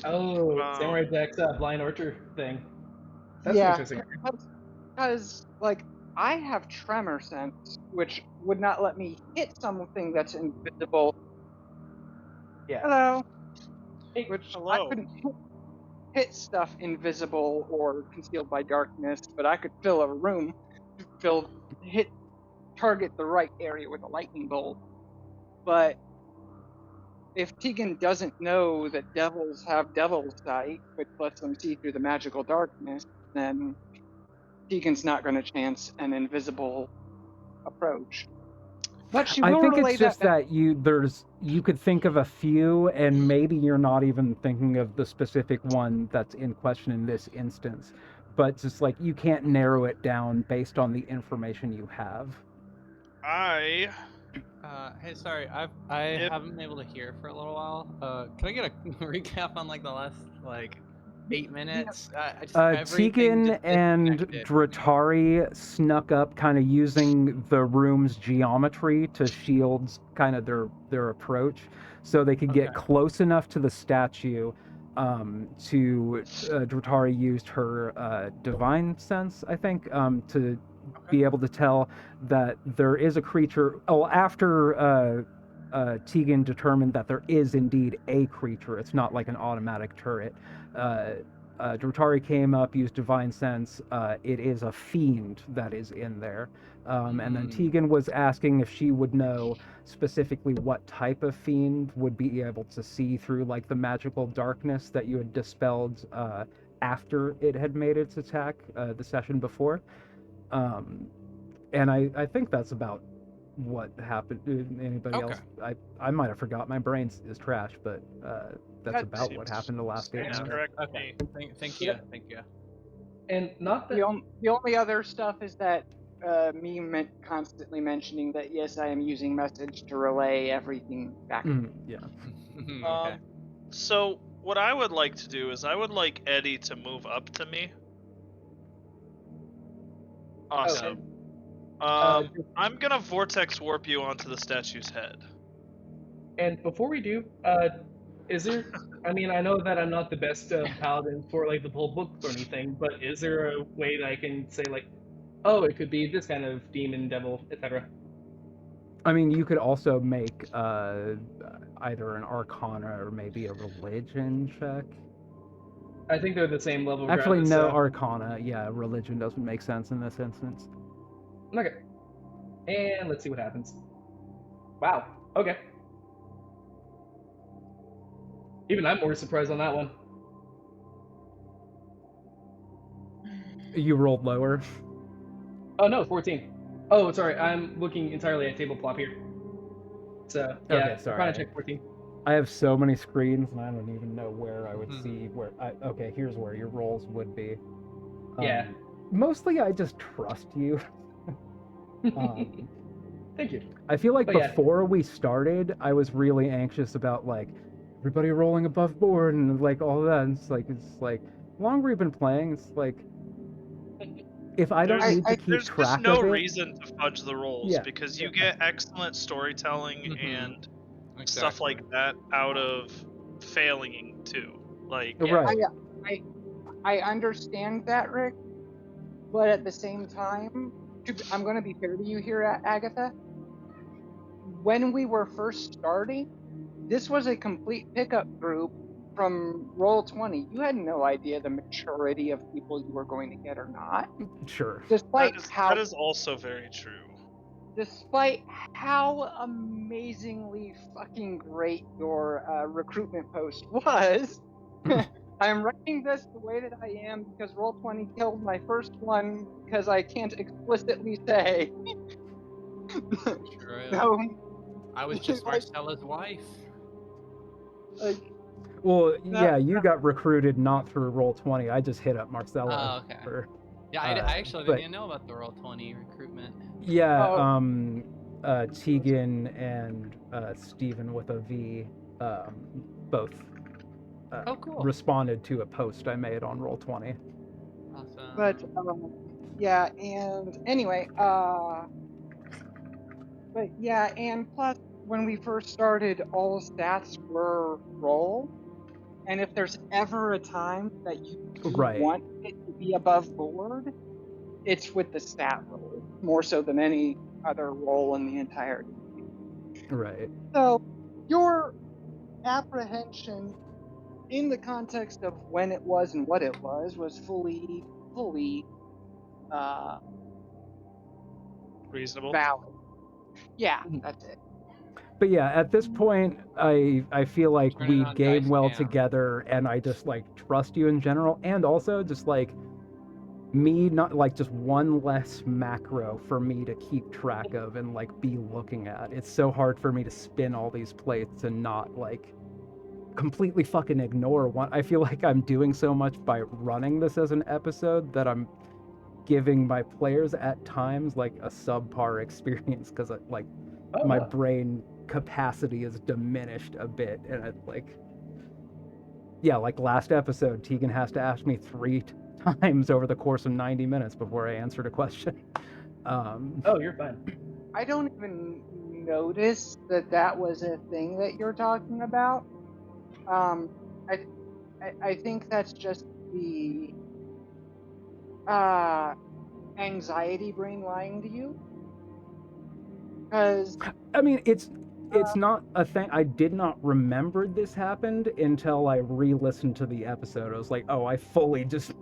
Oh, Samurai Jack's blind archer thing. That's interesting. Because like I have tremor sense, which would not let me hit something that's invisible. Yeah. Hello. Hey, which hello. I couldn't hit stuff invisible or concealed by darkness, but I could fill a room, target the right area with a lightning bolt. But if Tegan doesn't know that devils have devil's sight, which lets them see through the magical darkness, then Tegan's not going to chance an invisible approach. But she will I think relay it's just that you could think of a few, and maybe you're not even thinking of the specific one that's in question in this instance. But just like you can't narrow it down based on the information you have. Hey, sorry, I haven't been able to hear for a little while. Can I get a recap on like the last 8 minutes? Tegan and Dratari snuck up, kind of using the room's geometry to shield kind of their approach, so they could get close enough to the statue. Dratari used her divine sense, I think, to be able to tell that there is a creature. Oh, after Tegan determined that there is indeed a creature, it's not like an automatic turret. Dratari came up, used divine sense. It is a fiend that is in there. And then Tegan was asking if she would know specifically what type of fiend would be able to see through like the magical darkness that you had dispelled after it had made its attack the session before. And I think that's about what happened. Anybody else? I might have forgot. My brain is trash, but that's about what happened the last 8 minutes. Correct. Okay. Thank you. And not that the only other stuff is that me constantly mentioning that yes, I am using message to relay everything back. Yeah. Okay. So what I would like to do is I would like Eddie to move up to me. Awesome. I'm gonna vortex warp you onto the statue's head. And before we do, is there? I mean, I know that I'm not the best paladin for like the whole book or anything, but is there a way that I can say like, oh, it could be this kind of demon, devil, etc.? I mean, you could also make either an Arcana or maybe a Religion check. I think they're the same level. Actually, no, Arcana. Yeah, Religion doesn't make sense in this instance. Okay. And let's see what happens. Wow. Okay. Even I'm more surprised on that one. You rolled lower. Oh no, 14. Oh, sorry, I'm looking entirely at table flop here. So yeah, okay, sorry. Arcana check 14. I have so many screens, and I don't even know where I would see where. Okay, here's where your rolls would be. Yeah. Mostly, I just trust you. Thank you. I feel like before we started, I was really anxious about like everybody rolling above board and like all that. And it's like the longer we've been playing, it's like if I don't need to keep track of it, there's no reason to fudge the rolls because you get excellent storytelling and stuff like that out of failing too. Like, right. I understand that, Rick, but at the same time, I'm going to be fair to you here, Agatha. When we were first starting, this was a complete pickup group from Roll20. You had no idea the maturity of people you were going to get or not. Sure. Despite that is also very true. Despite how amazingly fucking great your recruitment post was, I'm writing this the way that I am because Roll20 killed my first one because I can't explicitly say. Sure, no. I was just Marcella's wife. Well, yeah, you got recruited not through Roll20. I just hit up Marcella. Oh, okay. For, yeah, I actually didn't know about the Roll20 recruitment. Yeah, Tegan and Steven with a V both cool. responded to a post I made on Roll20. Awesome. But Yeah, and anyway, but yeah, and plus, when we first started, all stats were roll, and if there's ever a time that you want it to be above board, it's with the stat roll, more so than any other roll in the entire game. Right. So, your apprehension in the context of when it was and what it was fully reasonable. valid. Yeah, that's it. But yeah, at this point, I feel like Turn it we on game dice well cam. together, and I just like trust you in general, and also just like me not like just one less macro for me to keep track of and like be looking at. It's so hard for me to spin all these plates and not like completely fucking ignore one. I feel like I'm doing so much by running this as an episode that I'm giving my players at times like a subpar experience because like my brain capacity is diminished a bit, and it like like last episode Tegan has to ask me 3 times over the course of 90 minutes before I answered a question. Oh, you're fine. I don't even notice that was a thing that you're talking about. I think that's just the anxiety brain lying to you. Because I mean, it's not a thing. I did not remember this happened until I re-listened to the episode. I was like, oh, I fully just.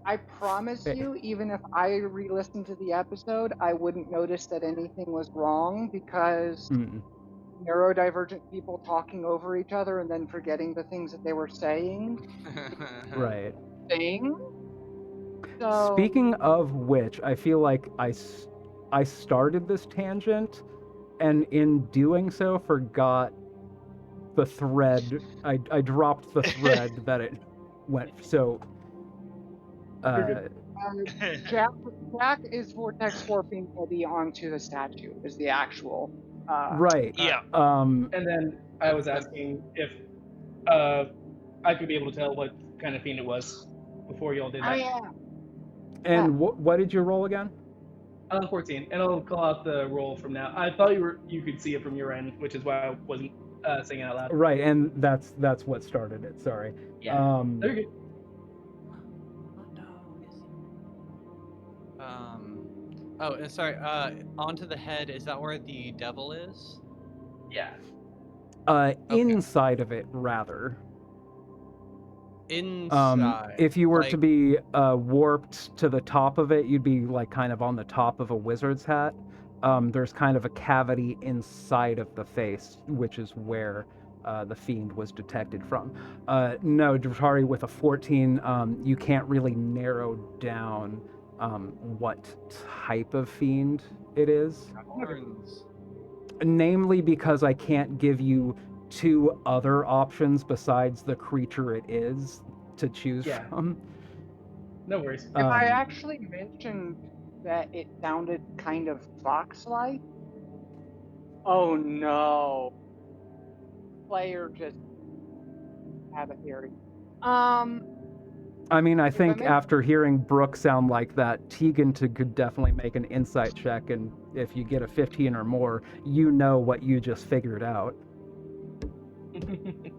I promise you, even if I re-listened to the episode, I wouldn't notice that anything was wrong because neurodivergent people talking over each other and then forgetting the things that they were saying. Right. Thing. So, speaking of which, I feel like I started this tangent, and in doing so, forgot the thread. I dropped the thread that it went. So, Jack is vortex warping Eddie onto the statue. Is the actual. Right. Yeah. And then I was asking if I could be able to tell what kind of fiend it was before y'all did that. Oh yeah. And what did you roll again? 14, and I'll call out the roll from now. I thought you could see it from your end, which is why I wasn't saying it out loud. Right, and that's what started it. Sorry. Yeah. There you go. Oh, and sorry. Onto the head. Is that where the devil is? Yeah. Okay. Inside of it, rather. Inside. If you were to be warped to the top of it, you'd be like kind of on the top of a wizard's hat. There's kind of a cavity inside of the face, which is where the fiend was detected from. No, Dratari, with a 14, you can't really narrow down what type of fiend it is. Horns. Namely because I can't give you 2 other options besides the creature it is to choose from. No worries. If I actually mentioned that it sounded kind of fox-like, oh no. Player just have a theory. I mean, I think after hearing Brooke sound like that, Tegan could definitely make an insight check, and if you get a 15 or more, you know what you just figured out. Me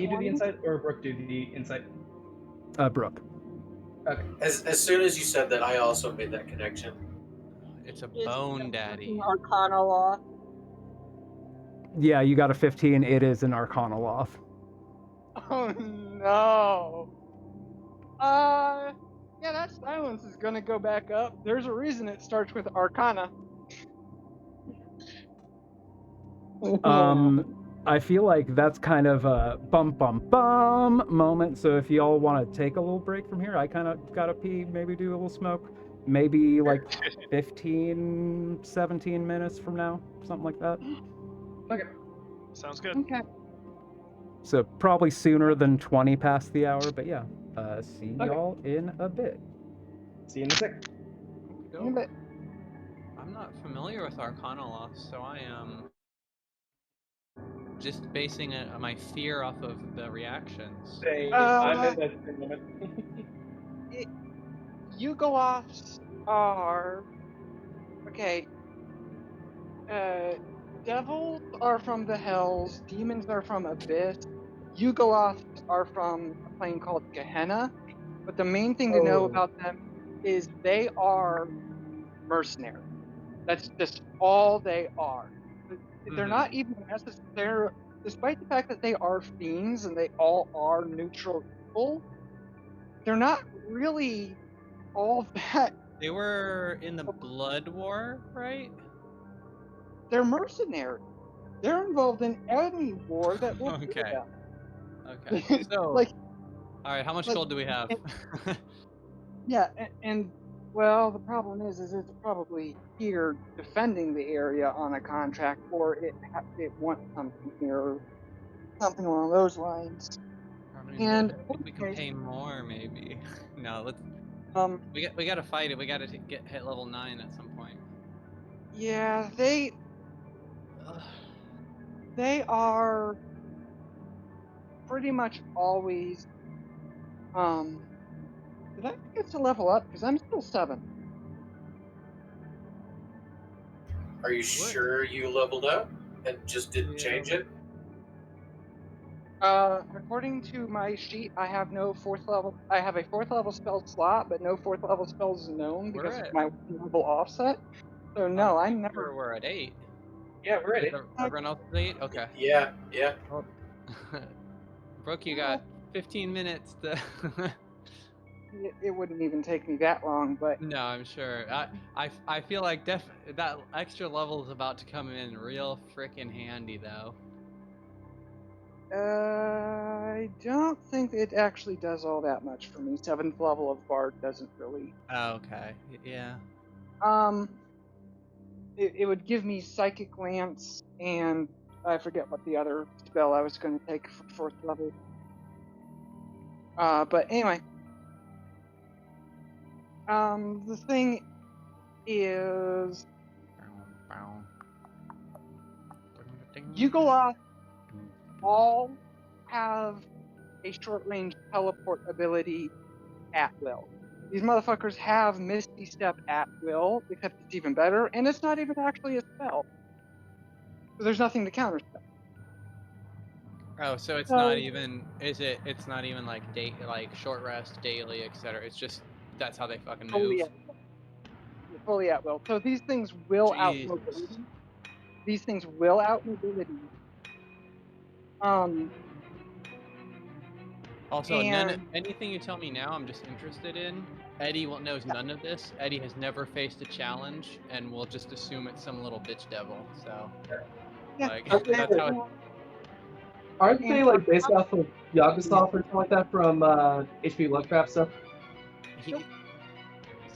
do the insight, or Brooke do the insight? Brooke. Okay. As soon as you said that, I also made that connection. It's a bone daddy. Arcana law. Yeah, you got a 15. It is an Arcana loft. Oh no. Yeah, that silence is gonna go back up. There's a reason it starts with Arcana. I feel like that's kind of a bum bum bum moment. So if y'all want to take a little break from here, I kind of gotta pee, maybe do a little smoke, maybe like 15, 17 minutes from now, something like that. Okay. Sounds good. Okay. So probably sooner than 20 past the hour, but yeah. See y'all in a bit. See you in a sec. I'm not familiar with Arcana Loft, so I am just basing my fear off of the reactions. I'm in that moment. Yugoloths are okay. Devils are from the Hells. Demons are from Abyss. Yugoloths are from a plane called Gehenna. But the main thing to know about them is they are mercenaries. That's just all they are. They're not even necessarily, despite the fact that they are fiends and they all are neutral evil, they're not really all that. They were in the Blood War, right? They're mercenaries. They're involved in any war that will kill Okay. them. Okay. So, like, all right, how much gold do we have? yeah, and well, the problem is it's probably here defending the area on a contract, or it wants something here, or something along those lines. I mean, And I think we can pay more, maybe. No, let's. We gotta fight it. We gotta hit level 9 at some point. Yeah, they are pretty much always. Did I get to level up? Because I'm still 7. Are you sure you leveled up and just didn't change it? According to my sheet, I have no 4th level. I have a 4th level spell slot, but no 4th level spells known because of my level offset. So no, I'm never. Sure, we're at 8. Yeah, we're at 8. Everyone else is 8. Okay. Yeah. Oh. Brooke, you got 15 minutes to. It wouldn't even take me that long, but no, I'm sure. I feel like that extra level is about to come in real freaking handy, though. I don't think it actually does all that much for me. 7th level of Bard doesn't really. Oh, okay. Yeah. It would give me Psychic Lance, and I forget what the other spell I was going to take for 4th level. But anyway. The thing is, Yugoloth all have a short-range teleport ability at will. These motherfuckers have Misty Step at will, except it's even better, and it's not even actually a spell. So there's nothing to counterspell. Oh, so it's not even. Is it? It's not even like like short rest, daily, etc. It's just that's how they fucking move. Fully at will. So these things will out mobility. These things will out mobility. Also, anything you tell me now, I'm just interested in. Eddie knows none of this. Eddie has never faced a challenge, and we'll just assume it's some little bitch devil. So, like, that's how. Aren't they like based off of Yoggoth or something like that from HP Lovecraft stuff?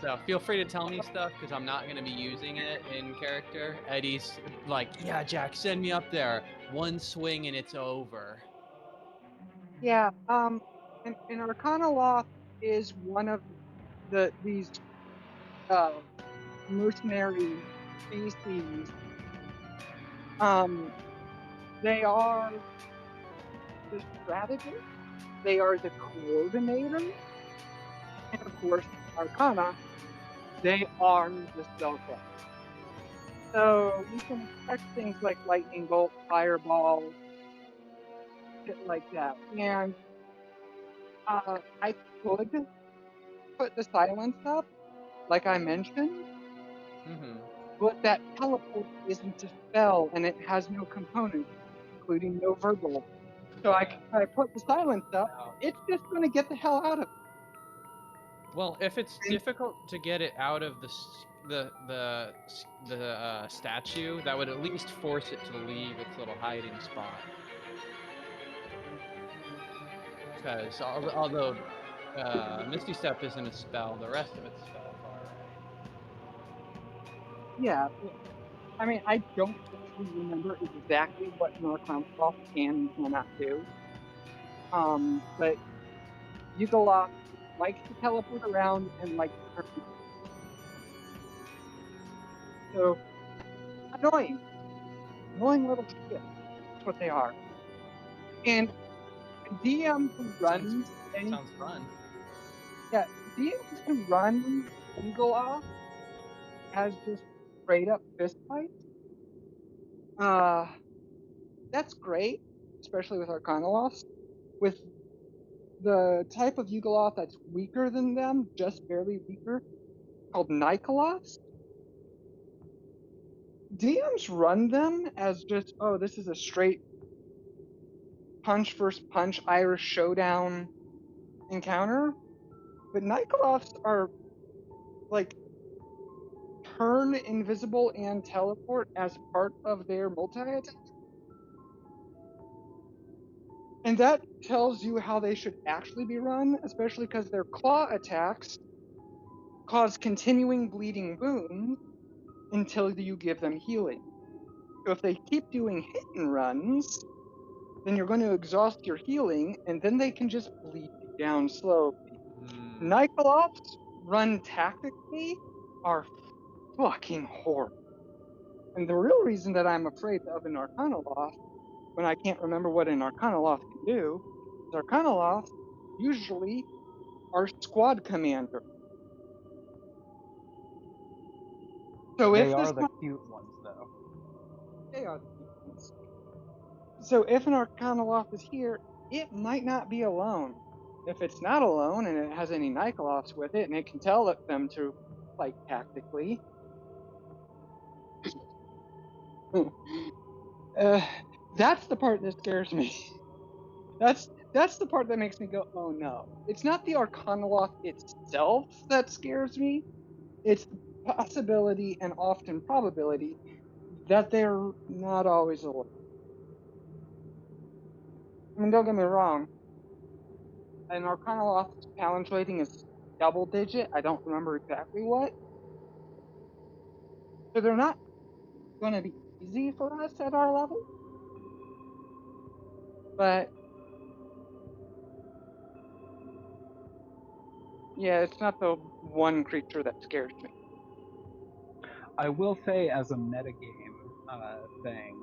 So feel free to tell me stuff because I'm not going to be using it in character. Eddie's like, yeah, Jack, send me up there. One swing and it's over. Yeah, and Arcana Loft is one of these mercenary species. They are the strategist, they are the coordinator, and of course, Arcana, they are the spellcaster. So you can expect things like lightning bolt, fireball, shit like that. And I could put the silence up, like I mentioned, but that teleport isn't a spell and it has no components, including no verbal. So I put the silence up, it's just going to get the hell out of it. Well, if it's difficult to get it out of the statue, that would at least force it to leave its little hiding spot. Because although Misty Step isn't a spell, the rest of it's spells are. Yeah, I mean, I don't remember exactly what Norcroft can and cannot do. But Yugoloth likes to teleport around and likes to hurt people. So, annoying little shit. That's what they are. And DM who runs sounds fun. Yeah, DMs who run Eagle Off as just straight up fist fights. That's great, especially with Arcanoloths. With the type of Yugoloth that's weaker than them, just barely weaker, called Nikoloths, DMs run them as just, oh, this is a straight punch versus punch Irish showdown encounter. But Nikoloths are like turn invisible and teleport as part of their multi-attack. And that tells you how they should actually be run, especially because their claw attacks cause continuing bleeding wounds until you give them healing. So if they keep doing hit and runs, then you're going to exhaust your healing, and then they can just bleed you down slowly. Nikoloths run tactically are fucking horrible. And the real reason that I'm afraid of an Arcanoloth, when I can't remember what an Arcanoloth can do, is Arcanoloths usually are squad commander. So they are the cute ones, though. They are the cute ones. So if an Arcanoloth is here, it might not be alone. If it's not alone and it has any Nikoloths with it, and it can tell them to fight tactically, that's the part that scares me. That's the part that makes me go, oh no. It's not the Arcanoloth itself that scares me. It's the possibility and often probability that they're not always alone. I mean, don't get me wrong. An Arcanoloth's challenge rating is double digit. I don't remember exactly what. So they're not going to be easy for us at our level. But yeah, it's not the one creature that scares me. I will say, as a metagame thing,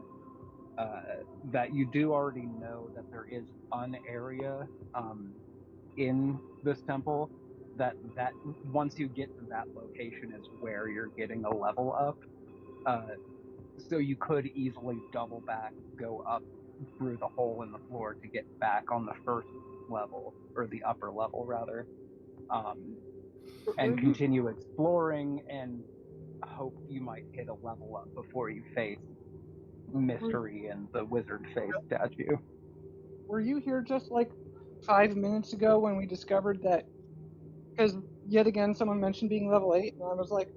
that you do already know that there is an area in this temple that once you get to that location is where you're getting a level up. So you could easily double back, go up through the hole in the floor to get back on the first level, or the upper level rather, and continue exploring and hope you might hit a level up before you face Mystery and the wizard face statue. Were you here just like 5 minutes ago when we discovered that? Because yet again, someone mentioned being level 8, and I was like,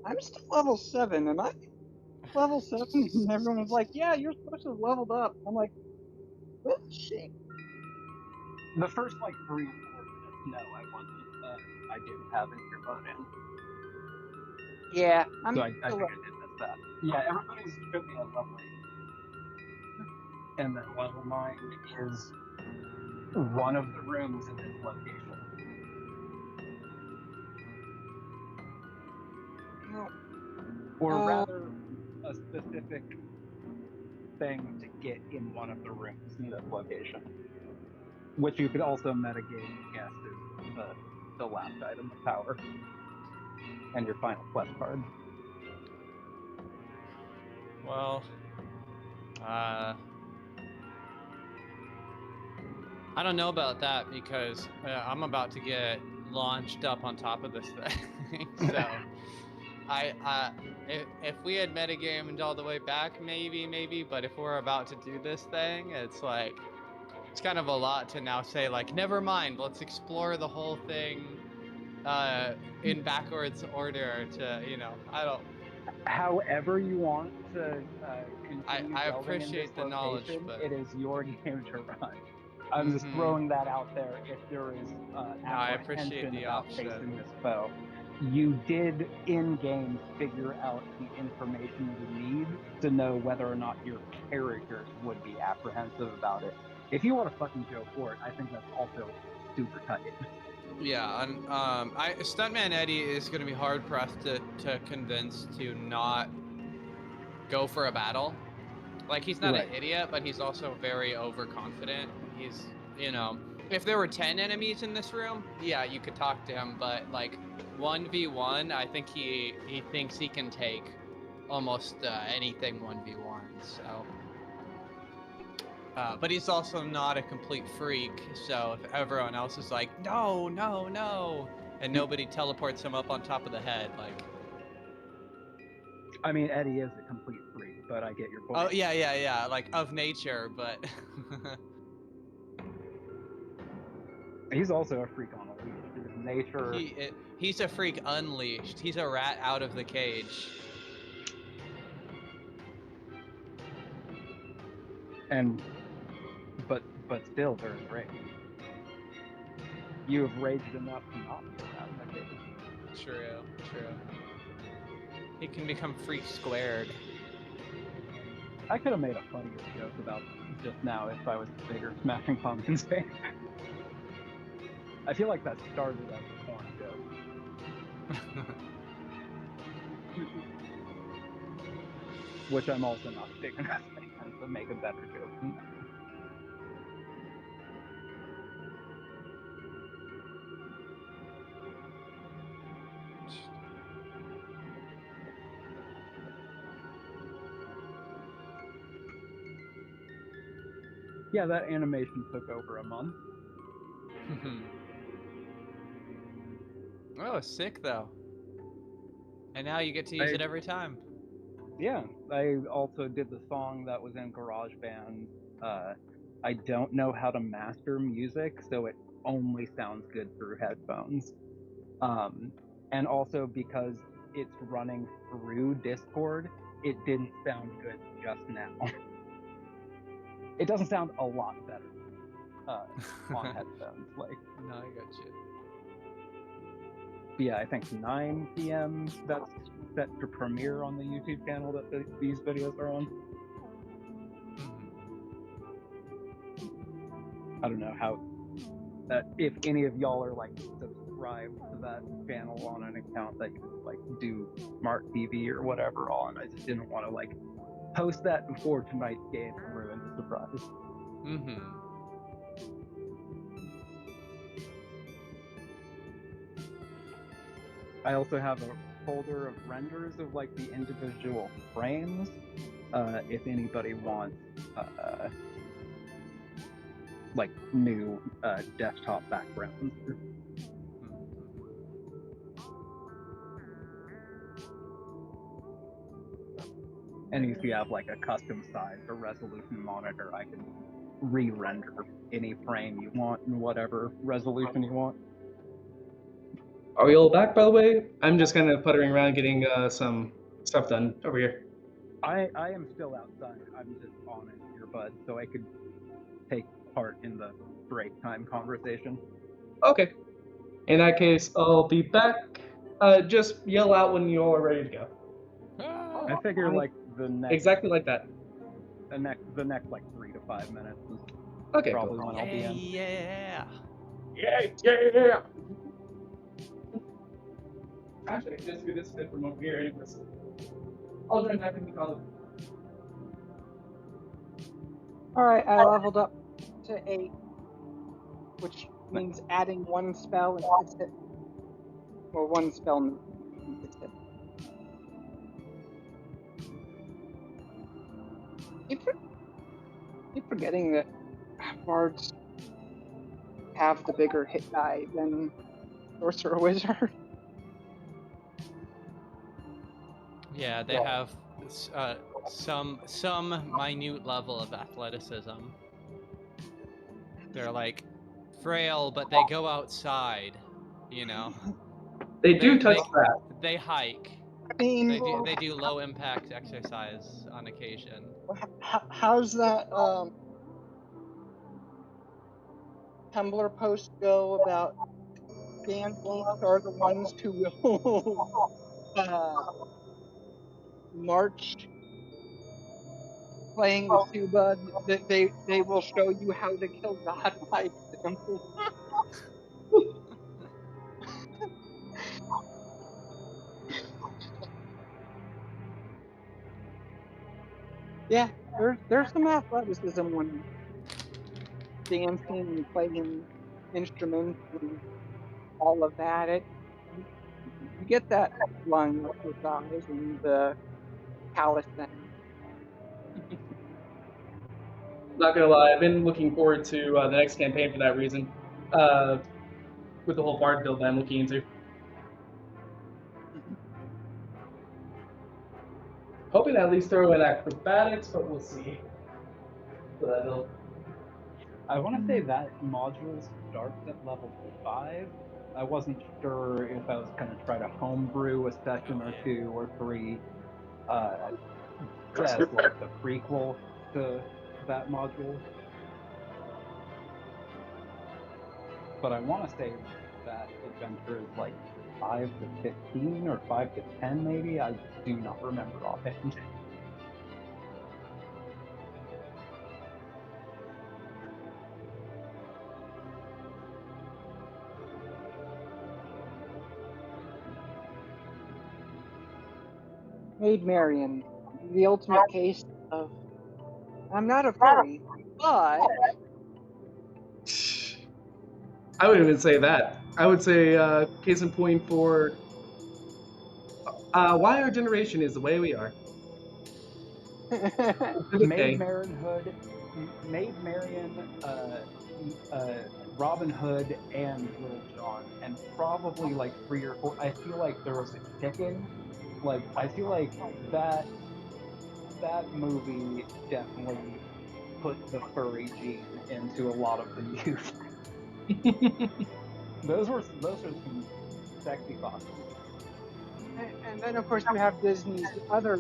I'm still level 7. Am I level 7? And everyone was like, yeah, you're supposed to have leveled up. I'm like, well, shit. The first like 3 or 4 minutes, no, I wasn't. I didn't have an earbud in. Yeah, so I think I did miss that. Yeah, everybody's should be at level 8. And then level 9 is one of the rooms in this location. No. Or rather, a specific thing to get in one of the rooms in this location. Which you could also metagame guess is the last item of power. And your final quest card. Well, I don't know about that because I'm about to get launched up on top of this thing. So, if we had metagamed all the way back, maybe, but if we're about to do this thing, it's like, it's kind of a lot to now say, like, never mind, let's explore the whole thing in backwards order to, I don't... However you want to continue I delving in this appreciate the knowledge, but it is your game to run. I'm just throwing that out there if there is apprehension about facing this foe. You did in-game figure out the information you need to know whether or not your characters would be apprehensive about it. If you want to fucking go for it, I think that's also super tight. Yeah, and Stuntman Eddie is going to be hard pressed to convince to not go for a battle. Like, he's not an idiot, but he's also very overconfident. He's, If there were 10 enemies in this room, yeah, you could talk to him, but like 1v1, I think he thinks he can take almost anything 1v1, so. But he's also not a complete freak, so if everyone else is like, no, no, no, and nobody teleports him up on top of the head, like. I mean, Eddie is a complete freak, but I get your point. Oh, yeah, like of nature, but. He's also a freak on a leash. His nature. He's a freak unleashed. He's a rat out of the cage. But still, there's rage. You have raged enough to not be out of the cage. True. He can become freak squared. I could have made a funnier joke about just now if I was a bigger Smashing Pumpkins fan. I feel like that started as a porn joke. Which I'm also not big enough to make a better joke than that. Yeah, that animation took over a month. Oh, sick though. And now you get to use it every time. Yeah, I also did the song that was in GarageBand. I don't know how to master music, so it only sounds good through headphones. And also because it's running through Discord, it didn't sound good just now. It doesn't sound a lot better on headphones. Like, no, I got you. Yeah, I think 9 p.m. that's set to premiere on the YouTube channel that these videos are on. I don't know how. If any of y'all are like subscribed to that channel on an account that you like do smart TV or whatever on, I just didn't want to like post that before tonight's game and ruin the surprise. I also have a folder of renders of like the individual frames. If anybody wants like new desktop backgrounds. And if you have like a custom size or resolution monitor, I can re-render any frame you want and whatever resolution you want. Are we all back, by the way? I'm just kind of puttering around getting some stuff done over here. I am still outside. I'm just on an earbud, so I could take part in the break time conversation. Okay. In that case, I'll be back. Just yell out when you all are ready to go. I figure like the next exactly like that. The next like 3 to 5 minutes is cool. Probably when I'll be in. Yeah. Actually, just do this bit from over here anyways. I'll join back in the call. Alright, I leveled up to 8, which means adding 1 spell and 6 hit. Or 1 spell and 6 hit. Keep forgetting that bards have the bigger hit die than sorcerer wizard. Yeah, they have some minute level of athleticism. They're like frail, but they go outside, you know. They do touch that. They hike. I mean, they do low impact exercise on occasion. How's that Tumblr post go about dancers are the ones who will march playing the tuba? They will show you how to kill God by example. Yeah, there's some athleticism when dancing and playing instruments and all of that. You get that lung exercise and the calisthenics. Not gonna lie, I've been looking forward to the next campaign for that reason. With the whole bard build that I'm looking into. Hoping to at least throw in acrobatics, but we'll see. For that build. I want to say that module starts at level 5. I wasn't sure if I was going to try to homebrew a session or 2 or 3 as like the prequel to that module. But I want to say that adventure is like 5 to 15 or 5 to 10 maybe. I do not remember offhand. Maid Marian, the ultimate case of I'm not a furry, but I wouldn't even say that. I would say case in point for why our generation is the way we are. Maid Marian, Robin Hood, and Little John, and probably like 3 or 4. I feel like there was a chicken. Like I feel like that movie definitely put the furry gene into a lot of the youth. those are some sexy foxes. And then of course you have Disney's other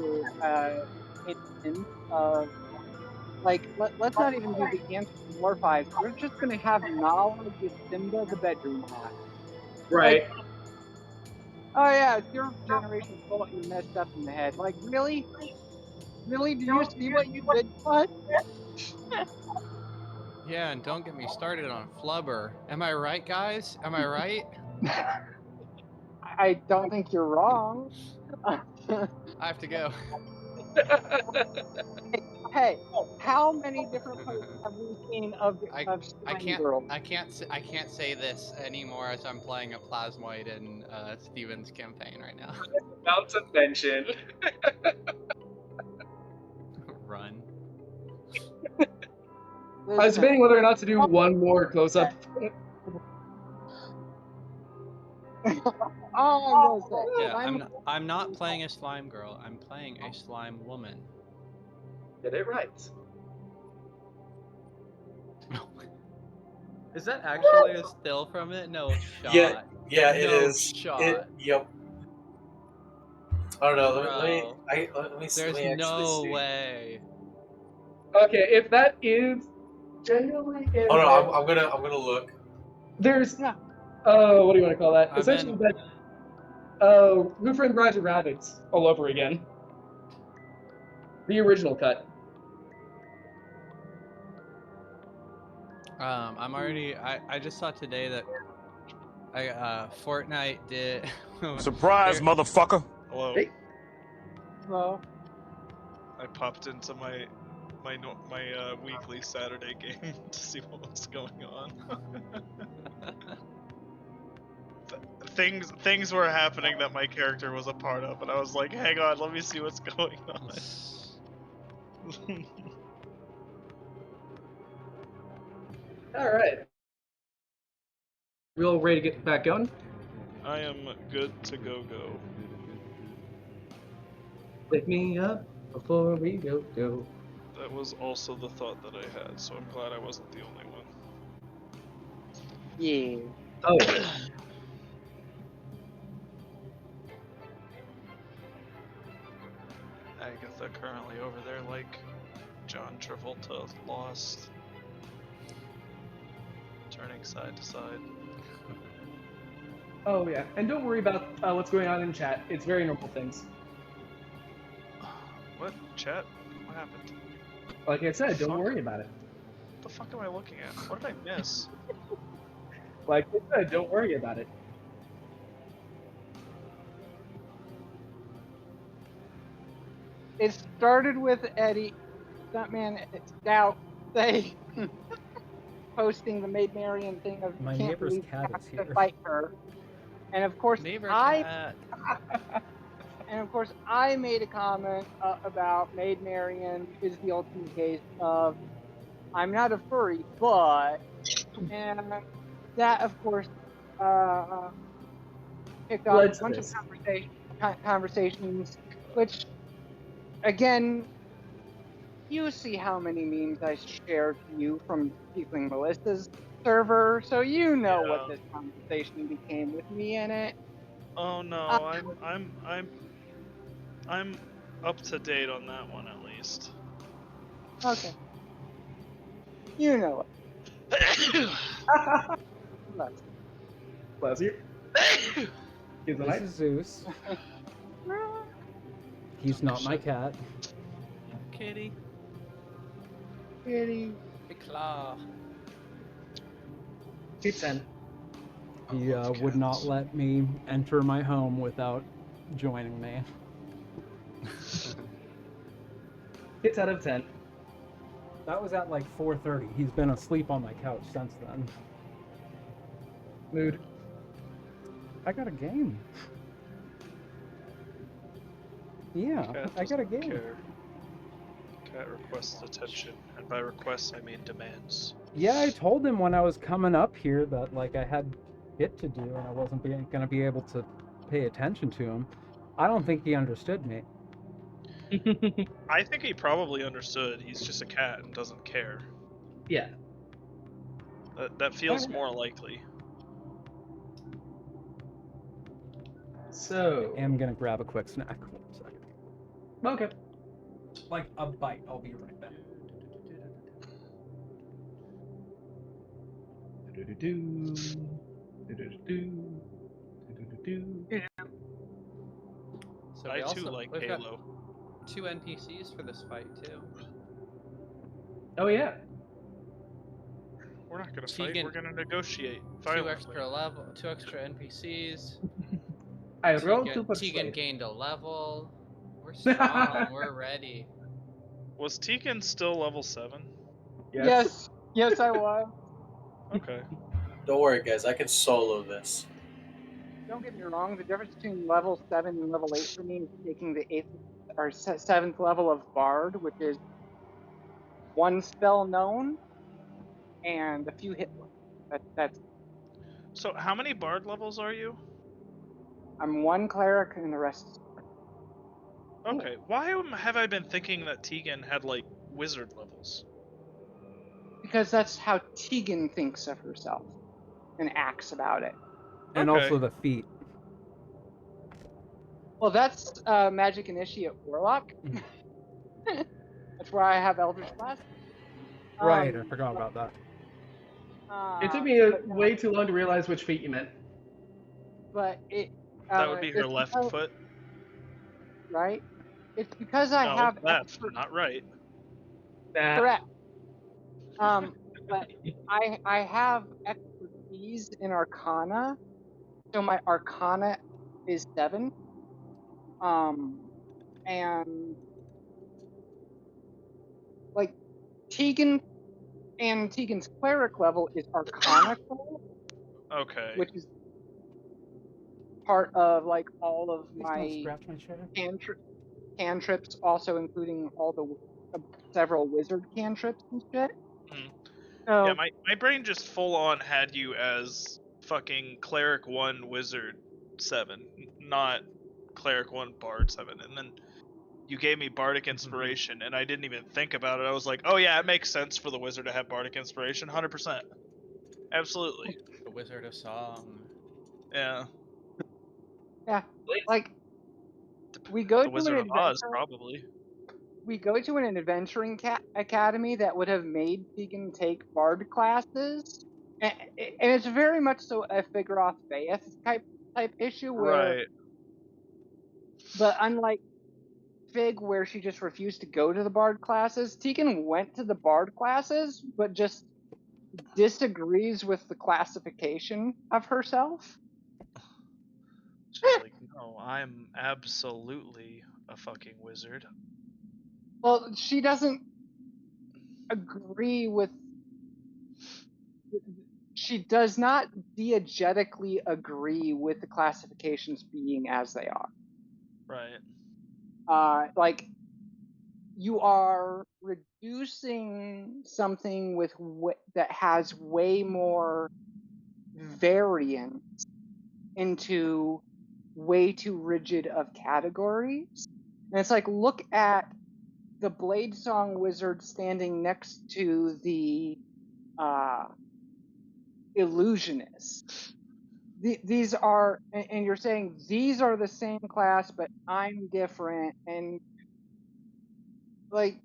instance of like let's not even do the anthropomorphize. We're just gonna have Nala give Simba the bedroom pass. Right. Like, oh yeah, it's your generation's fault you're messed up in the head. Like really? Really? Do you see what you did, bud? Yeah, and don't get me started on Flubber. Am I right, guys? Am I right? I don't think you're wrong. I have to go. Hey, how many different posts have we seen of Slime Girl? I can't say this anymore as I'm playing a Plasmoid in Steven's campaign right now. About to mention. Run. I was debating whether or not to do one more close-up. All I'm gonna say. Yeah, I'm not playing a slime girl. I'm playing a slime woman. Get it right. Is that actually a still from it? No shot. Yeah, it is. Shot. Yep. I don't know. Bro, let me there's no way. Okay, if that is genuinely. Oh no, I'm gonna look. There's what do you want to call that? I'm Essentially, in. that Who Framed Roger Rabbits all over again. The original cut. I'm already. I just saw today that Fortnite did. Surprise, motherfucker! Hello. Hey. Well, I popped into my weekly Saturday game to see what was going on. Things were happening that my character was a part of, and I was like, hang on, let me see what's going on. Alright. We all ready to get back going? I am good to go. Pick me up before we go. That was also the thought that I had, so I'm glad I wasn't the only one. yeah. Oh. Agatha currently over there like John Travolta lost, turning side to side. Oh yeah, and don't worry about what's going on in chat. It's very normal things. What? Chat? What happened? Like I said, don't worry about it. What the fuck am I looking at? What did I miss? Like I said, don't worry about it. It started with Eddie, Stuntman Stout, say, posting the Maid Marian thing of My can't neighbor's believe cat you is have to here. fight her. And of course, Neighbor I cat. and of course I made a comment about Maid Marian is the ultimate case of I'm not a furry, but and that of course kicked off a bunch of conversations, which again, you see how many memes I shared to you from Tiefling Melissa's server, so you know what this conversation became with me in it. Oh no, I'm up to date on that one at least. Okay. You know it. Bless you. This is Zeus. He's not my cat. Kitty. Kitty. Big claw. T10. He would not let me enter my home without joining me. Hits out of 10. That was at like 4:30. He's been asleep on my couch since then. Mood. I got a game. Yeah, I got a game. Care. Cat requests attention, and by requests I mean demands. Yeah, I told him when I was coming up here that like I had shit to do and I wasn't gonna be able to pay attention to him. I don't think he understood me. I think he probably understood. He's just a cat and doesn't care. Yeah. That feels more likely. So. I am gonna grab a quick snack. 1 second. Okay. Like a bite. I'll be right back. So I too like Halo. 2 NPCs for this fight too. Oh yeah. We're not gonna fight. We're gonna negotiate. Violently. 2 extra NPCs. I rolled 2 Tegan gained a level. We're strong. We're ready. Was Tegan still level 7? Yes, I was. Okay. Don't worry, guys. I can solo this. Don't get me wrong. The difference between level 7 and level 8 for me is taking the 8th or 7th level of Bard, which is 1 spell known and a few hit points. That's. So how many Bard levels are you? I'm 1 cleric and the rest is. Okay. Why have I been thinking that Tegan had like wizard levels? Because that's how Tegan thinks of herself and acts about it. And also the feet. Well, that's Magic Initiate Warlock. That's where I have Eldritch Blast. Right, I forgot about that. It took me way too long to realize which feet you meant. But it. That would be her left foot. Right? It's because I have. That's not right. Correct. But I have expertise in Arcana, so my Arcana is 7. And like Tegan and Tegan's cleric level is Arcana. Okay. Which is part of like all of my cantrips, also including all the several wizard cantrips and shit. So, yeah, my brain just full on had you as fucking cleric 1 wizard 7, not cleric 1 bard 7, and then you gave me bardic inspiration and I didn't even think about it. I was like, oh yeah, it makes sense for the wizard to have bardic inspiration, 100%. Absolutely. The Wizard of Song. Yeah. Yeah, like we go the to Wizard an of Oz, adventure. probably. We go to an adventuring academy that would have made Tegan take bard classes, and it's very much so a Figure-off Faith type issue where. Right. But unlike Fig, where she just refused to go to the bard classes, Tegan went to the bard classes, but just disagrees with the classification of herself. She's like, no, I'm absolutely a fucking wizard. Well, she doesn't agree with she does not diegetically agree with the classifications being as they are. Right. Like, you are reducing something with that has way more variance into way too rigid of categories. And it's like, look at the Blade Song Wizard standing next to the illusionist. These are, and you're saying these are the same class, but I'm different, and like,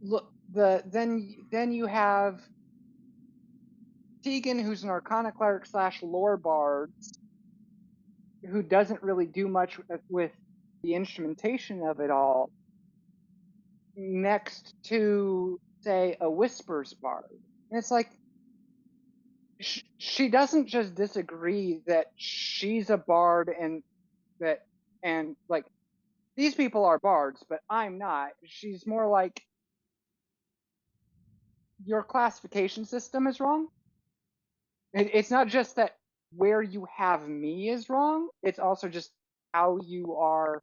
look, then you have Tegan, who's an Arcana cleric / lore bard, who doesn't really do much with the instrumentation of it all, next to, say, a Whispers bard. And it's like, she doesn't just disagree that she's a bard and like, these people are bards, but I'm not. She's more like, your classification system is wrong. It's not just that where you have me is wrong, it's also just how you are.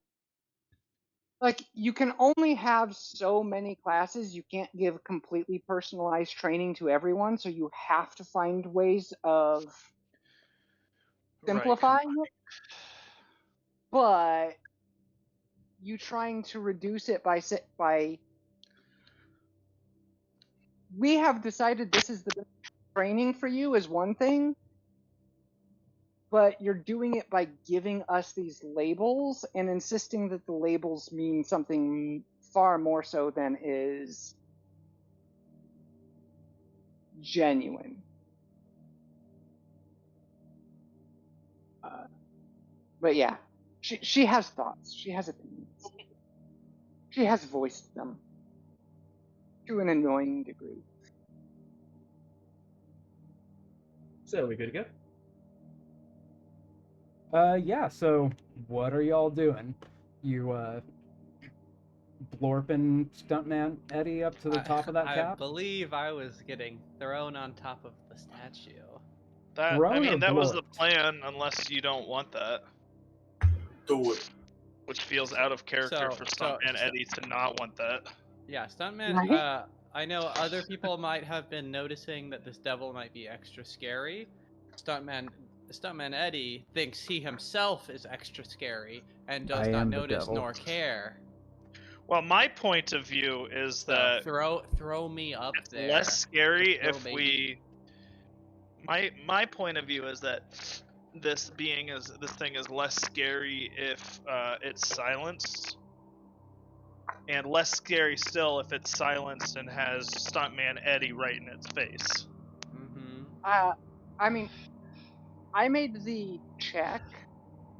Like, you can only have so many classes. You can't give completely personalized training to everyone, so you have to find ways of simplifying it. But you trying to reduce it by we have decided this is the best training for you is one thing, but you're doing it by giving us these labels and insisting that the labels mean something far more so than is genuine. But yeah, she has thoughts. She has opinions. She has voiced them to an annoying degree. So we good to go? Yeah, so what are y'all doing? You blorping Stuntman Eddie up to the top of that cap? I believe I was getting thrown on top of the statue. That was the plan, unless you don't want that. Do it. Which feels out of character for Stuntman Eddie to not want that. Yeah, Stuntman, I know other people might have been noticing that this devil might be extra scary. Stuntman Eddie thinks he himself is extra scary and does not notice nor care. Well, my point of view is that throw me up it's there. Less scary if we. My point of view is that this thing is less scary if it's silenced, and less scary still if it's silenced and has Stuntman Eddie right in its face. Mm-hmm. I mean, I made the check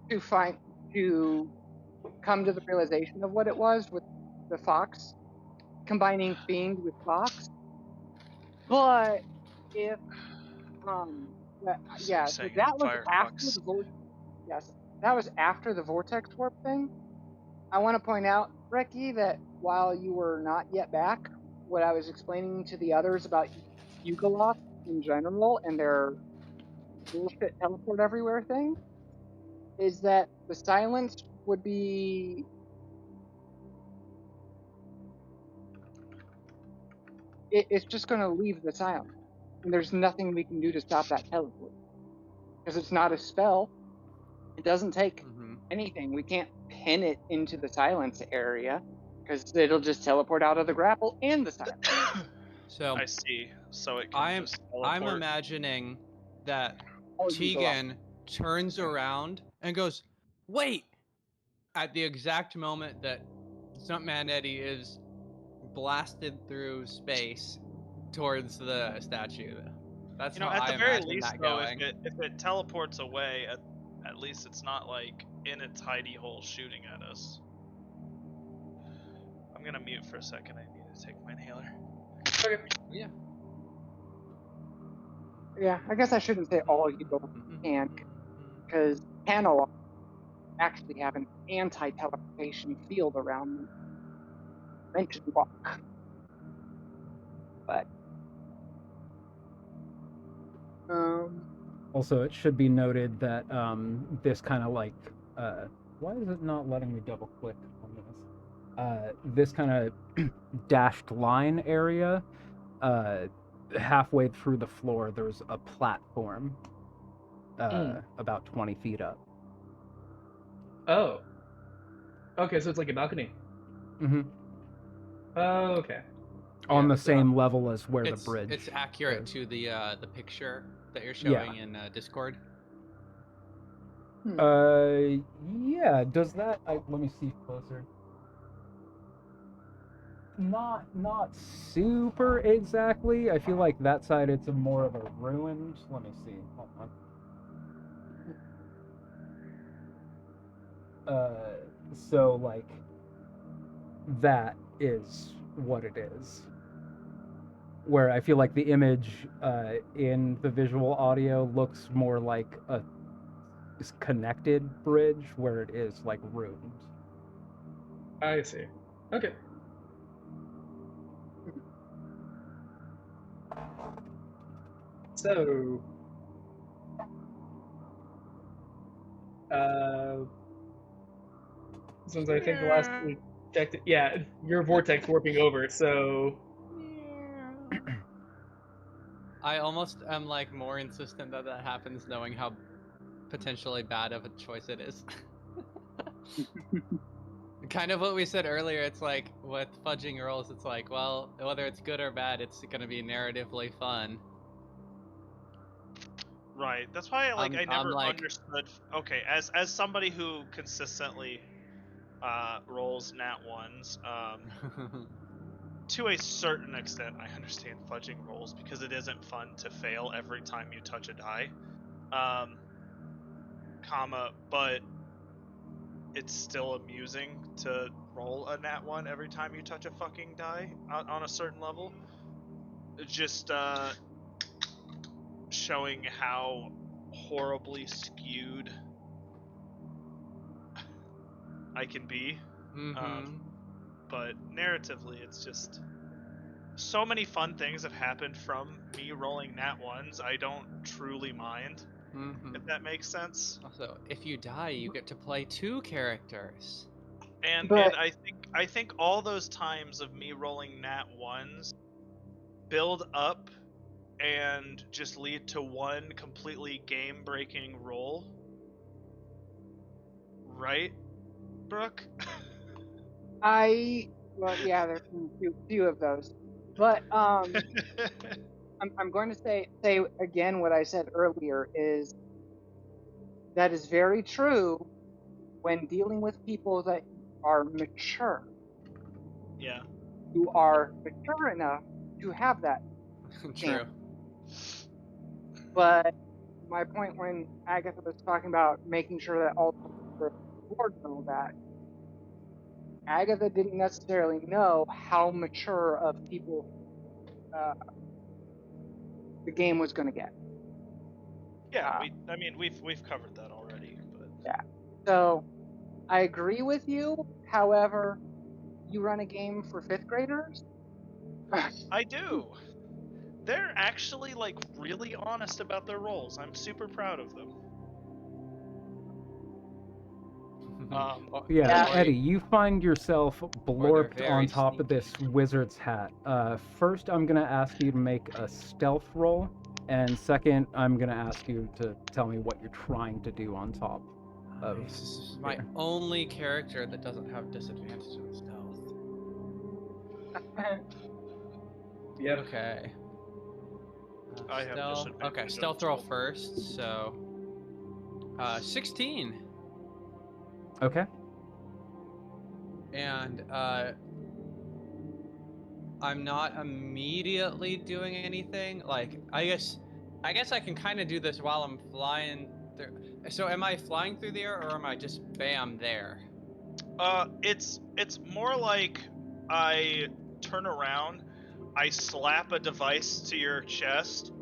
to come to the realization of what it was with the fox, combining Fiend with Fox. But if yeah, so that was after the vortex. Yes, that was after the vortex warp thing. I want to point out, Ricky, that while you were not yet back, what I was explaining to the others about Yugoloth in general and their bullshit teleport everywhere thing is that the silence would be it's just going to leave the silence, and there's nothing we can do to stop that teleport because it's not a spell. It doesn't take anything. We can't pin it into the silence area because it'll just teleport out of the grapple and the silence. So I see. So it can just teleport. I'm imagining that Tegan turns around and goes, "Wait!" at the exact moment that Stuntman Eddie is blasted through space towards the statue. That's how at the I very imagine least, that though, going. if it teleports away, at least it's not like in its hidey hole shooting at us. I'm gonna mute for a second. I need to take my inhaler. Okay. Yeah. Yeah, I guess I shouldn't say all you can, because Panel actually have an anti-teleportation field around them. Mention walk. But Also, it should be noted that this kind of like, why is it not letting me double click on this? This kind of dashed line area, halfway through the floor, there's a platform about 20 feet up. Oh. Okay, so it's like a balcony. Mm-hmm. Oh, okay. On the same level as where the bridge. It's accurate is. to the picture that you're showing in Discord. Yeah. Does that? Let me see closer. Not super exactly. I feel like that side it's more of a ruined. Let me see. Hold on. So like that is what it is. Where I feel like the image in the visual audio looks more like a connected bridge, where it is like ruined. I see. Okay. So, since I think the last we checked it, yeah, your vortex warping over, so. I almost am like more insistent that that happens, knowing how potentially bad of a choice it is. Kind of what we said earlier, it's like with fudging rolls, it's like, well, whether it's good or bad, it's gonna be narratively fun. Right. That's why I never understood. Okay, as somebody who consistently rolls nat ones, to a certain extent, I understand fudging rolls because it isn't fun to fail every time you touch a die. But it's still amusing to roll a nat 1 every time you touch a fucking die on a certain level. Just showing how horribly skewed I can be. But narratively, it's just so many fun things have happened from me rolling nat 1s. I don't truly mind. If that makes sense. Also, if you die, you get to play 2 characters. And I think all those times of me rolling nat 1s build up and just lead to one completely game-breaking roll. Right, Brooke? Well, yeah, there's a few of those, but I'm going to say again what I said earlier is that is very true when dealing with people that are mature. Yeah. You are mature enough to have that. True. But my point when Agatha was talking about making sure that all the board know that, Agatha didn't necessarily know how mature of people the game was going to get. Yeah, we've covered that already. But yeah, so I agree with you. However, you run a game for 5th graders. I do. They're actually like really honest about their roles. I'm super proud of them. Eddie, you find yourself blorped on top of this wizard's hat. First, I'm going to ask you to make a stealth roll, and second, I'm going to ask you to tell me what you're trying to do on top of. This is my only character that doesn't have disadvantage on stealth. Yep. Okay. I have disadvantage. Okay, stealth roll first, so 16. Okay. And I'm not immediately doing anything. Like I guess I can kind of do this while I'm flying through. So am I flying through the air or am I just bam there? It's more like I turn around, I slap a device to your chest,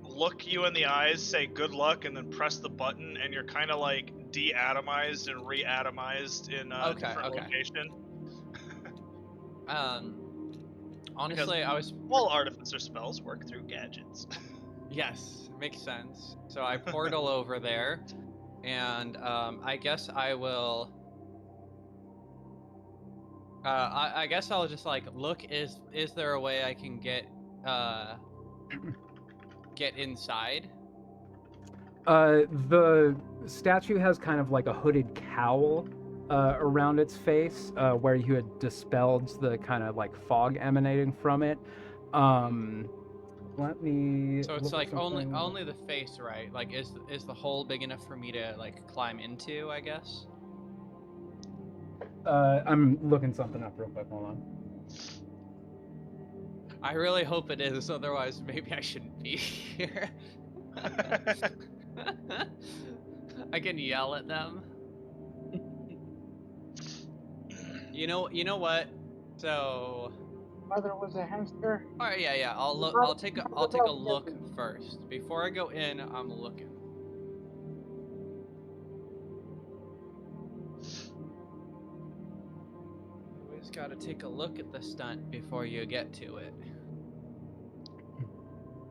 look you in the eyes, say good luck, and then press the button, and you're kind of like de-atomized and re-atomized in a different location. Honestly, all artificer spells work through gadgets. Yes, makes sense. So I portal over there, and I guess I will. I guess I'll just like look. Is there a way I can get inside? The statue has kind of like a hooded cowl around its face, where you had dispelled the kind of like fog emanating from it. Let me. So it's look at like something. only the face, right? Like, is the hole big enough for me to like climb into? I guess. I'm looking something up real quick. Hold on. I really hope it is. Otherwise, maybe I shouldn't be here. I can yell at them. You know what? So. Mother was a hamster. All right, yeah. I'll look. I'll take a look first before I go in. I'm looking. Always gotta take a look at the stunt before you get to it.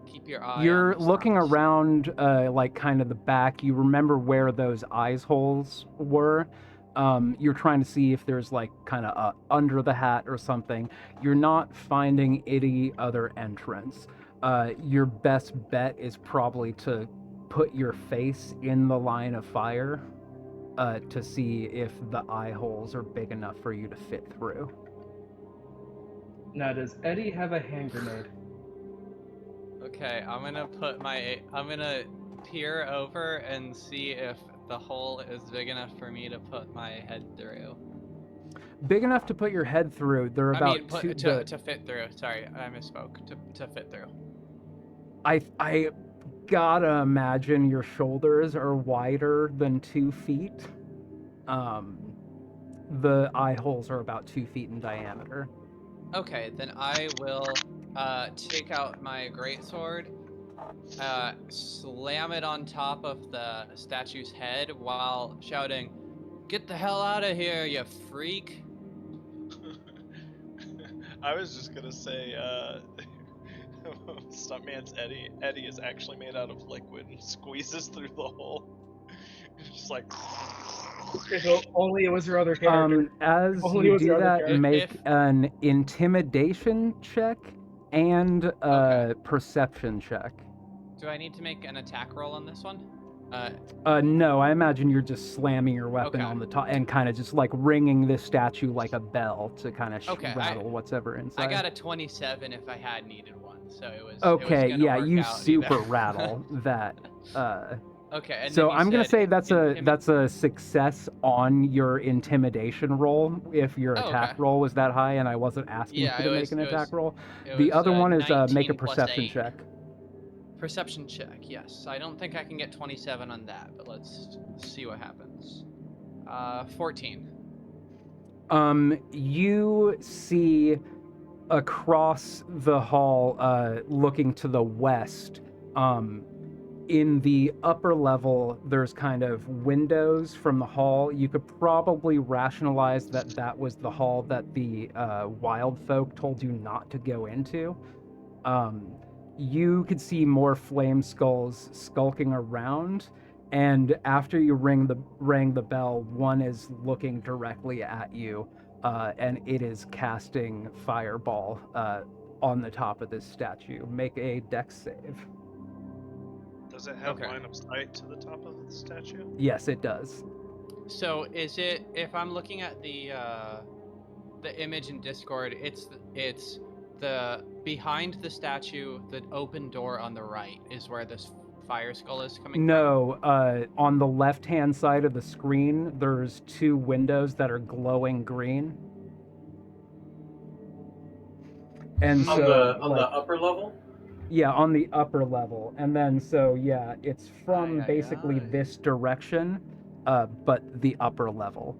Keep your eye. You're on the looking stunts. around, like kind of the back. You remember where those eyes holes were. You're trying to see if there's like kind of under the hat or something. You're not finding any other entrance. Your best bet is probably to put your face in the line of fire to see if the eye holes are big enough for you to fit through. Now, does Eddie have a hand grenade? Okay, I'm gonna peer over and see if the hole is big enough for me to put my head through. Big enough to put your head through. They're about to fit through. Sorry, I misspoke. To fit through. I gotta imagine your shoulders are wider than 2 feet. The eye holes are about 2 feet in diameter. Okay, then I will take out my greatsword, slam it on top of the statue's head while shouting, "Get the hell out of here, you freak!" I was just gonna say, Stuntman's Eddie is actually made out of liquid and squeezes through the hole. It's just like. If only it was your other character. As only you do that, make an intimidation check and a perception check. Do I need to make an attack roll on this one? No, I imagine you're just slamming your weapon on the top and kind of just like ringing this statue like a bell to kind of rattle whatever inside. I got a 27 if I had needed one, so it was. Okay, it was yeah, you out super rattle that. Okay. And so I'm gonna say that's a success on your intimidation roll if your attack roll was that high and I wasn't asking you to make an attack roll. The other one is make a perception check. Perception check, yes. I don't think I can get 27 on that, but let's see what happens. 14. You see across the hall, looking to the west, in the upper level, there's kind of windows from the hall. You could probably rationalize that was the hall that the wild folk told you not to go into. You could see more flame skulls skulking around, and after you rang the bell, one is looking directly at you, and it is casting fireball on the top of this statue. Make a dex save. Does it have line of sight to the top of the statue? Yes, it does. So is it, if I'm looking at the image in Discord, it's the behind the statue, the open door on the right is where this fire skull is coming from? No, on the left-hand side of the screen, there's 2 windows that are glowing green. And on so on the upper level? Yeah, on the upper level. And then so yeah, it's from basically this direction, but the upper level.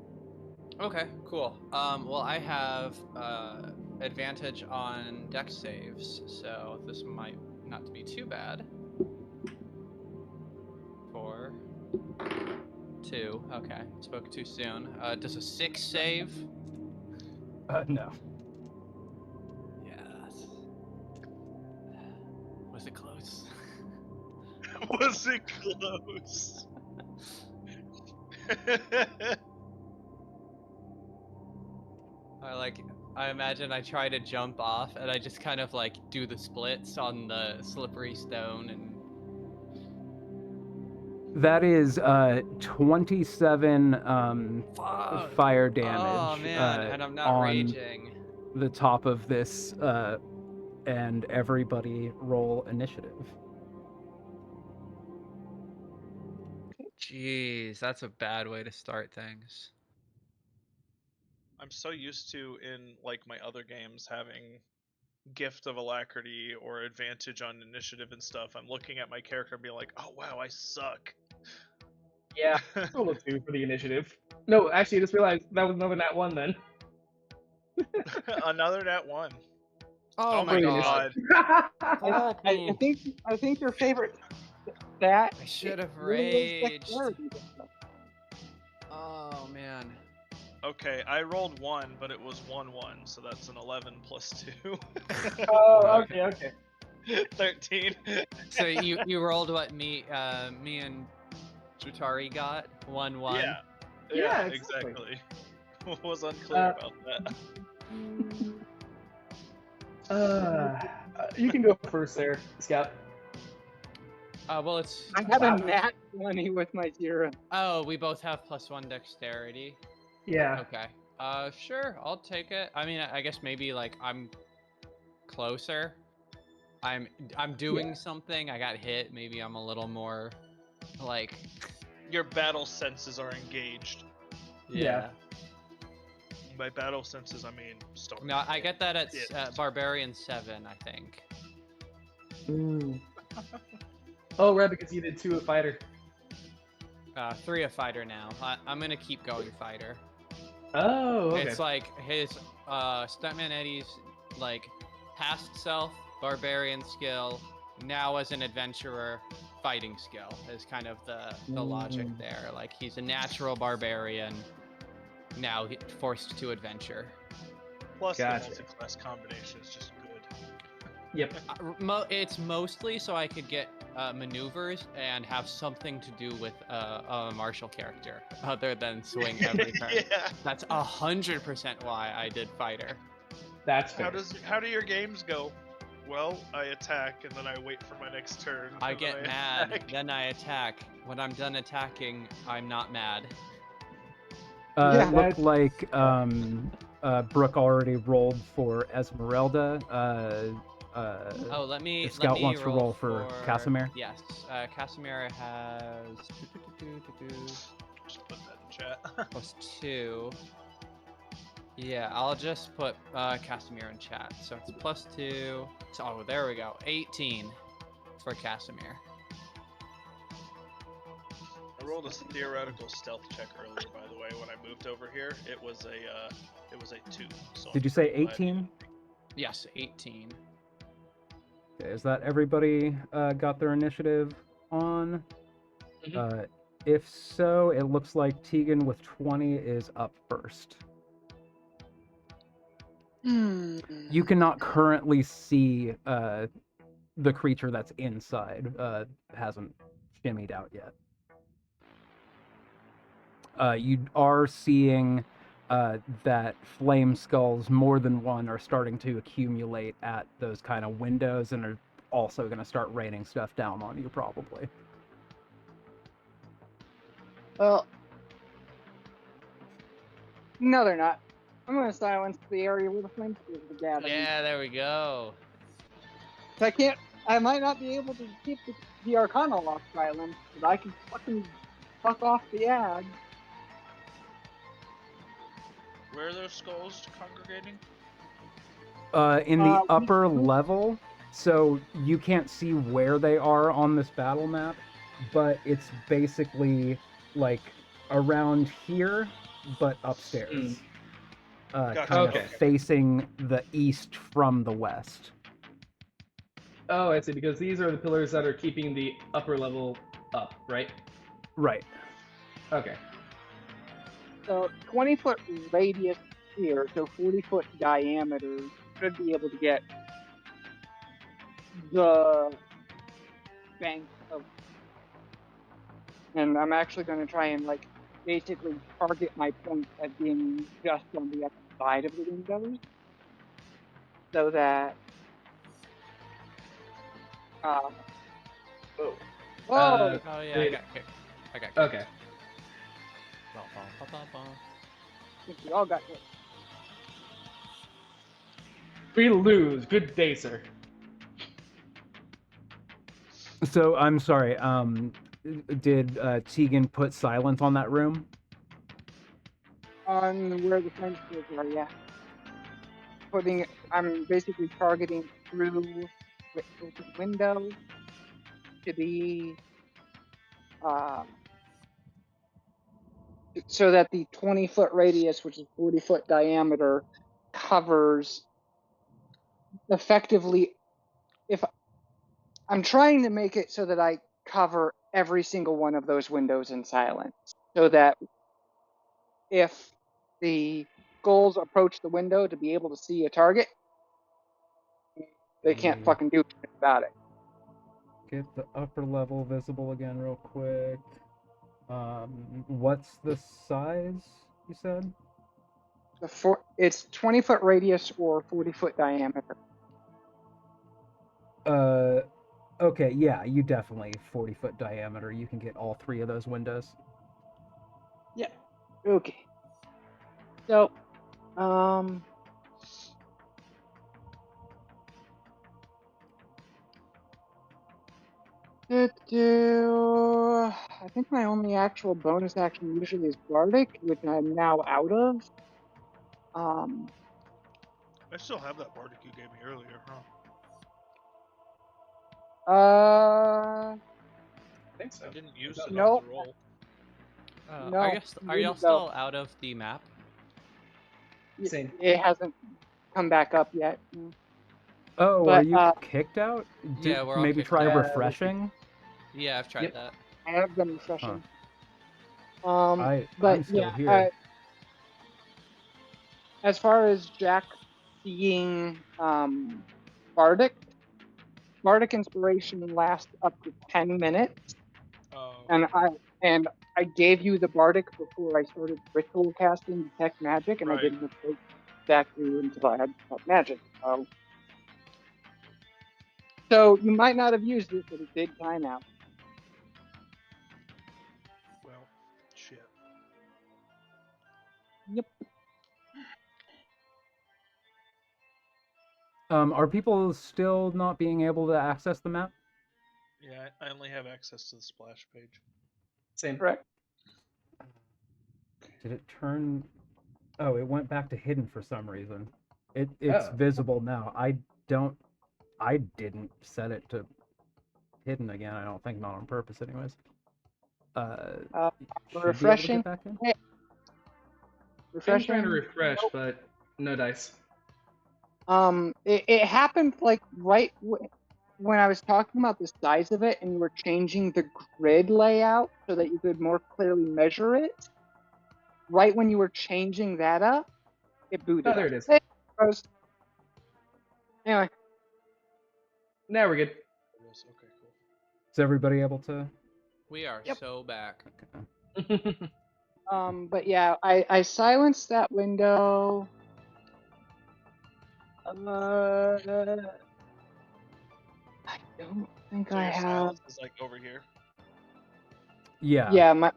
Okay, cool. Well, I have advantage on dex saves, so this might not be too bad. 4, 2. Okay, spoke too soon. Does a 6 save? No. Yes. Was it close? Was it close? I imagine I try to jump off and I just kind of like do the splits on the slippery stone and. That is 27 fire damage. Oh man, and I'm not on raging. The top of this, and everybody roll initiative. Jeez, that's a bad way to start things. I'm so used to in like my other games having gift of alacrity or advantage on initiative and stuff. I'm looking at my character and being like, oh wow, I suck. Yeah, solo 2 for the initiative. No, actually, I just realized that was another nat 1 then. Another nat 1. Oh my god. I think your favorite stat. I should have really raged. Oh man. Okay, I rolled 1, but it was 1-1, so that's an 11 plus 2. Oh, okay. 13. So you rolled what me and Chutari got? 1-1. Yeah, exactly. Was unclear about that. You can go first there, Scout. Well, it's. I had a nat 20 with my 0. Oh, we both have +1 dexterity. Yeah. Okay. Sure, I'll take it. I mean, I guess maybe like I'm closer. I'm doing something. I got hit. Maybe I'm a little more like. Your battle senses are engaged. Yeah. By battle senses, I mean story. No, I get that at Barbarian 7, I think. Ooh. Oh, right, because you did 2 a fighter. 3 a fighter now. I'm gonna keep going fighter. Oh, okay. It's like his Stuntman Eddie's like past self, barbarian skill, now as an adventurer, fighting skill is kind of the logic there. Like he's a natural barbarian, now forced to adventure. Plus the multi-class combination is just good. Yep. It's mostly so I could get maneuvers and have something to do with a martial character other than swing every turn. Yeah. That's 100% why I did fighter. That's fair. How do your games go? Well, I attack and then I wait for my next turn. I get mad, then I attack. When I'm done attacking, I'm not mad. It looked like Brooke already rolled for Esmeralda. Let me. Scout wants to roll for Casimir. Yes, Casimir has. Just put that in chat. +2. Yeah, I'll just put Casimir in chat. So it's +2. So there we go. 18 for Casimir. I rolled a theoretical stealth check earlier, by the way. When I moved over here, it was a 2. So Did you say 18? Yes, 18. Okay, is that everybody got their initiative on? Mm-hmm. If so, it looks like Tegan with 20 is up first. You cannot currently see the creature that's inside. Hasn't shimmied out yet. You are seeing that flame skulls, more than one, are starting to accumulate at those kind of windows and are also going to start raining stuff down on you, probably. Well, no, they're not. I'm going to silence the area where the flame skulls are gathering. Yeah, there we go. I might not be able to keep the Arcana lock silent, but I can fucking fuck off the ad. Where are those skulls congregating? In the upper level, so you can't see where they are on this battle map, but it's basically like around here, but upstairs. Kind of facing the east from the west. Oh, I see, because these are the pillars that are keeping the upper level up, right? Right. Okay. So 20-foot radius here, so 40-foot diameter, should be able to get the bank of and I'm actually going to try and like basically target my point as being just on the other side of the windows, so that. Whoa. Oh yeah, I got kicked. Okay. I think we all got hit. We lose. Good day, sir. So I'm sorry. Did Tegan put silence on that room? On where the French schools are, yeah. I'm basically targeting through the open window to be, so that the 20-foot radius, which is 40-foot diameter, covers effectively. If I'm trying to make it so that I cover every single one of those windows in silence, so that if the goals approach the window to be able to see a target, they can't fucking do anything about it. Get the upper level visible again real quick. What's the size you said? It's 20-foot radius or 40-foot diameter. Okay, yeah, you definitely 40-foot diameter. You can get all 3 of those windows. Yeah. Okay. So, I think my only actual bonus action usually is Bardic, which I'm now out of. I still have that Bardic you gave me earlier, huh? I think so. I didn't use it No. on the roll. No. Are y'all still out of the map? Same. It hasn't come back up yet. Oh, But, are you kicked out? Yeah, we're all maybe kicked try out. refreshing. Yeah, I've tried that. I have been refreshing. I'm still here. As far as Jack seeing Bardic inspiration lasts up to 10 minutes. And I gave you the Bardic before I started ritual casting Detect Magic, and I didn't approach back to you until I had Detect Magic. So you might not have used it, but it did time out. Well, shit. Yep. Are people still not being able to access the map? Yeah, I only have access to the splash page. Same. Correct. Did it turn? Oh, it went back to hidden for some reason. It's visible now. I didn't set it to hidden again. I don't think, not on purpose, anyways. Refreshing. Back in? I'm trying to refresh, but no dice. It happened like right when I was talking about the size of it, and you were changing the grid layout so that you could more clearly measure it. Right when you were changing that up, it booted. Oh, there it is. Hey, anyway. Now we're good. Okay, cool. Is everybody able to? We are so back. Okay. But yeah, I silenced that window. I don't think so I your have. Silence is like over here. Yeah. Yeah,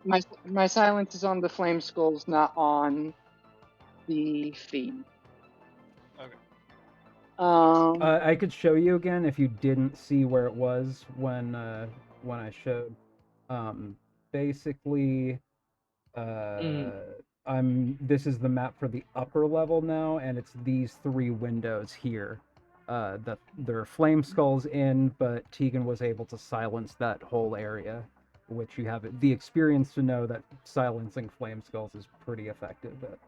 my silence is on the flame skulls, not on the feed. Okay. I could show you again if you didn't see where it was when I showed. Basically, this is the map for the upper level now, and it's these 3 windows here. There are flame skulls in, but Tegan was able to silence that whole area, which you have the experience to know that silencing flame skulls is pretty effective at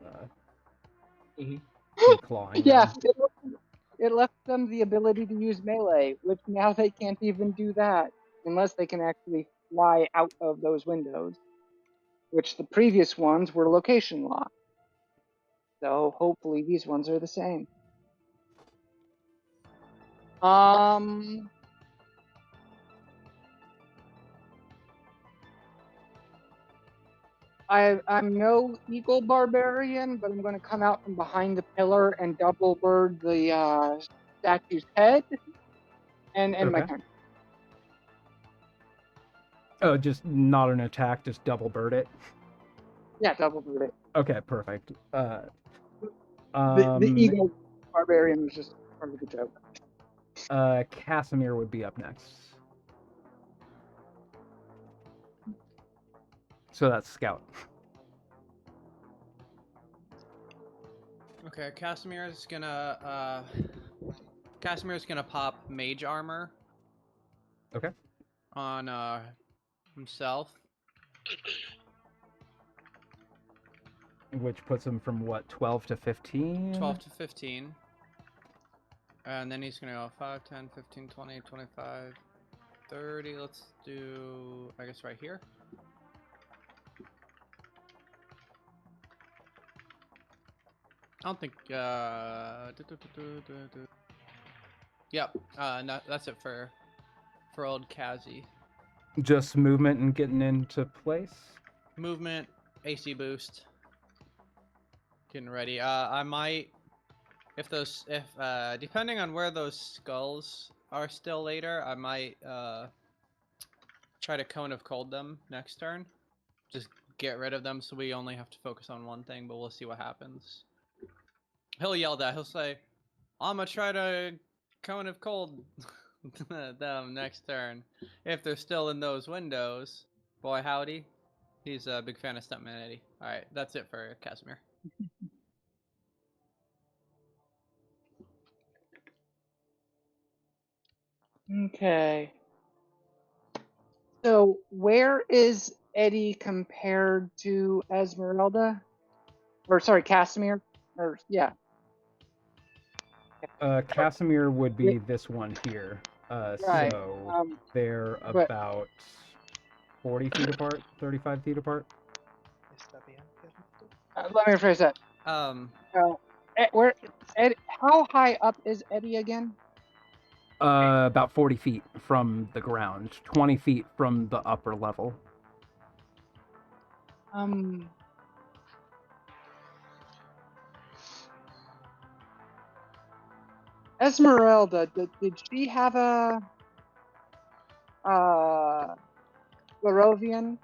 declawing Yeah, them. it left them the ability to use melee, which now they can't even do that unless they can actually fly out of those windows, which the previous ones were location locked. So hopefully these ones are the same. I'm no eagle barbarian, but I'm going to come out from behind the pillar and double bird the statue's head and end my turn. Oh, just not an attack, just double bird it? Yeah, double bird it. Okay, perfect. The eagle barbarian was just part of the joke. Casimir would be up next. So that's Scout. Okay, Casimir's gonna pop mage armor. Okay. On himself. Which puts him from what, 12 to 15? 12 to 15. And then he's gonna go 5, 10, 15, 20, 25, 30. Let's do, I guess, right here. I don't think, Yep, no, that's it for old Kazi. Just movement and getting into place? Movement, AC boost. Getting ready. I might, if depending on where those skulls are still later, I might, try to Cone of Cold them next turn. Just get rid of them so we only have to focus on one thing, but we'll see what happens. He'll yell that. He'll say, I'm gonna try to Cone of Cold them next turn. If they're still in those windows. Boy, howdy. He's a big fan of Stuntman Eddie. Alright, that's it for Casimir. Okay. So where is Eddie compared to Esmeralda? Or sorry, Casimir? Or yeah. Casimir would be this one here. Right. So they're about 40 feet apart, 35 feet apart. Let me rephrase that. How high up is Eddie again? About 40 feet from the ground, 20 feet from the upper level. Esmeralda, did she have a Larovian?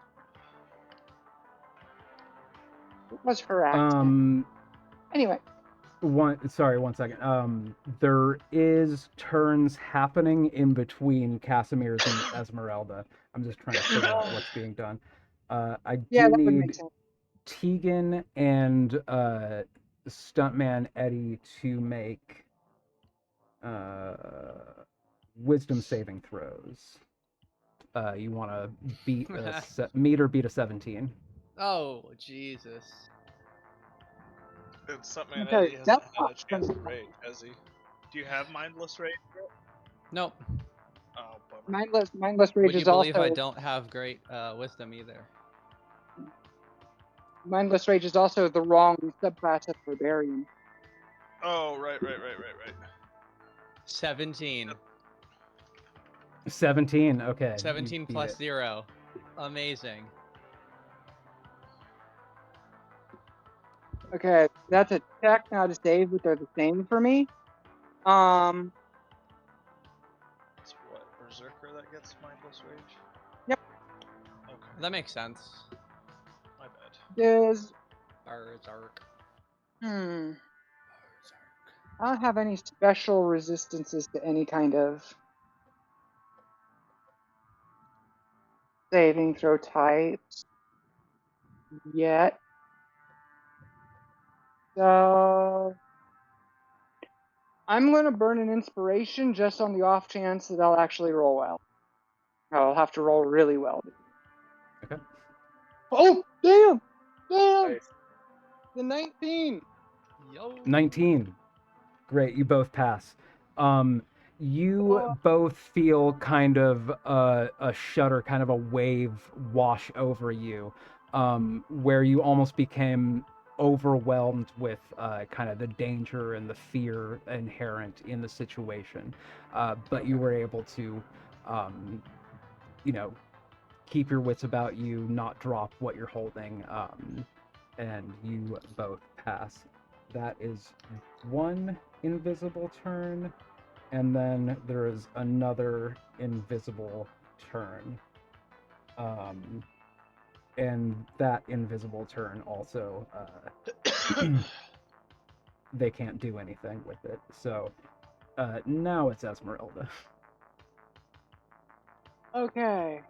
What was her accent? Anyway. One second. There is turns happening in between Casimir's and Esmeralda. I'm just trying to figure out what's being done. I do need Tegan and Stuntman Eddie to make wisdom saving throws. You want to beat beat a 17. Oh, Jesus. And Stuntman Eddie hasn't had a chance to rage, has he? Do you have Mindless Rage yet? Nope. Oh, bummer. Mindless Rage is also... Would you believe I don't have great wisdom either? Mindless Rage is also the wrong subclass of Barbarian. Oh, right. 17. 17, okay. 17 plus 0. Amazing. Okay, that's a check, not a save, but they're the same for me. It's what, Berserker that gets Mindless Rage? Yep. Okay. That makes sense. My bad. Does... Berserk. I don't have any special resistances to any kind of saving throw types yet. So I'm going to burn an inspiration just on the off chance that I'll actually roll well. I'll have to roll really well. Okay. Oh, damn! Nice. The 19! Yo. 19. Great, you both pass. You both feel kind of a shudder, kind of a wave wash over you, where you almost became overwhelmed with kind of the danger and the fear inherent in the situation. But you were able to, keep your wits about you, not drop what you're holding, and you both pass. That is one invisible turn, and then there is another invisible turn. And that invisible turn also, they can't do anything with it. So now it's Esmeralda. Okay.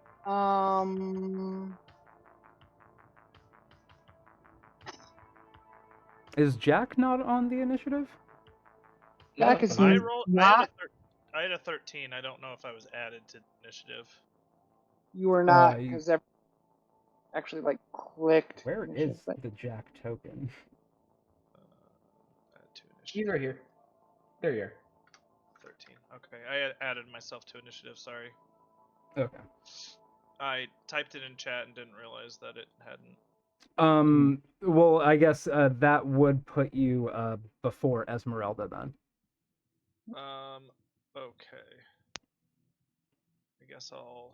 Is Jack not on the initiative? Jack is I not. I had a 13. I don't know if I was added to initiative. You are not, because actually like clicked. Where is the Jack token? He's right here. There you are. 13. Okay, I added myself to initiative. Sorry. Okay. I typed it in chat and didn't realize that it hadn't. Well, I guess that would put you before Esmeralda then. Okay. I guess I'll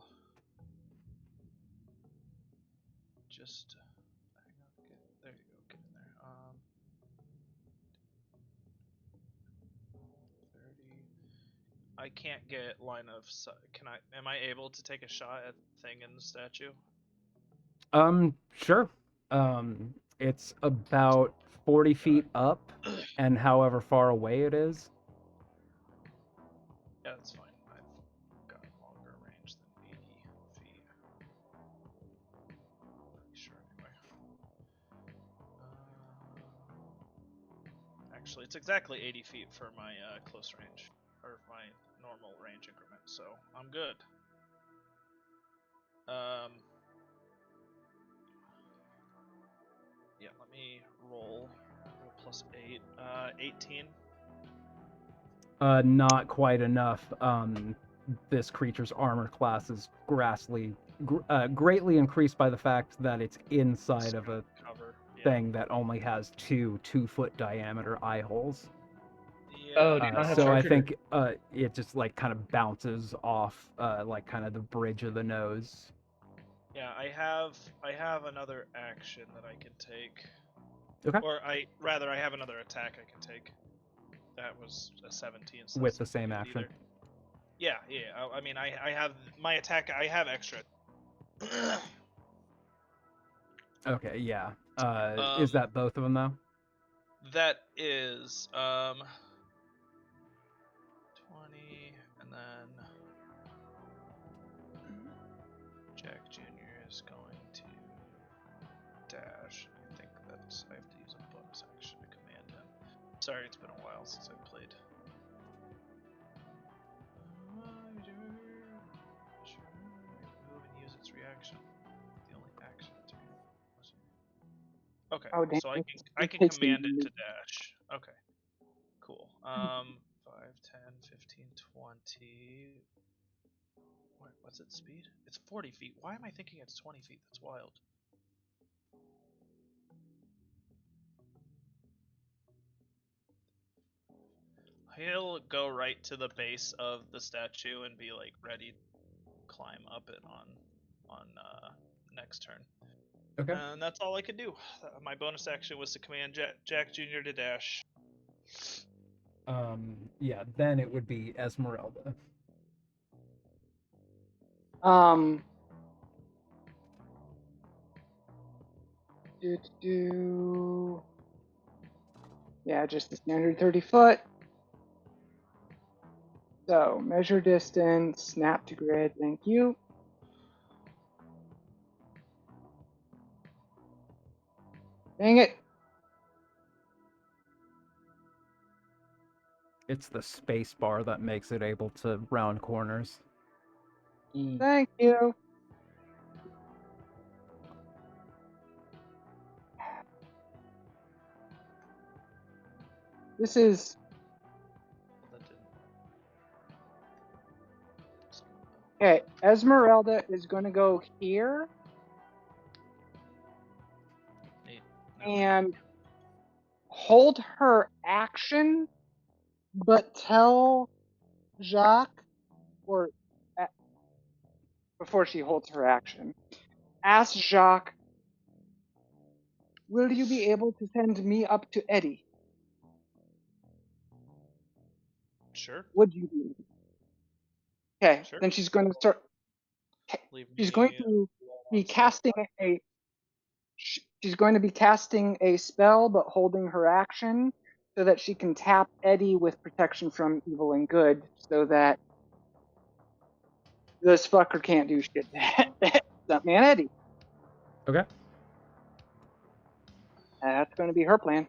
just hang on. There you go. Get in there. 30. I can't get line of sight. Am I able to take a shot at the thing in the statue? Sure. It's about 40 feet up, and however far away it is. Yeah, that's fine. I've got longer range than 80 feet. Pretty sure, anyway. Actually, it's exactly 80 feet for my close range, or my normal range increment, so I'm good. Yeah, let me roll plus 8. 18. Not quite enough. This creature's armor class is greatly increased by the fact that it's inside of a thing that only has 2-foot diameter eye holes. Yeah. So I think it just like kind of bounces off like kind of the bridge of the nose. Yeah, I have another action that I can take. Okay. Or I have another attack I can take. That was a 17. So with the same action. Either. Yeah. I mean, I have my attack. I have extra. Okay. Yeah. Is that both of them though? That is 20, and then Jack Jr. is going to dash. I think that's I have to use a bonus action to command him. Sorry, it's been a while since I played. Move and use its reaction. The only action to. Okay, Oh, so I can command it to dash. Okay, cool. 5, 10, 15, 20. What's its speed? It's 40 feet. Why am I thinking it's 20 feet? That's wild. He'll go right to the base of the statue and be like ready to climb up it on next turn. Okay. And that's all I could do. My bonus action was to command Jack Jr. to dash. Yeah, then it would be Esmeralda. Yeah, just the standard 30 foot. So, measure distance, snap to grid, thank you. Dang it. It's the space bar that makes it able to round corners. Thank you. This is... Okay, Esmeralda is going to go here. And hold her action, but tell Jacques, or before she holds her action. Ask Jacques, will you be able to send me up to Eddie? Sure. Would you be? Okay, Sure. then she's going to start. She's going to be casting a. She's going to be casting a spell, but holding her action, so that she can tap Eddie with protection from evil and good, so that this fucker can't do shit. That man Eddie. Okay. That's going to be her plan.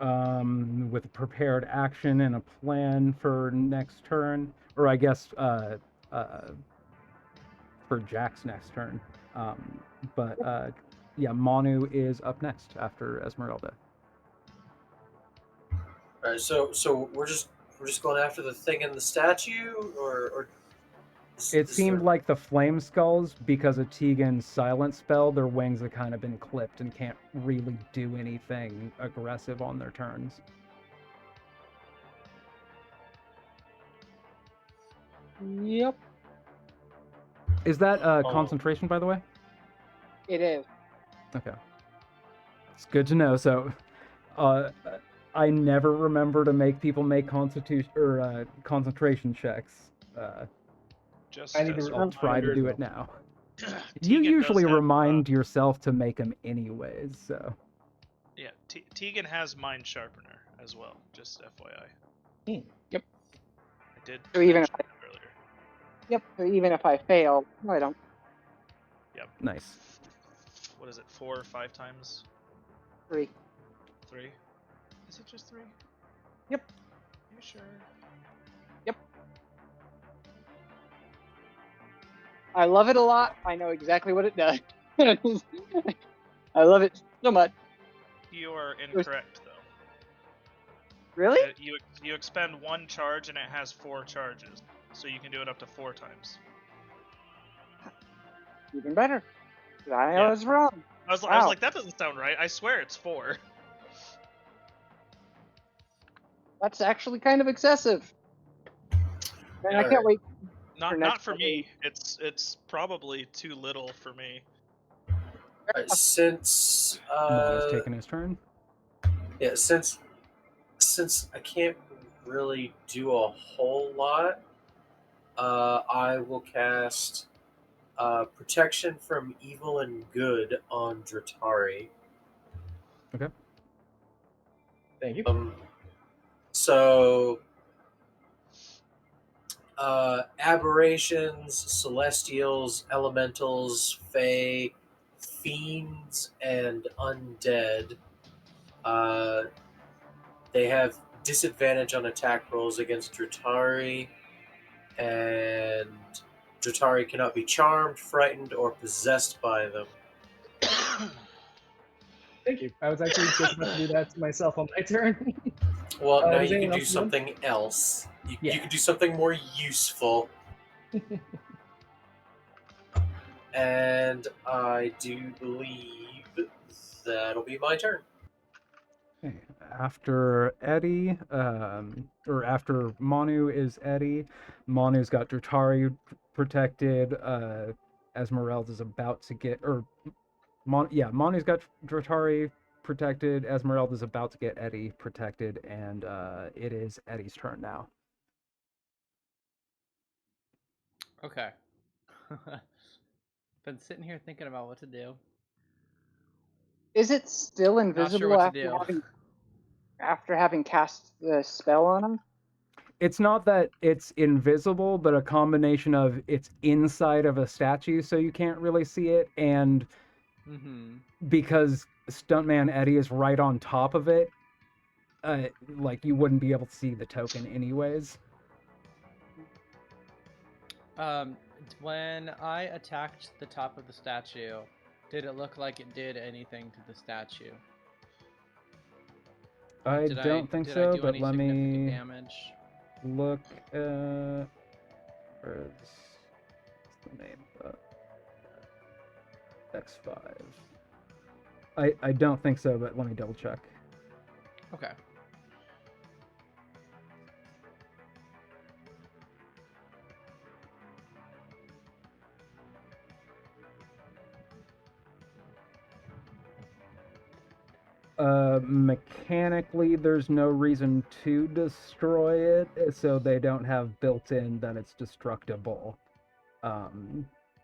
With a prepared action and a plan for next turn, or I guess for Jack's next turn. But yeah, Manu is up next after Esmeralda. All right, so we're just going after the thing in the statue, or it seemed like the flame skulls, because of Tegan's silent spell, their wings have kind of been clipped and can't really do anything aggressive on their turns. Yep. Is that concentration, by the way? It is. Okay. It's good to know. So, I never remember to make people make constitution or concentration checks. I'll try to do it now. You usually remind yourself to make them anyways, so. Yeah, Tegan has Mind Sharpener as well, just FYI. Yep. I did so even if earlier. Yep, so even if I fail, no, I don't. Yep. Nice. What is it, 4 or 5 times? 3. 3? Is it just 3? Yep. You sure? Yep. I love it a lot. I know exactly what it does. I love it so much. You are incorrect, though. Really? You expend 1 charge and it has 4 charges, so you can do it up to 4 times. Even better. I was wrong. I was like, that doesn't sound right. I swear it's 4. That's actually kind of excessive. And I can't wait. Not for me. It's probably too little for me. Since Manu's taking his turn. Yeah, since I can't really do a whole lot, I will cast Protection from Evil and Good on Dratari. Okay. Thank you. So, aberrations, celestials, elementals, fae, fiends, and undead. They have disadvantage on attack rolls against Dratari, and Dratari cannot be charmed, frightened, or possessed by them. Thank you. I was actually just about to do that to myself on my turn. Well, now you can do something else. You can do something more useful. And I do believe that'll be my turn. Okay. After Eddie, or after Manu is Eddie. Manu's got Dratari protected. Esmeralda's about to get, Manu's got Dratari protected. Esmeralda's about to get Eddie protected, and it is Eddie's turn now. Okay. Been sitting here thinking about what to do. Is it still invisible after having cast the spell on him? It's not that it's invisible, but a combination of it's inside of a statue, so you can't really see it, and because Stuntman Eddie is right on top of it, like you wouldn't be able to see the token anyways. When I attacked the top of the statue, did it look like it did anything to the statue? I don't think so, but let me damage? look at where's the name X5. I don't think so, but let me double check. Okay. Mechanically, there's no reason to destroy it, so they don't have built-in that it's destructible.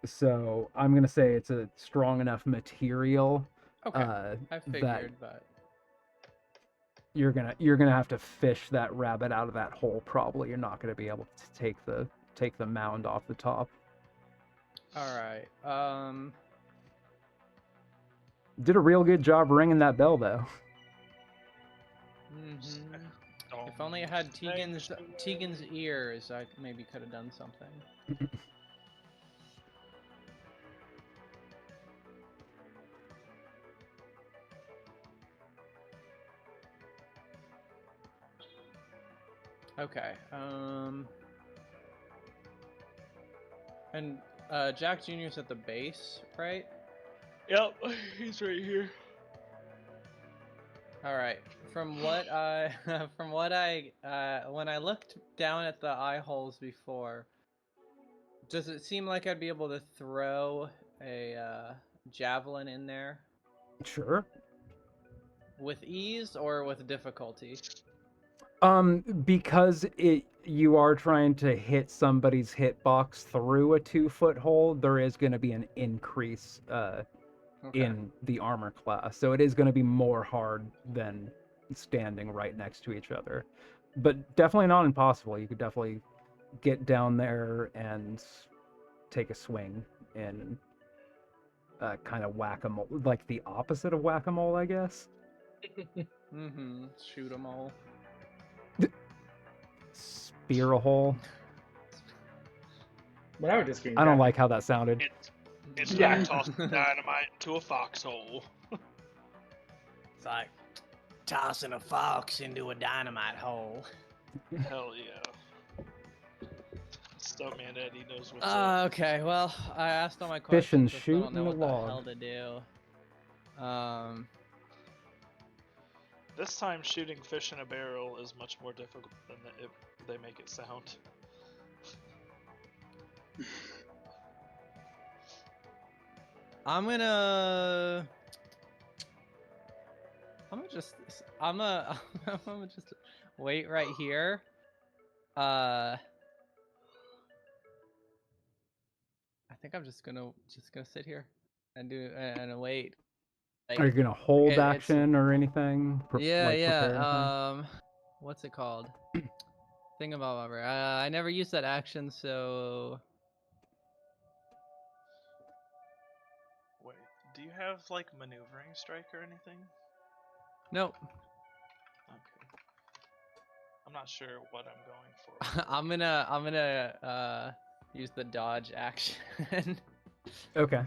So I'm gonna say it's a strong enough material. Okay, I figured, but you're gonna have to fish that rabbit out of that hole. Probably, you're not gonna be able to take the mound off the top. All right. Did a real good job ringing that bell, though. If only I had Tegan's ears, I maybe could have done something. Okay. And Jack Jr.'s at the base, right? Yep, he's right here. All right. From what I when I looked down at the eye holes before, does it seem like I'd be able to throw a javelin in there? Sure. With ease or with difficulty? Because you are trying to hit somebody's hitbox through a 2-foot hole, there is going to be an increase in the armor class. So it is going to be more hard than standing right next to each other. But definitely not impossible. You could definitely get down there and take a swing and kind of whack-a-mole, like the opposite of whack-a-mole, I guess. Shoot 'em all. Spear a hole. But I would just I don't like how that sounded. It's like tossing dynamite into a foxhole. It's like tossing a fox into a dynamite hole. Hell yeah. Stuntman Eddie knows what's up. Okay, well, I asked all my Fish questions. and I still shoot don't know in what the the hell log. to do. This time, shooting fish in a barrel is much more difficult than they make it sound. I'm gonna just wait right here. I think I'm just gonna sit here and wait. Like, Are you gonna hold action or anything? Prepare anything? What's it called? Thingamabobber. I never used that action, so. Wait, do you have like maneuvering strike or anything? Nope. Okay. I'm not sure what I'm going for. I'm gonna use the dodge action. Okay.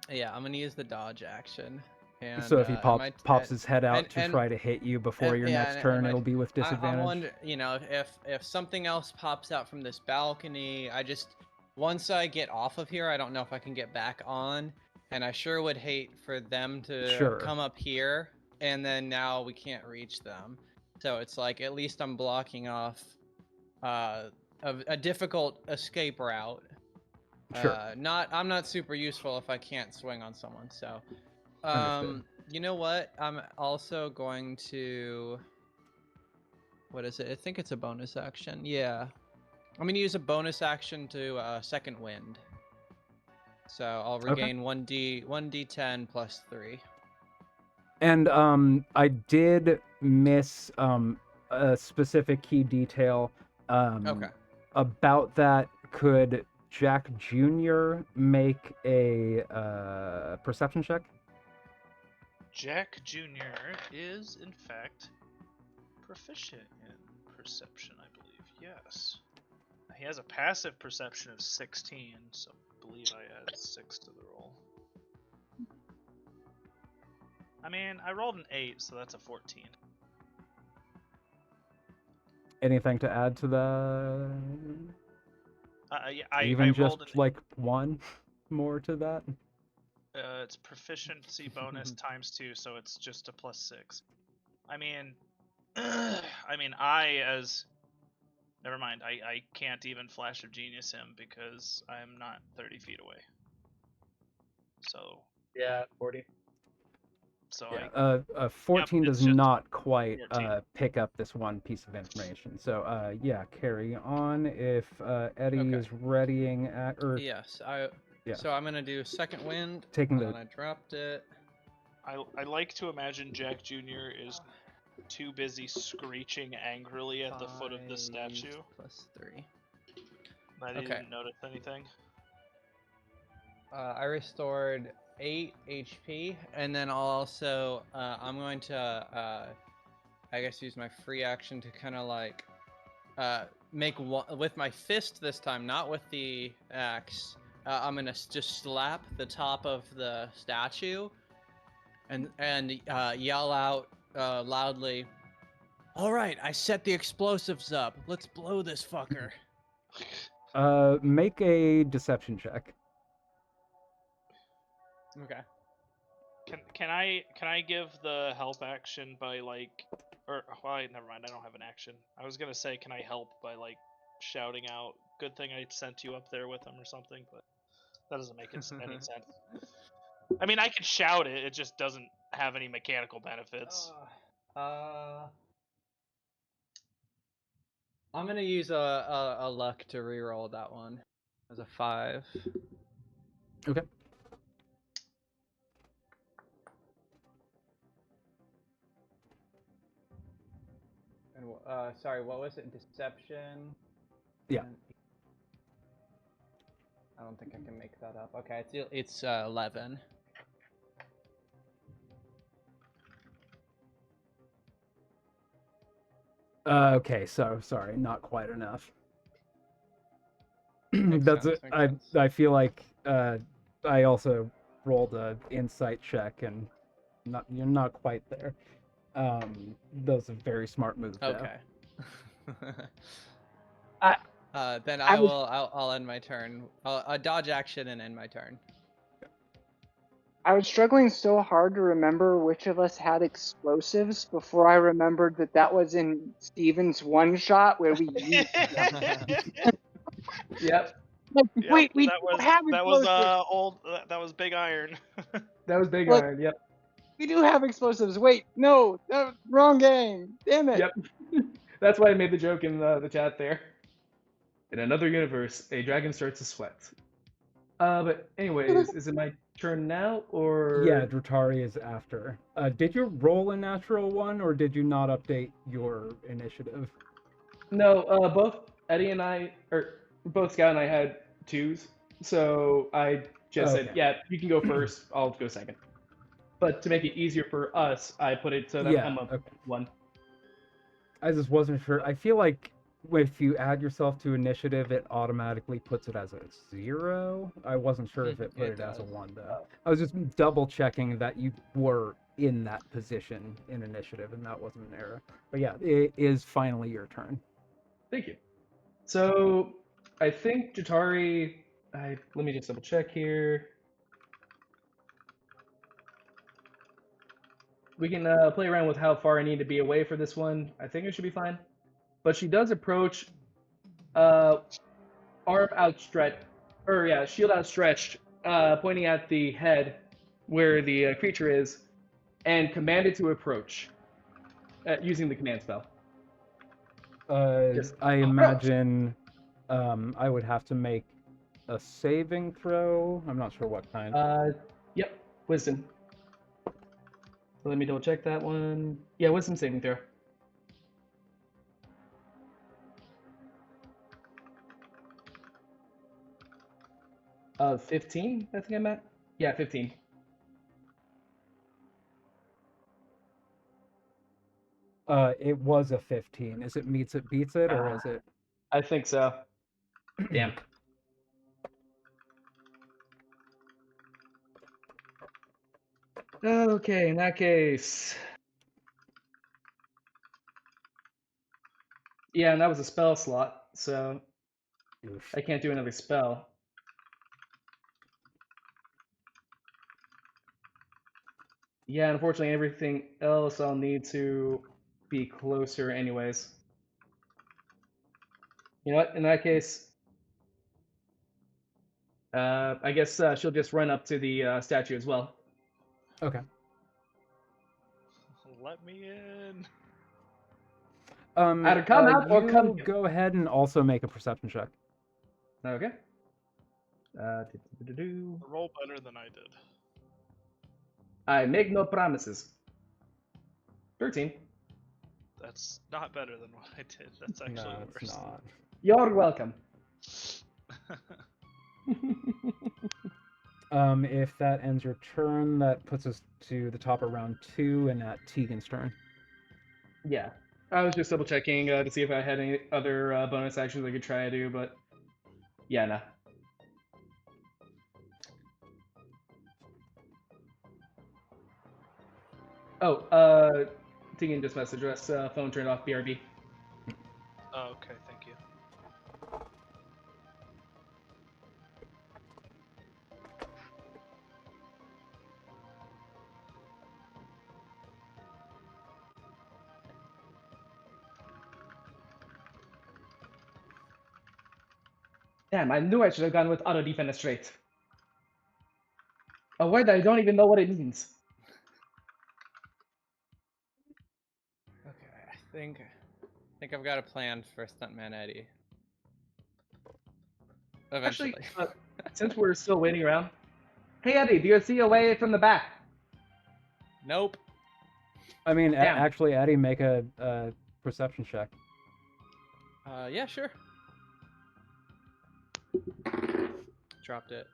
Yeah, I'm gonna use the dodge action. And, so if he pops his head out to try to hit you before your next turn, it'll be with disadvantage. I wonder, if something else pops out from this balcony, once I get off of here, I don't know if I can get back on, and I sure would hate for them to come up here, and then now we can't reach them. So it's like, at least I'm blocking off a difficult escape route. I'm not super useful if I can't swing on someone, so. You know what? I'm also going to. What is it? I think it's a bonus action. Yeah. I'm going to use a bonus action to second wind. So I'll regain 1d10 plus 3. And I did miss a specific key detail. About that. Could Jack Jr. make a perception check? Jack Jr. is, in fact, proficient in perception, I believe. Yes. He has a passive perception of 16, so I believe I add 6 to the roll. I mean, I rolled an 8, so that's a 14. Anything to add to that? Yeah, Even I just like 1 more to that? It's proficiency bonus times 2, so it's just a plus 6. I mean, never mind. I can't even Flash of Genius him because I'm not 30 feet away. So yeah, 40. So yeah, 14 yep, does not quite 14. pick up this one piece of information. So yeah, carry on if Eddie is readying at or yes, so I'm gonna do second wind. Taking and I dropped it. I like to imagine Jack Jr. is too busy screeching angrily at the foot of the statue. +3. I didn't notice anything. I restored 8 HP, and then I'll also I'm going to I guess use my free action to kind of like make one with my fist this time, not with the axe. I'm gonna just slap the top of the statue, and yell out loudly, "All right, I set the explosives up. Let's blow this fucker." Make a deception check. Okay. Can I give the help action by like, or well, never mind. I don't have an action. I was gonna say, can I help by like shouting out, "Good thing I sent you up there with him" or something, but that doesn't make any sense. I mean, I could shout it. It just doesn't have any mechanical benefits. I'm gonna use a luck to reroll that one as a 5. Okay. And sorry, what was it? Deception. Yeah. I don't think I can make that up. Okay, it's 11. Okay, so sorry, not quite enough. That's it. I feel like I also rolled a insight check and you're not quite there. Those are very smart moves. Okay. Then I was- I'll end my turn. I'll dodge action and end my turn. I was struggling so hard to remember which of us had explosives before I remembered that was in Steven's one shot where we used Yep. Wait, we have that explosives. That was Big Iron. That was Big Iron. Yep. We do have explosives. Wait, no, wrong game. Damn it. Yep. That's why I made the joke in the chat there. In another universe, a dragon starts to sweat. But anyways, is it my turn now, or? Yeah, Dratari is after. Did you roll a natural one, or did you not update your initiative? No, both Eddie and I, or both Scout and I had 2s, so I just said, yeah, you can go first, I'll go second. But to make it easier for us, I put it so that I'm a 1. I just wasn't sure. I feel like if you add yourself to initiative, it automatically puts it as a 0. I wasn't sure if it put it as a 1 though. I was just double checking that you were in that position in initiative, and that wasn't an error. But yeah, it is finally your turn. Thank you. So I think Jatari. Let me just double check here. We can play around with how far I need to be away for this one. I think it should be fine. But she does approach, arm outstretched, shield outstretched, pointing at the head where the creature is, and command it to approach using the command spell. I imagine I would have to make a saving throw. I'm not sure what kind. Yep, wisdom. So let me double check that one. Yeah, wisdom saving throw. Of 15, I think I'm at. Yeah, 15. It was a 15. Is it meets it beats it, or is it? I think so. Damn. Okay, in that case. Yeah, and that was a spell slot, so I can't do another spell. Yeah, unfortunately, everything else I'll need to be closer anyways. You know what? In that case, I guess she'll just run up to the statue as well. Okay. Let me in. Either come out or come you go ahead and also make a perception check. Okay. Roll better than I did. I make no promises. 13. That's not better than what I did. That's actually No, worse. it's not. You're welcome. If that ends your turn, that puts us to the top of round 2 and at Tegan's turn. Yeah. I was just double checking to see if I had any other bonus actions I could try to do, but yeah, nah. Oh, Tegan just messaged us. Phone turned off. BRB. Oh, okay, thank you. Damn, I knew I should have gone with auto defenestrate. A word I don't even know what it means. Okay, I think I've got a plan for Stuntman Eddie. Eventually. Actually, since we're still waiting around, hey Eddie, do you see a way from the back? Nope. I mean, Damn. actually, Eddie, make a perception check. Yeah, sure. Dropped it.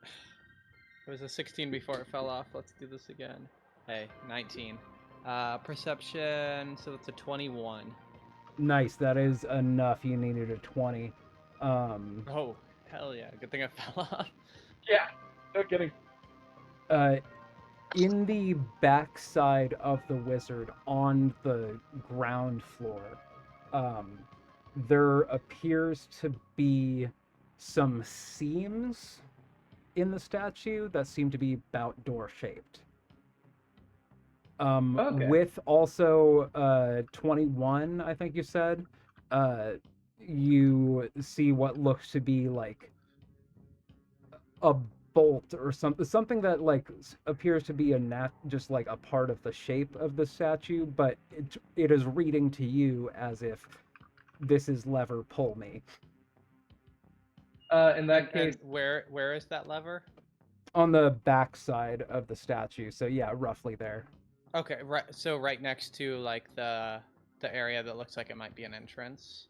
It was a 16 before it fell off. Let's do this again. Hey, 19. Perception, so it's a 21. Nice, that is enough. You needed a 20. Oh, hell yeah. Good thing I fell off. Yeah, no kidding. In the backside of the wizard, on the ground floor, there appears to be some seams in the statue that seem to be about door shaped. Okay. With also 21, I think you said, you see what looks to be like a bolt or something that like appears to be just like a part of the shape of the statue, but it is reading to you as if this is lever pull me. In that case, and where is that lever? On the back side of the statue, so yeah, roughly there. Okay, right. So right next to like the area that looks like it might be an entrance.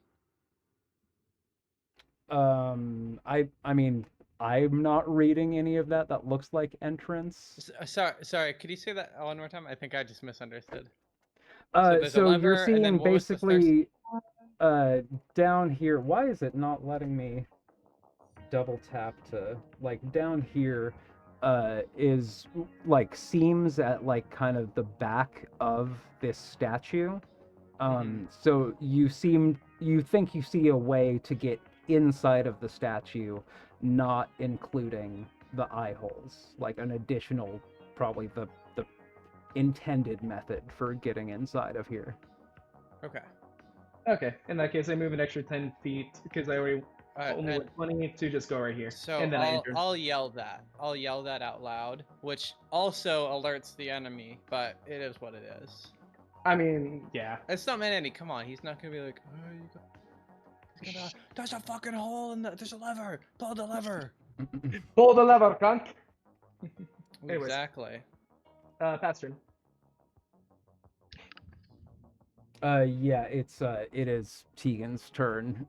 I mean, I'm not reading any of that. That looks like entrance. Sorry. Could you say that one more time? I think I just misunderstood. So you're seeing basically, down here. Why is it not letting me double tap to like down here? Is like seams at like kind of the back of this statue. So you think you see a way to get inside of the statue, not including the eye holes, like an additional, probably the intended method for getting inside of here. Okay. In that case, I move an extra 10 feet because I already only went 20 to just go right here. So and then I'll yell that. I'll yell that out loud, which also alerts the enemy, but it is what it is. I mean, yeah. It's not meant any. Come on, he's not gonna be like, there's a fucking hole in there's a lever. Pull the lever. Pull the lever, cunt. Exactly. Pass turn. Yeah, it is Tegan's turn.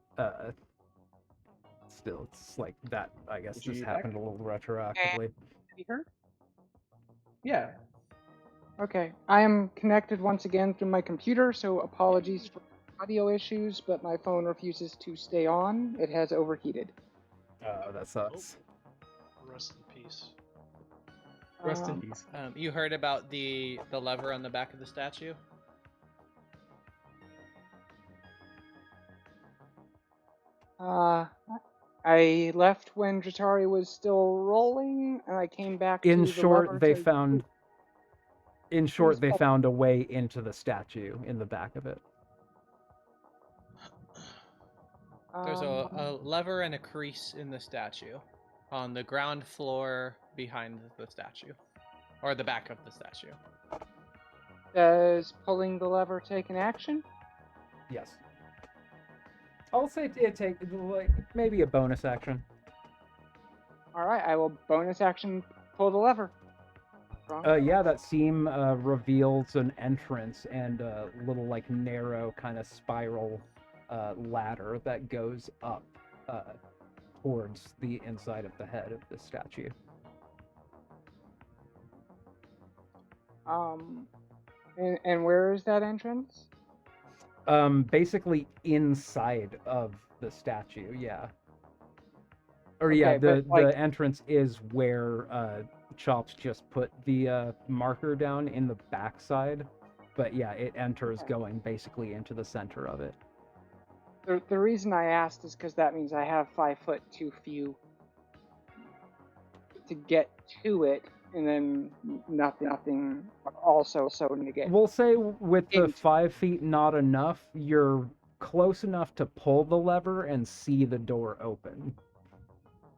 Still, it's like that. I guess just happened a little retroactively. Here? Yeah. Okay, I am connected once again through my computer, so apologies for audio issues, but my phone refuses to stay on. It has overheated. Oh, that sucks. Rest in peace. Rest in peace. You heard about the lever on the back of the statue? I left when Jatari was still rolling, and I came back. In short, they found a way into the statue in the back of it. There's a lever and a crease in the statue on the ground floor behind the statue, or the back of the statue. Does pulling the lever take an action? Yes. I'll say it take like maybe a bonus action. All right, I will bonus action pull the lever. Yeah, that seam reveals an entrance and a little like narrow kind of spiral ladder that goes up towards the inside of the head of the statue. And where is that entrance? Basically inside of the statue, yeah. Or Okay, yeah, the like, entrance is where Chops just put the marker down in the backside, but yeah, it enters going basically into the center of it. The reason I asked is because that means I have 5 foot too few to get to it, and then nothing also so to get. We'll say with the 5 feet not enough, you're close enough to pull the lever and see the door open.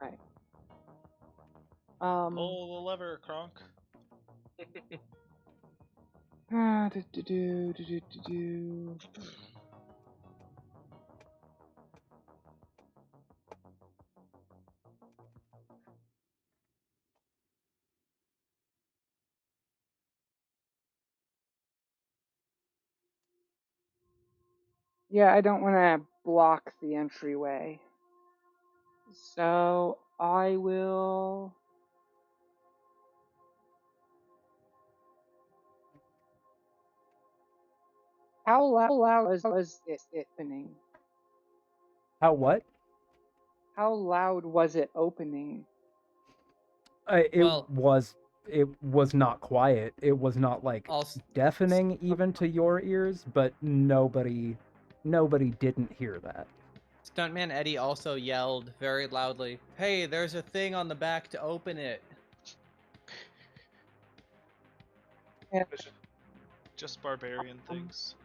Right. Pull the lever, Kronk. Yeah, I don't want to block the entryway. So I will. How loud was it opening? How what? How loud was it opening? It was not quiet. It was not like deafening even to your ears, but nobody didn't hear that. Stuntman Eddie also yelled very loudly, "Hey, there's a thing on the back to open it." Just barbarian things.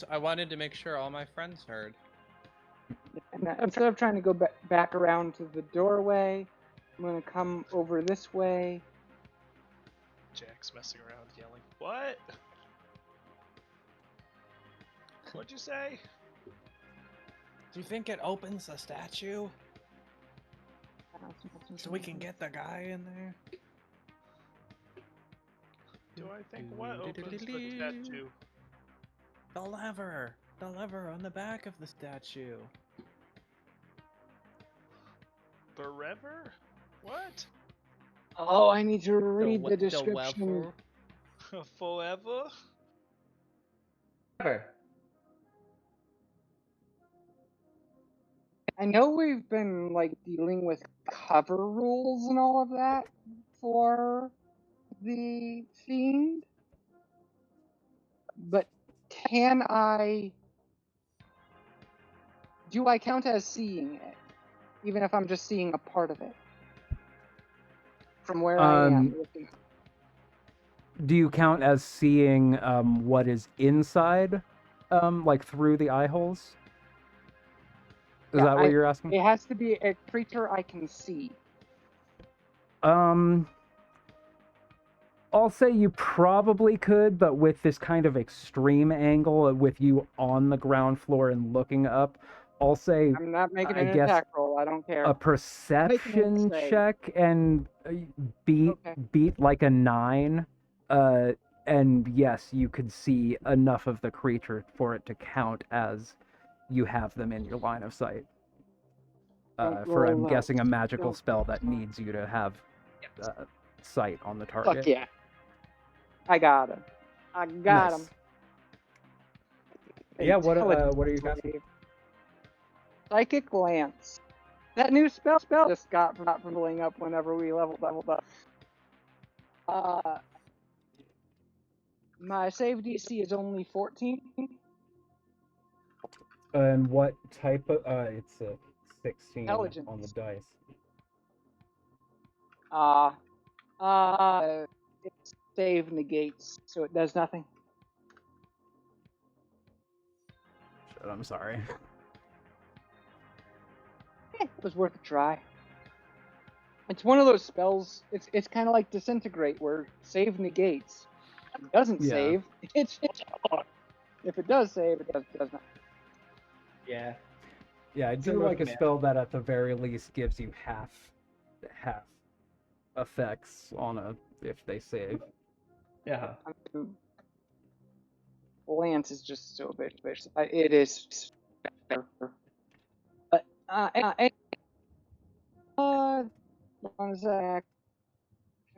I wanted to make sure all my friends heard. And instead of trying to go back around to the doorway, I'm gonna come over this way. Jack's messing around yelling, "What? What'd you say?" Do you think it opens the statue? So we can get the guy in there? Do I think what opens the statue? The lever! The lever on the back of the statue. Forever? What? Oh, I need to read the description. Forever? Forever. I know we've been like dealing with cover rules and all of that for the Fiend, but do I count as seeing it, even if I'm just seeing a part of it from where I am? Do you count as seeing what is inside, like through the eye holes? Is that what you're asking? It has to be a creature I can see. I'll say you probably could, but with this kind of extreme angle, with you on the ground floor and looking up, I'll say I'm not making an attack roll. I don't care. A perception check and beat like a 9. And yes, you could see enough of the creature for it to count as you have them in your line of sight. For I'm guessing a magical spell that needs you to have sight on the target. Fuck yeah. I got him. I got him. Yeah, what are you casting? Psychic Lance. That new spell just got from leveling up whenever we leveled up. My save DC is only 14. And what type of it's a 16 Intelligence on the dice. Its save negates, so it does nothing. Shit, I'm sorry. It was worth a try. It's one of those spells. It's kind of like disintegrate, where save negates. If it doesn't save, it's if it does save, it does not. Yeah. Yeah, I do like a spell that at the very least gives you half effects on if they save. Yeah. Lance is just so vicious. It is. But one sec.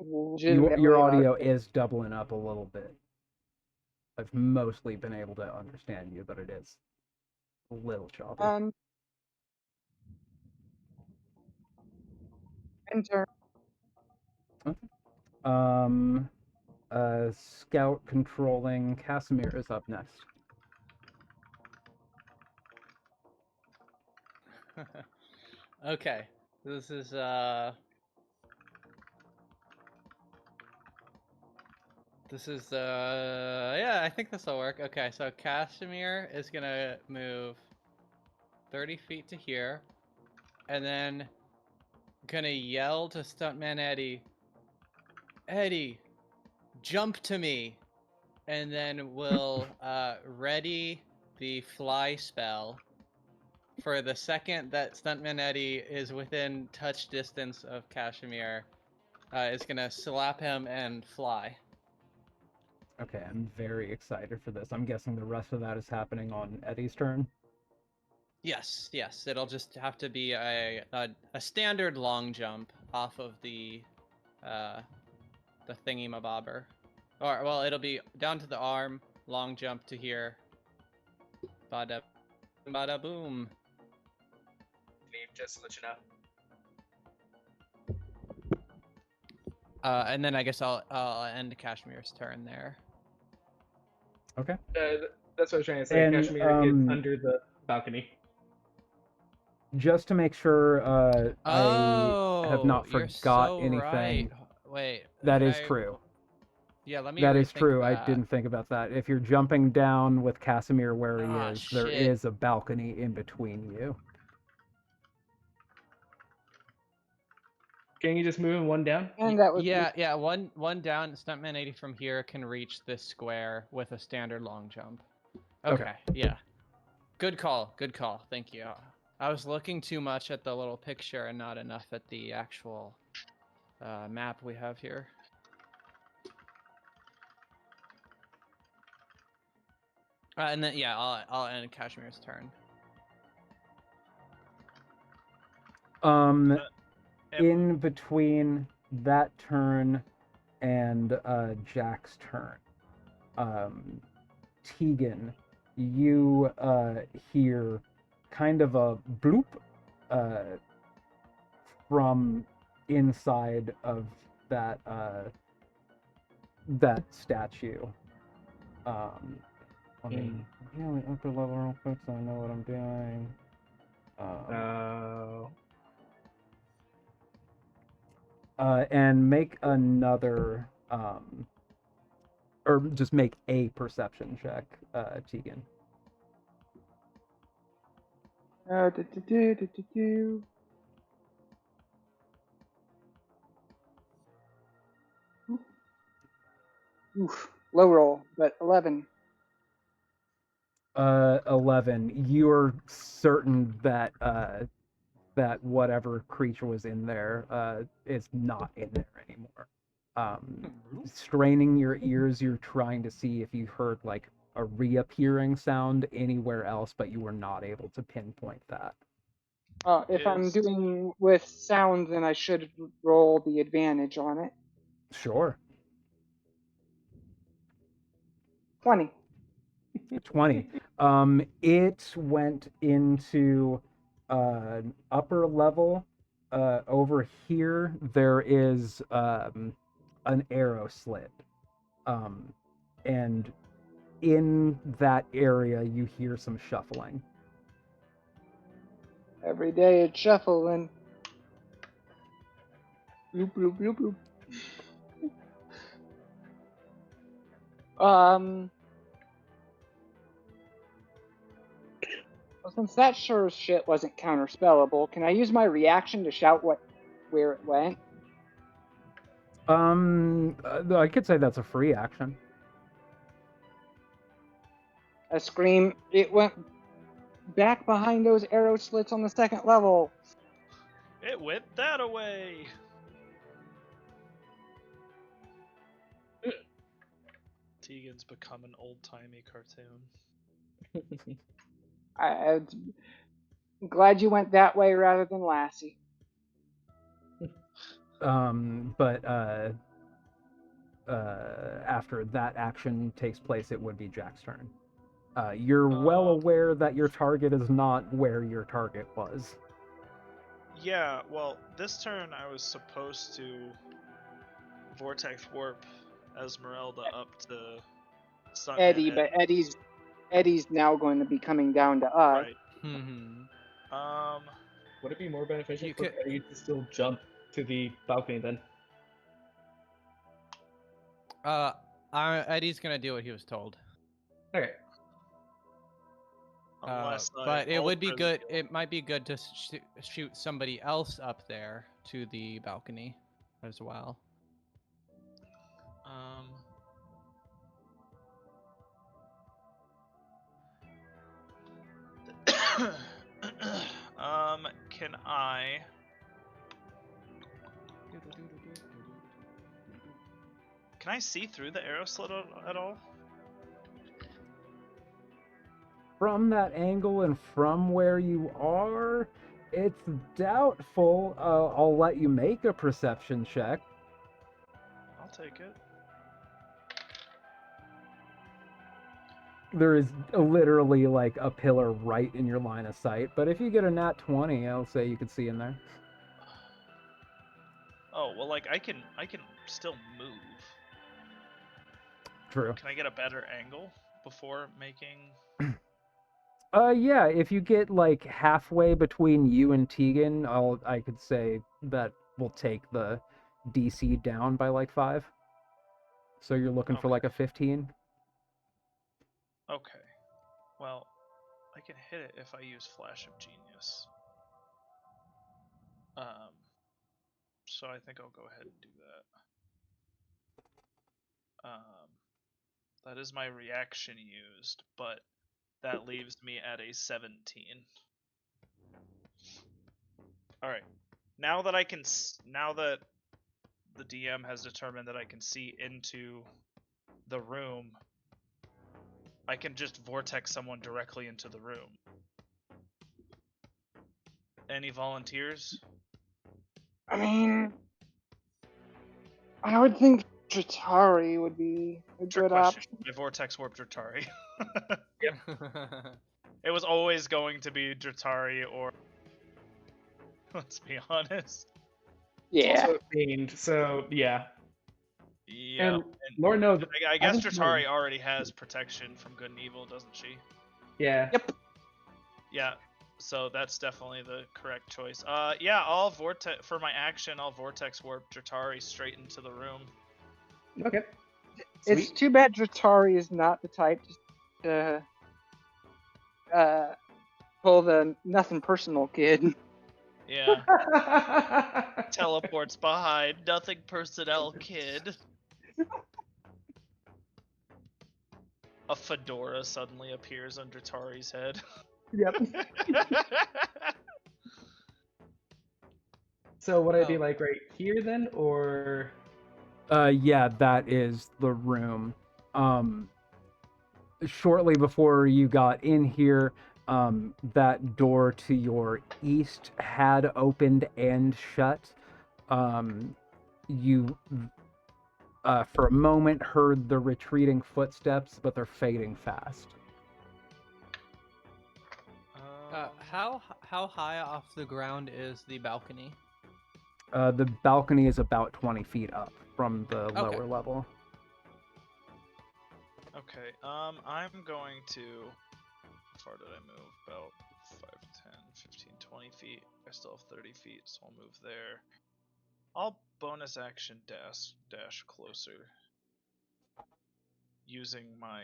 Your audio is doubling up a little bit. I've mostly been able to understand you, but it is a little choppy. Enter. Okay. Scout controlling Casimir is up next. Okay. This is yeah, I think this will work. Okay, so Casimir is gonna move 30 feet to here, and then gonna yell to Stuntman Eddie, jump to me, and then we'll ready the fly spell for the second that Stuntman Eddie is within touch distance of Casimir. Is gonna slap him and fly. Okay, I'm very excited for this. I'm guessing the rest of that is happening on Eddie's turn. Yes. It'll just have to be a standard long jump off of the thingy-mabobber. Or, well, it'll be down to the arm, long jump to here. Bada boom. Just to let you know. And then I guess I'll end Kashmir's turn there. Okay. That's what I was trying to say. Kashmir is under the balcony. Just to make sure I have not forgot anything. Right. Wait. That is true. Yeah, let me. That is true. I didn't think about that. If you're jumping down with Casimir where he is, there is a balcony in between you. Can you just move him one down? And that was yeah. One down. Stuntman 80 from here can reach this square with a standard long jump. Okay. Yeah. Good call. Thank you. I was looking too much at the little picture and not enough at the actual map we have here. And then yeah, I'll end Kashmir's turn. In between that turn and Jack's turn, Tegan, you hear kind of a bloop from inside of that statue. Let me upper level real quick so I know what I'm doing. And make another, or just make a perception check, Tegan. Oof, low roll, but 11. 11. You're certain that that whatever creature was in there is not in there anymore. Straining your ears, you're trying to see if you heard like a reappearing sound anywhere else, but you were not able to pinpoint that. If I'm doing with sound, then I should roll the advantage on it. Sure. 20. 20. It went into upper level. Over here, there is an arrow slit. And in that area, you hear some shuffling. Every day it's shuffling. Bloop, bloop, bloop, bloop. Well, since that sure as shit wasn't counterspellable, can I use my reaction to shout what where it went? I could say that's a free action. I scream, it went back behind those arrow slits on the second level. It went that away. Tegan's become an old-timey cartoon. I'm glad you went that way rather than Lassie. But after that action takes place, it would be Jack's turn. You're well aware that your target is not where your target was. Yeah, well, this turn I was supposed to Vortex Warp Esmeralda up to Stuntman Eddie, but Eddie's now going to be coming down to us. Right. Would it be more beneficial for Eddie to still jump to the balcony then? Eddie's gonna do what he was told. Okay. But it would be good. It might be good to shoot somebody else up there to the balcony as well. Can I? Can I see through the arrow slit at all? From that angle and from where you are, it's doubtful. I'll let you make a perception check. I'll take it. There is literally like a pillar right in your line of sight, but if you get a nat 20, I'll say you could see in there. Oh, well, like I can still move. True. Can I get a better angle before making? Yeah, if you get like halfway between you and Tegan, I could say that will take the DC down by like 5. So you're looking for like a 15. Okay. Well, I can hit it if I use Flash of Genius. So I think I'll go ahead and do that. That is my reaction used, but that leaves me at a 17. All right. Now that the DM has determined that I can see into the room, I can just vortex someone directly into the room. Any volunteers? I mean, I would think Dratari would be a good option. I vortex warp Dratari. Yep. It was always going to be Dratari or... Let's be honest. Yeah. Also fiend, so yeah. Yeah. And Lord knows, I guess Dratari already has protection from good and evil, doesn't she? Yeah. Yep. Yeah. So that's definitely the correct choice. Yeah, I'll vortex for my action. I'll vortex warp Dratari straight into the room. Okay. It's too bad Dratari is not the type to pull the nothing personal kid. Yeah. Teleports behind nothing personnel kid. A fedora suddenly appears under Tari's head. Yep. So would I be like right here then, or? Yeah, that is the room. Shortly before you got in here, that door to your east had opened and shut. You, for a moment, heard the retreating footsteps, but they're fading fast. How high off the ground is the balcony? The balcony is about 20 feet up from the lower level. Okay, I'm going to... How far did I move? About 5, 10, 15, 20 feet. I still have 30 feet, so I'll move there. I'll bonus action dash closer. Using my,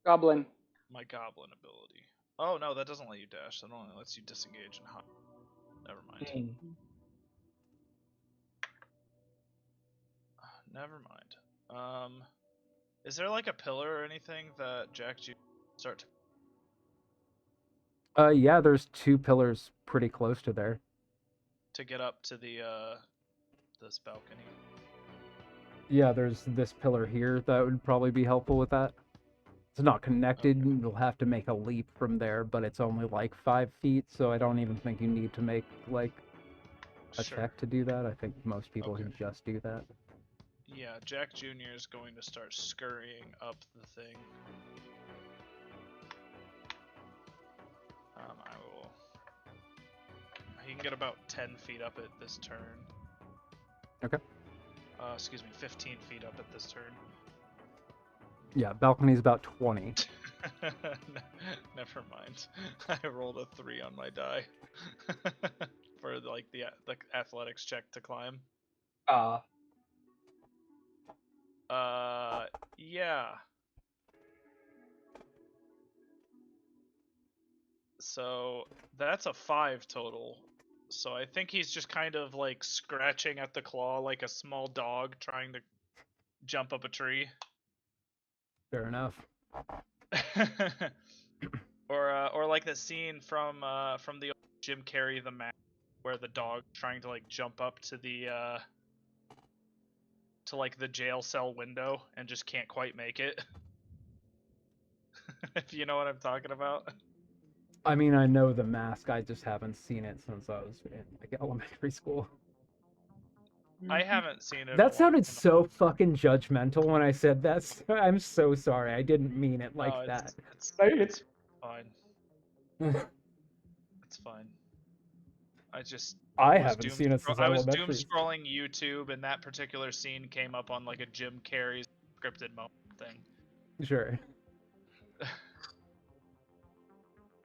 Goblin. My goblin ability. Oh no, that doesn't let you dash. That only lets you disengage and hop. Never mind. Never mind. Is there like a pillar or anything that Jack Jr. start to? Yeah, there's 2 pillars pretty close to there. To get up to the this balcony. Yeah, there's this pillar here that would probably be helpful with that. It's not connected. Okay. You'll have to make a leap from there, but it's only like 5 feet, so I don't even think you need to make like a check to do that. I think most people can just do that. Yeah, Jack Jr. is going to start scurrying up the thing. I will. He can get about 10 feet up at this turn. Okay. Excuse me, 15 feet up at this turn. Yeah, balcony's about 20. Never mind. I rolled a 3 on my die for like the athletics check to climb. Yeah. So that's a 5 total. So I think he's just kind of like scratching at the claw like a small dog trying to jump up a tree. Fair enough. or like the scene from the old Jim Carrey The Mask, where the dog trying to like jump up to the to like the jail cell window and just can't quite make it. If you know what I'm talking about. I mean, I know The Mask, I just haven't seen it since I was in like elementary school. I haven't seen it. That sounded so fucking judgmental when I said that. I'm so sorry. I didn't mean it like that. It's fine. It's fine. I haven't seen it since I was elementary. doom scrolling YouTube, and that particular scene came up on like a Jim Carrey scripted moment thing. Sure.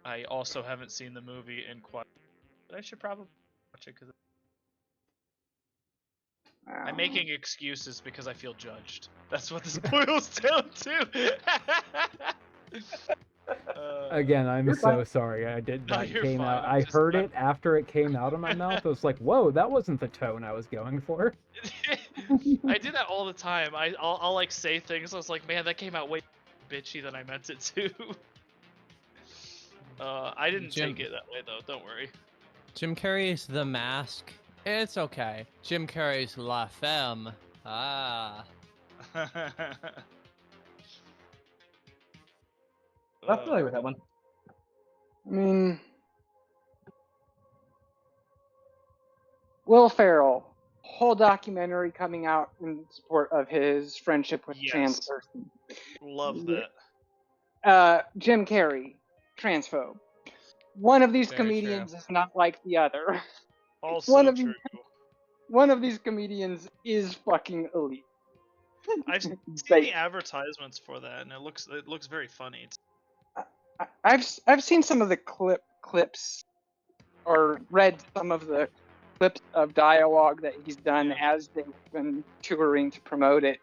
I also haven't seen the movie in quite. But I should probably watch it because I'm making excuses because I feel judged. That's what this boils down to. Again, I'm so sorry. I did that came out. I heard it after it came out of my mouth. I was like, "Whoa, that wasn't the tone I was going for." I do that all the time. I'll like say things. I was like, "Man, that came out way bitchy than I meant it to." I didn't take it that way though. Don't worry. Jim Carrey's The Mask. It's okay. Jim Carrey's La Femme. Ah. I'm familiar with that one. I mean, Will Ferrell, whole documentary coming out in support of his friendship with trans person. Love that. Jim Carrey, transphobe. One of these Very comedians true. is not like the other. Also true. One of these comedians is fucking elite. I've seen the advertisements for that, and it looks very funny. I've seen some of the clips, or read some of the clips of dialogue that he's done as they've been touring to promote it.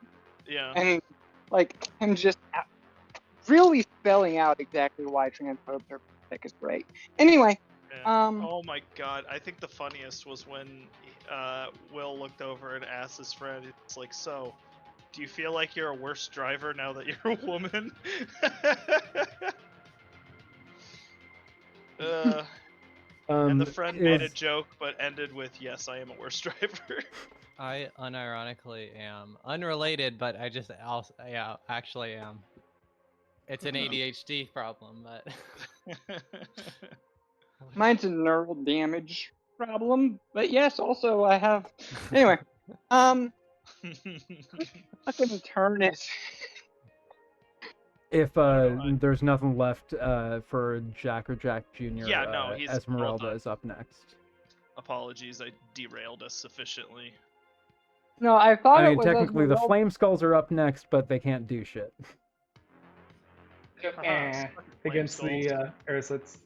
Yeah. And like him just really spelling out exactly why transphobes are is great. Anyway. Yeah. Oh my god! I think the funniest was when Will looked over and asked his friend, "It's like, so, do you feel like you're a worse driver now that you're a woman?" And the friend made a joke, but ended with, "Yes, I am a worse driver." I unironically am unrelated, but I just actually am. It's an ADHD problem, but mine's a neural damage problem. But yes, also I have. Anyway, fucking turn it. If there's nothing left for Jack or Jack Jr., he's Esmeralda is up next. Apologies, I derailed us sufficiently. No, I thought I mean, technically the Flame Skulls are up next, but they can't do shit. Against the Aerosets.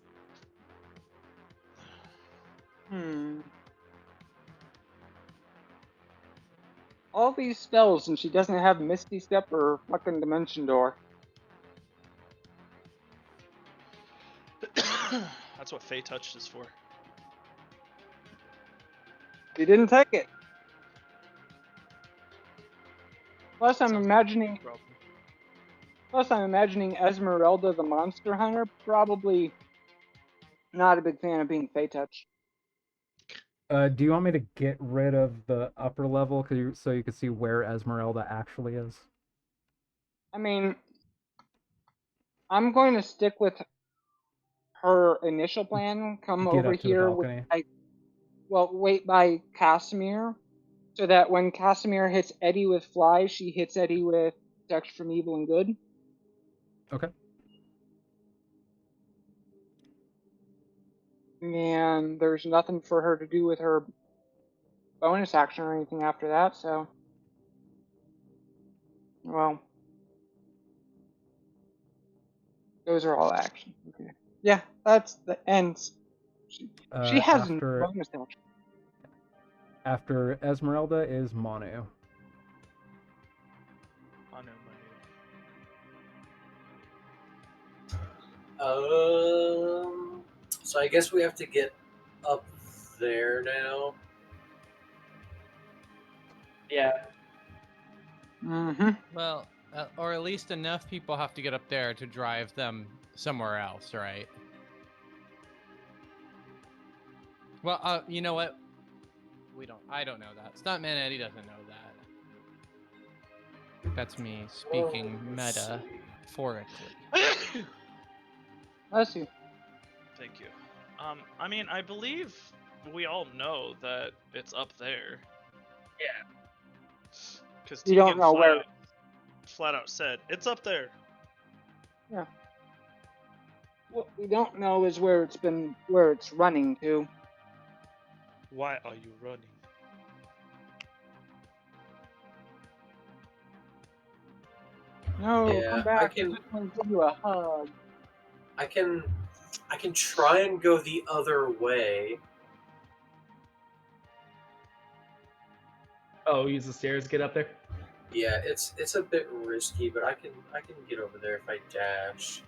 All these spells, and she doesn't have Misty Step or fucking Dimension Door. That's what Fey Touch is for. You didn't take it. Plus, I'm imagining Esmeralda the Monster Hunter probably not a big fan of being Fey Touch. Do you want me to get rid of the upper level so you can see where Esmeralda actually is? I mean, I'm going to stick with her initial plan. Come Get over up to the here balcony. wait by Casimir, so that when Casimir hits Eddie with Fly, she hits Eddie with Protection from Evil and Good. Okay. And there's nothing for her to do with her bonus action or anything after that, so... Well... Those are all actions. Okay. Yeah, that's the ends. She has no bonus action. After Esmeralda is Manu. So I guess we have to get up there now. Yeah. Mm-hmm. Well, or at least enough people have to get up there to drive them somewhere else, right? Well, you know what? I don't know that. Stuntman Eddie doesn't know that. That's me speaking metaphorically. Bless you. Thank you. I mean, I believe we all know that it's up there. Yeah. Because you don't know where. Flat out said it's up there. Yeah. What we don't know is where it's running to. Why are you running? No, Yeah, come back. I just want to give you a hug. I can try and go the other way. Oh, use the stairs to get up there? Yeah, it's a bit risky, but I can get over there if I dash.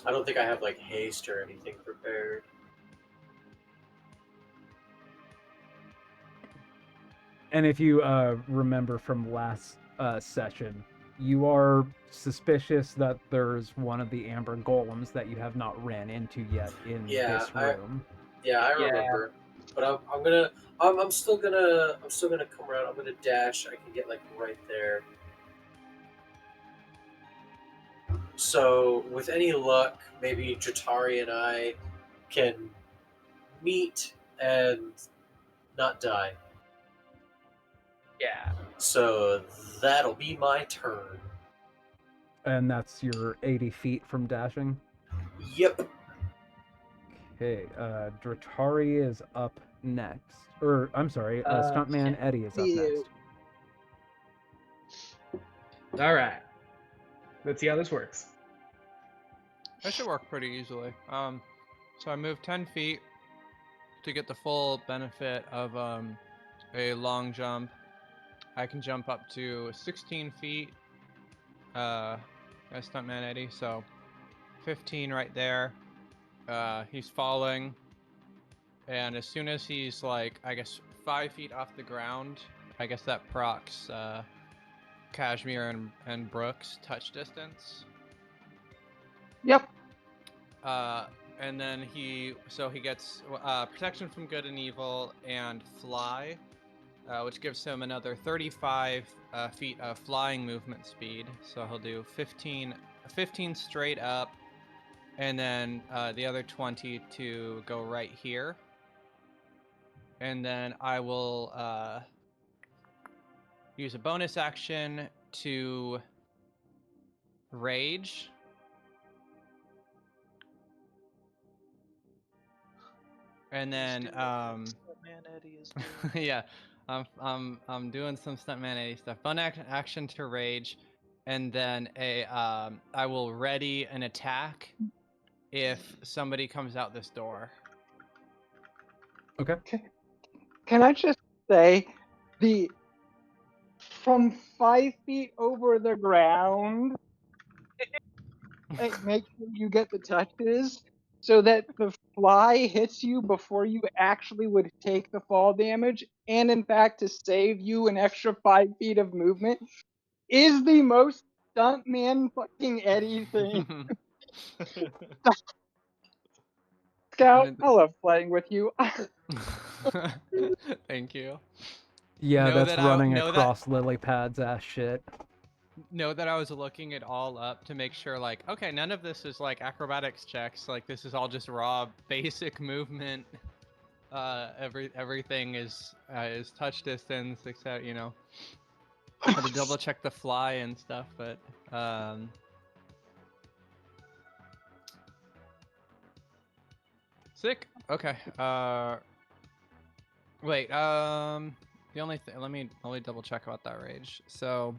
I don't think I have like haste or anything prepared. And if you remember from last session, you are suspicious that there's one of the amber golems that you have not ran into yet in this room. I remember. But I'm still gonna come around. I'm gonna dash. I can get like right there. So with any luck, maybe Jatari and I can meet and not die. Yeah. So that'll be my turn. And that's your 80 feet from dashing? Yep. Okay, Dratari is up next. Or, I'm sorry, Stuntman Eddie is up next. Alright. Let's see how this works. That should work pretty easily. So I move 10 feet to get the full benefit of a long jump. I can jump up to 16 feet as Stuntman Eddie, so 15 right there. He's falling, and as soon as he's like, I guess 5 feet off the ground, I guess that procs Kashmir and Brooks touch distance. Yep. And then he gets protection from good and evil and fly, which gives him another 35 feet of flying movement speed. So he'll do 15 straight up, and then the other 20 to go right here. And then I will use a bonus action to rage. And then yeah, I'm doing some Stuntman Eddie stuff. Bonus action to rage, and then I will ready an attack if somebody comes out this door. Okay. Can I just say, from 5 feet over the ground, make sure you get the touches so that the fly hits you before you actually would take the fall damage, and in fact to save you an extra 5 feet of movement, is the most stuntman fucking Eddie thing. Scout, I love playing with you. Thank you. Yeah, that's running across lily pads ass shit. Know that I was looking it all up to make sure, like, okay, none of this is like acrobatics checks. Like, this is all just raw basic movement. Everything is touch distance, except I had to double check the fly and stuff, but sick. Okay. Wait. The only thing. Let me double check about that rage. So.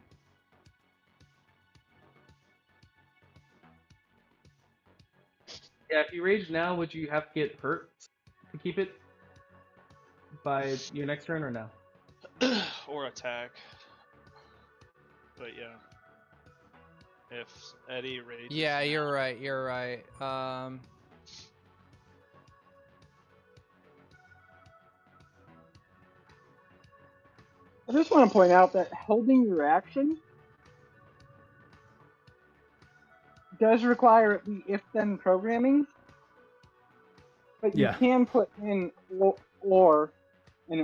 Yeah, if you rage now, would you have to get hurt to keep it by your next turn or no? Or attack. But yeah. If Eddie rages. Yeah, now. you're right. I just want to point out that holding your action does require the if-then programming, but you can put in an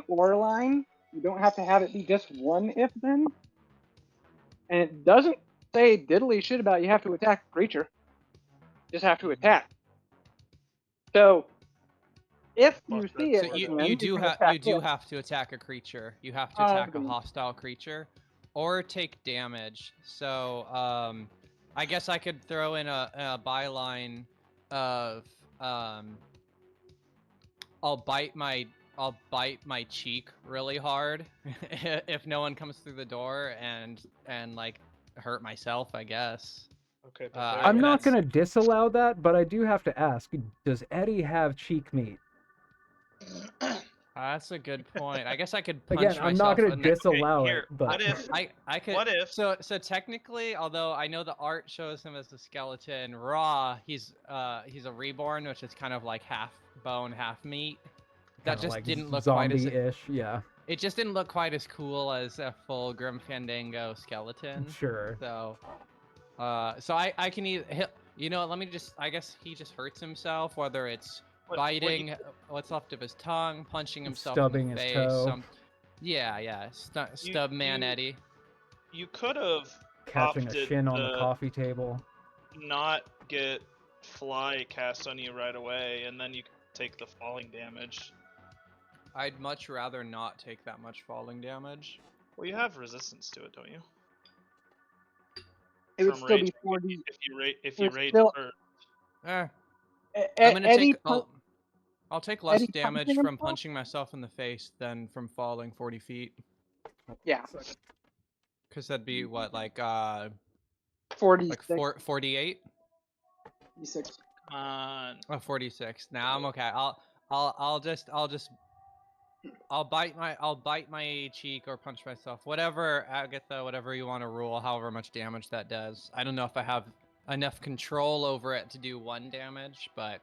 or line. You don't have to have it be just one if-then, and it doesn't say diddly shit about you have to attack a creature. You just have to attack. So if you see it, you do have to attack a creature. You have to attack a hostile creature, or take damage. So I guess I could throw in a byline of I'll bite my cheek really hard if no one comes through the door and like hurt myself, I guess. Okay. I'm not gonna disallow that, but I do have to ask: does Eddie have cheek meat? That's a good point. I guess I could punch myself. Again, I'm not gonna disallow it, but what if I could? What if? So technically, although I know the art shows him as a skeleton, raw, he's a reborn, which is kind of like half bone, half meat. That just like didn't look quite as zombie-ish, yeah. It just didn't look quite as cool as a full Grim Fandango skeleton. Sure. So, I can either, let me just, I guess he just hurts himself, whether it's biting what's left of his tongue, punching himself stubbing in the his face. toe. Stub man Eddie. You could have catching a shin on the coffee table. Not get fly cast on you right away, and then you take the falling damage. I'd much rather not take that much falling damage. Well, you have resistance to it, don't you? It would still be 40. If you rage first. I'm gonna Eddie, I'll take less Eddie damage from punching myself in the face than from falling 40 feet. Yeah. Because that'd be what, like 46. Like 48? 46. Come on. Oh, 46. Now I'm okay. I'll bite my cheek or punch myself. Whatever, Agatha, whatever you want to rule, however much damage that does. I don't know if I have enough control over it to do 1 damage, but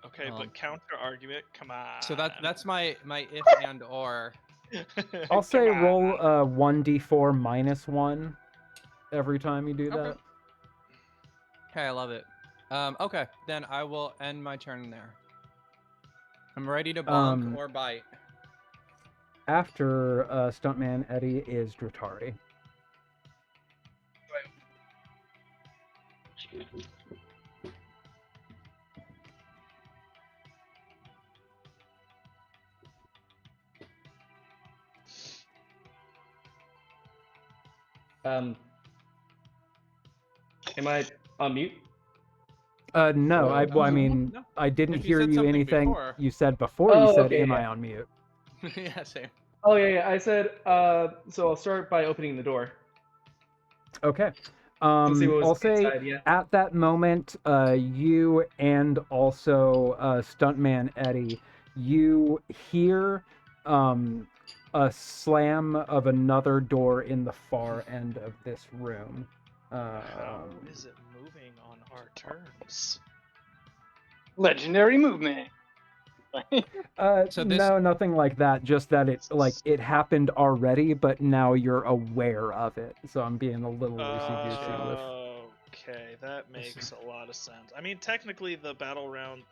okay, but counter argument, come on. So that's my if and or. I'll say roll 1d4 minus 1 every time you do that. Okay, I love it. Okay, then I will end my turn there. I'm ready to bonk or bite. After Stuntman Eddie is Dratari. Am I on mute? No, I mean, no. I didn't If you hear said you something anything before. you said before. You said, okay, am yeah. I on mute? Yeah, same. Oh, yeah, I said, so I'll start by opening the door. Okay. See what was I'll say inside, yeah. at that moment, you and also Stuntman Eddie, you hear a slam of another door in the far end of this room. How is it moving on our turns? Legendary movement. So this- No, nothing like that. Just that it happened already, but now you're aware of it. So I'm being a little loosey-goosey with. Okay, that makes a lot of sense. I mean, technically, the battle round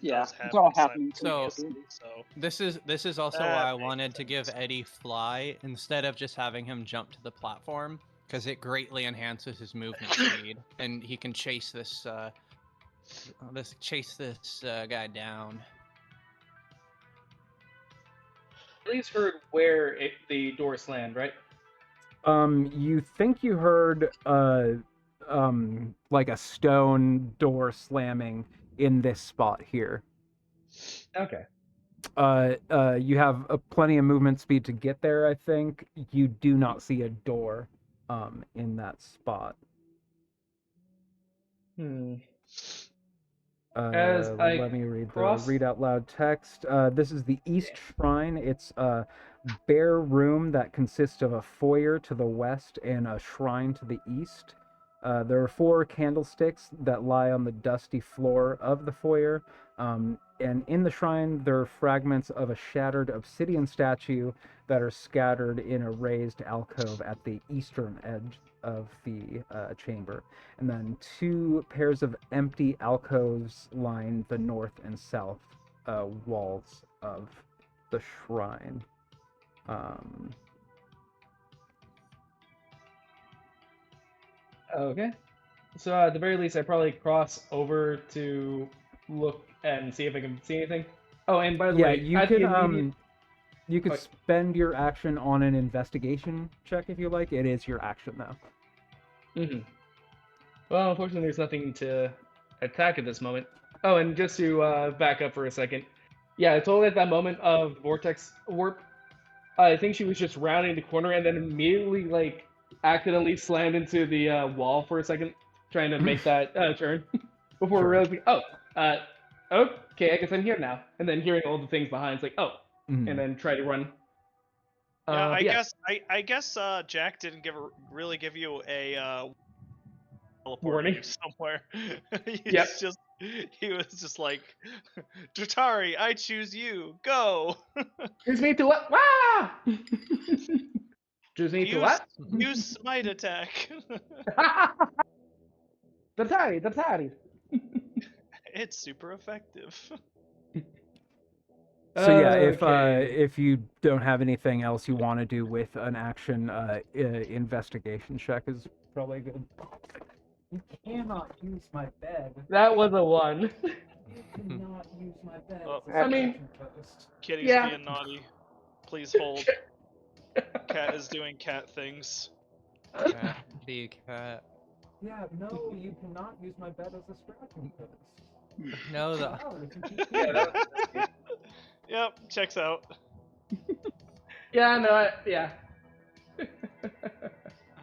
Yeah, does happen. it's all happening. So So this is also that why I makes wanted to give sense. Eddie fly instead of just having him jump to the platform, because it greatly enhances his movement speed, and he can chase this guy down. At least heard where the door slammed, right? You think you heard like a stone door slamming in this spot here. Okay. You have plenty of movement speed to get there, I think. You do not see a door in that spot. As I Let me read cross- the read out loud text. This is the East Shrine. It's a bare room that consists of a foyer to the west and a shrine to the east. There are 4 candlesticks that lie on the dusty floor of the foyer. And in the shrine, there are fragments of a shattered obsidian statue that are scattered in a raised alcove at the eastern edge of the chamber. And then 2 pairs of empty alcoves line the north and south walls of the shrine. Okay. So at the very least, I probably cross over to look and see if I can see anything. Oh, and by the way, you could spend your action on an investigation check if you like. It is your action though. Mm-hmm. Well, unfortunately, there's nothing to attack at this moment. Oh, and just to back up for a second, yeah, totally at that moment of vortex warp, I think she was just rounding the corner and then immediately accidentally slammed into the wall for a second, trying to make that turn before realizing, okay, I guess I'm here now. And then hearing all the things behind, it's like, and then try to run. Yeah, I guess Jack didn't really give you a warning somewhere. Yep. He was just like, Dratari, I choose you. Go. Choose me to what? Wah! Choose me to what? Use smite attack. Dratari. It's super effective. So yeah, if you don't have anything else you want to do with an action, investigation check is probably good. You cannot use my bed. That was a 1. You cannot use my bed. I mean, Kitty's being naughty. Please hold. Cat is doing cat things. Cat, be a cat. Yeah, no, you cannot use my bed as a scratching post. No, Yep, checks out. Yeah, no, yeah.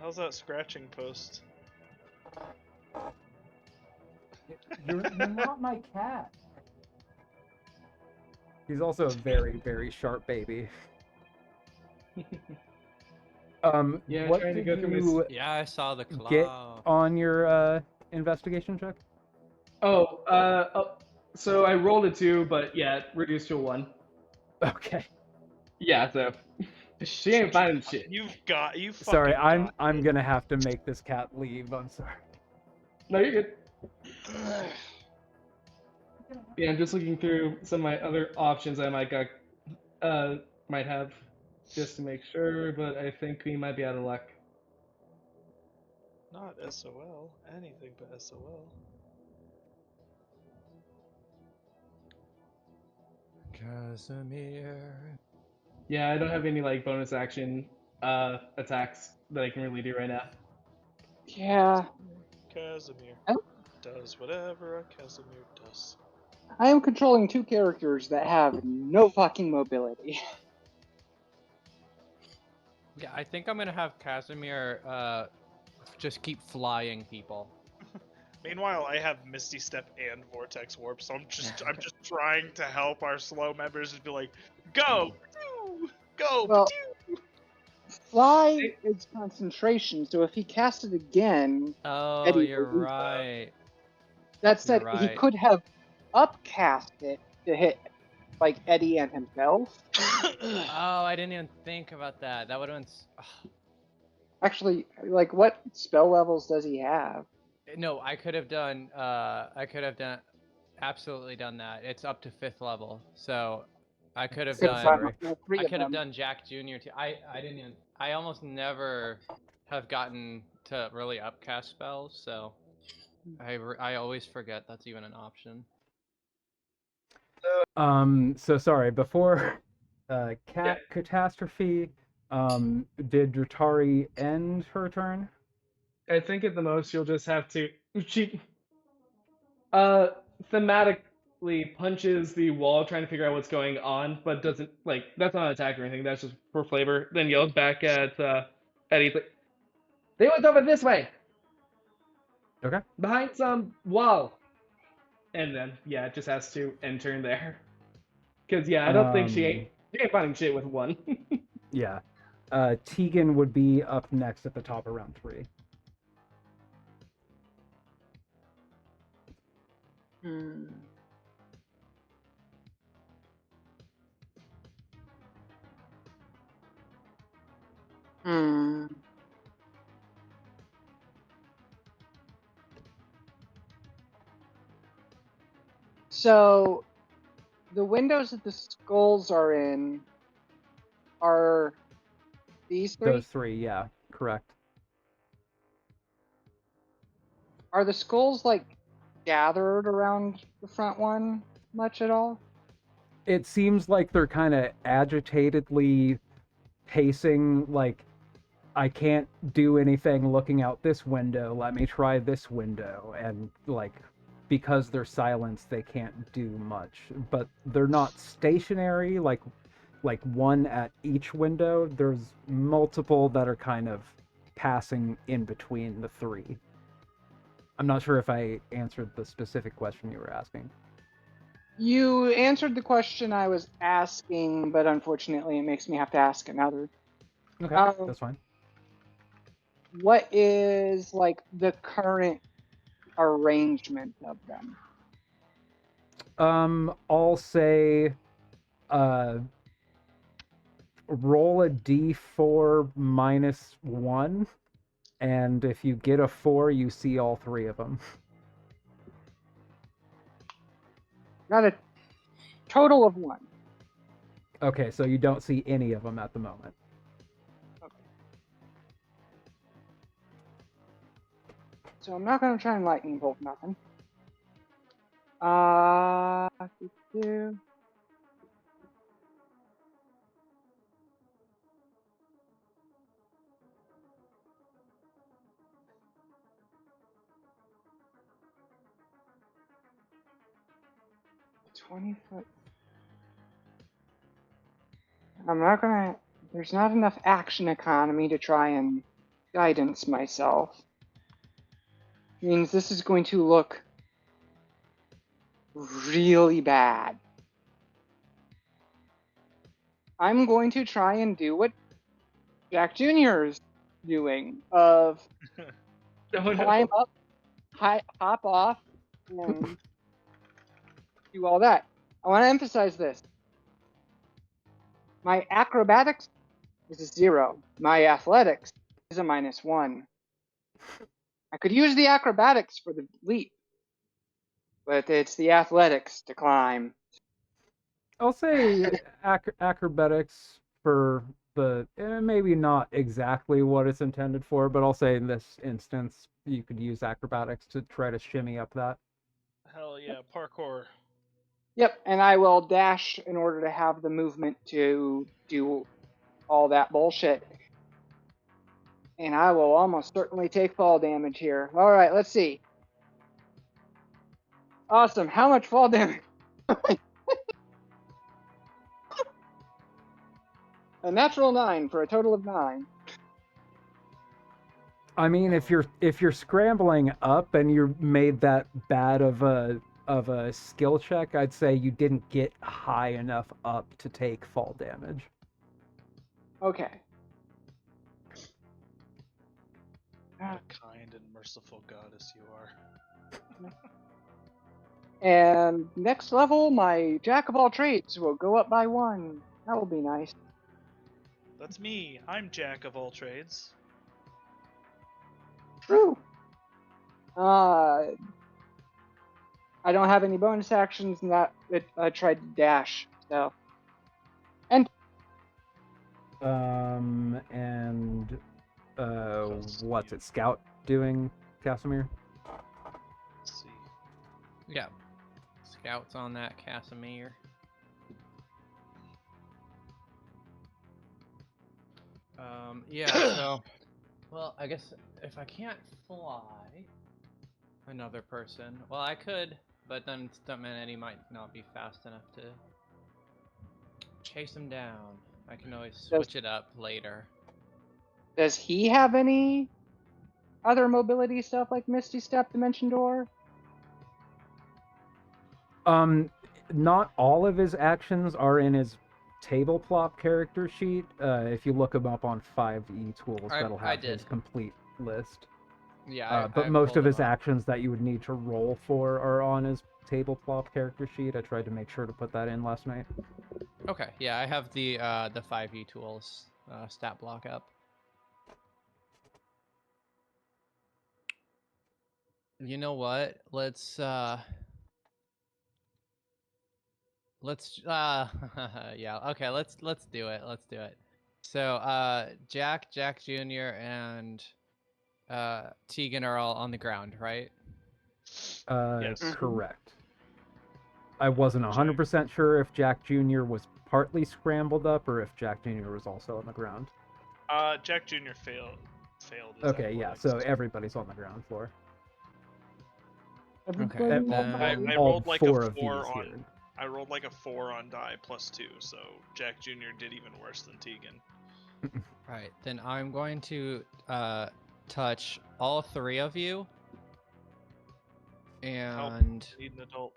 How's that scratching post? You're not my cat. He's also a very, very sharp baby. Yeah, what trying to did go through you Yeah, I saw the claw. get on your investigation check? So I rolled a 2, but yeah, reduced to a 1. Okay. Yeah, so she ain't finding shit. Sorry, I'm gonna have to make this cat leave. I'm sorry. No, you're good. Yeah, I'm just looking through some of my other options I might have just to make sure, but I think we might be out of luck. Not SOL. Anything but SOL. Casimir. Yeah, I don't have any bonus action attacks that I can really do right now. Yeah. Casimir does whatever a Casimir does. I am controlling 2 characters that have no fucking mobility. Yeah, I think I'm gonna have Casimir just keep flying people. Meanwhile, I have Misty Step and Vortex Warp, so I'm just trying to help our slow members just be like, go, go, well, fly is concentration, so if he casts it again, Oh, Eddie you're will lose right. that said, You're he right. could have upcast it to hit like Eddie and himself. Oh, I didn't even think about that. That would have been. Actually, like, what spell levels does he have? No, I could have done. Absolutely done that. It's up to 5th level, so I could have done. Sorry. I could have done Jack Jr. too. I didn't even. I almost never have gotten to really upcast spells, so I always forget that's even an option. So sorry, before catastrophe, did Dratari end her turn? I think at the most you'll just have to thematically punches the wall trying to figure out what's going on, but doesn't that's not an attack or anything, that's just for flavor. Then yells back at Eddie, like, they went over this way. Okay. Behind some wall. And then it just has to end turn there. Because I don't think she ain't finding shit with one. Yeah. Tegan would be up next at the top of round 3. So, the windows that the skulls are in are these 3? Those 3, yeah, correct. Are the skulls, like, gathered around the front one much at all? It seems like they're kind of agitatedly pacing, like, I can't do anything looking out this window, let me try this window, and, like, because they're silenced, they can't do much. But they're not stationary, like one at each window. There's multiple that are kind of passing in between the 3. I'm not sure if I answered the specific question you were asking. You answered the question I was asking, but unfortunately it makes me have to ask another. Okay, that's fine. What is, like, the current arrangement of them? I'll say roll a d4 minus 1, and if you get a 4, you see all 3 of them. Got a total of 1. Okay, so you don't see any of them at the moment. Okay. So I'm not going to try and lightning bolt nothing. Do. $20 I'm not gonna. There's not enough action economy to try and guidance myself. Means this is going to look really bad. I'm going to try and do what Jack Jr. is doing of climb up, hop off, and do all that. I want to emphasize this. My acrobatics is a 0. My athletics is a -1. I could use the acrobatics for the leap, but it's the athletics to climb. I'll say acrobatics for the maybe not exactly what it's intended for, but I'll say in this instance you could use acrobatics to try to shimmy up that. Hell yeah, parkour. Yep, and I will dash in order to have the movement to do all that bullshit. And I will almost certainly take fall damage here. All right, let's see. Awesome. How much fall damage? A natural 9 for a total of 9. I mean, if you're scrambling up and you made that bad of a skill check, I'd say you didn't get high enough up to take fall damage. Okay. What a kind and merciful goddess you are. And next level, my jack of all trades will go up by 1. That will be nice. That's me. I'm Jack of all trades. True. I don't have any bonus actions, and I tried to dash. So. And. And what's it? Scout doing, Casimir? Let's see. Yeah. Scouts on that Casimir. Yeah, so well, I guess if I can't fly another person, well I could, but then Stuntman Eddie might not be fast enough to chase him down. I can always switch it up later. Does he have any other mobility stuff like Misty Step, Dimension Door? Not all of his actions are in his table plop character sheet. If you look him up on 5e tools, that'll have his complete list. Yeah, but most of his actions that you would need to roll for are on his table plop character sheet. I tried to make sure to put that in last night. Okay, yeah, I have the 5e tools stat block up. You know what? Let's yeah, okay, let's do it. Let's do it. So Jack Jr. and Tegan are all on the ground, right? Yes. Correct. I wasn't 100% sure if Jack Jr. was partly scrambled up or if Jack Jr. was also on the ground. Jack Jr. failed. Okay, yeah, so everybody's on the ground floor. Okay. I rolled like a 4 on. I rolled like a 4 on die +2, so Jack Jr. did even worse than Tegan. Right, then I'm going to touch all 3 of you and need an adult.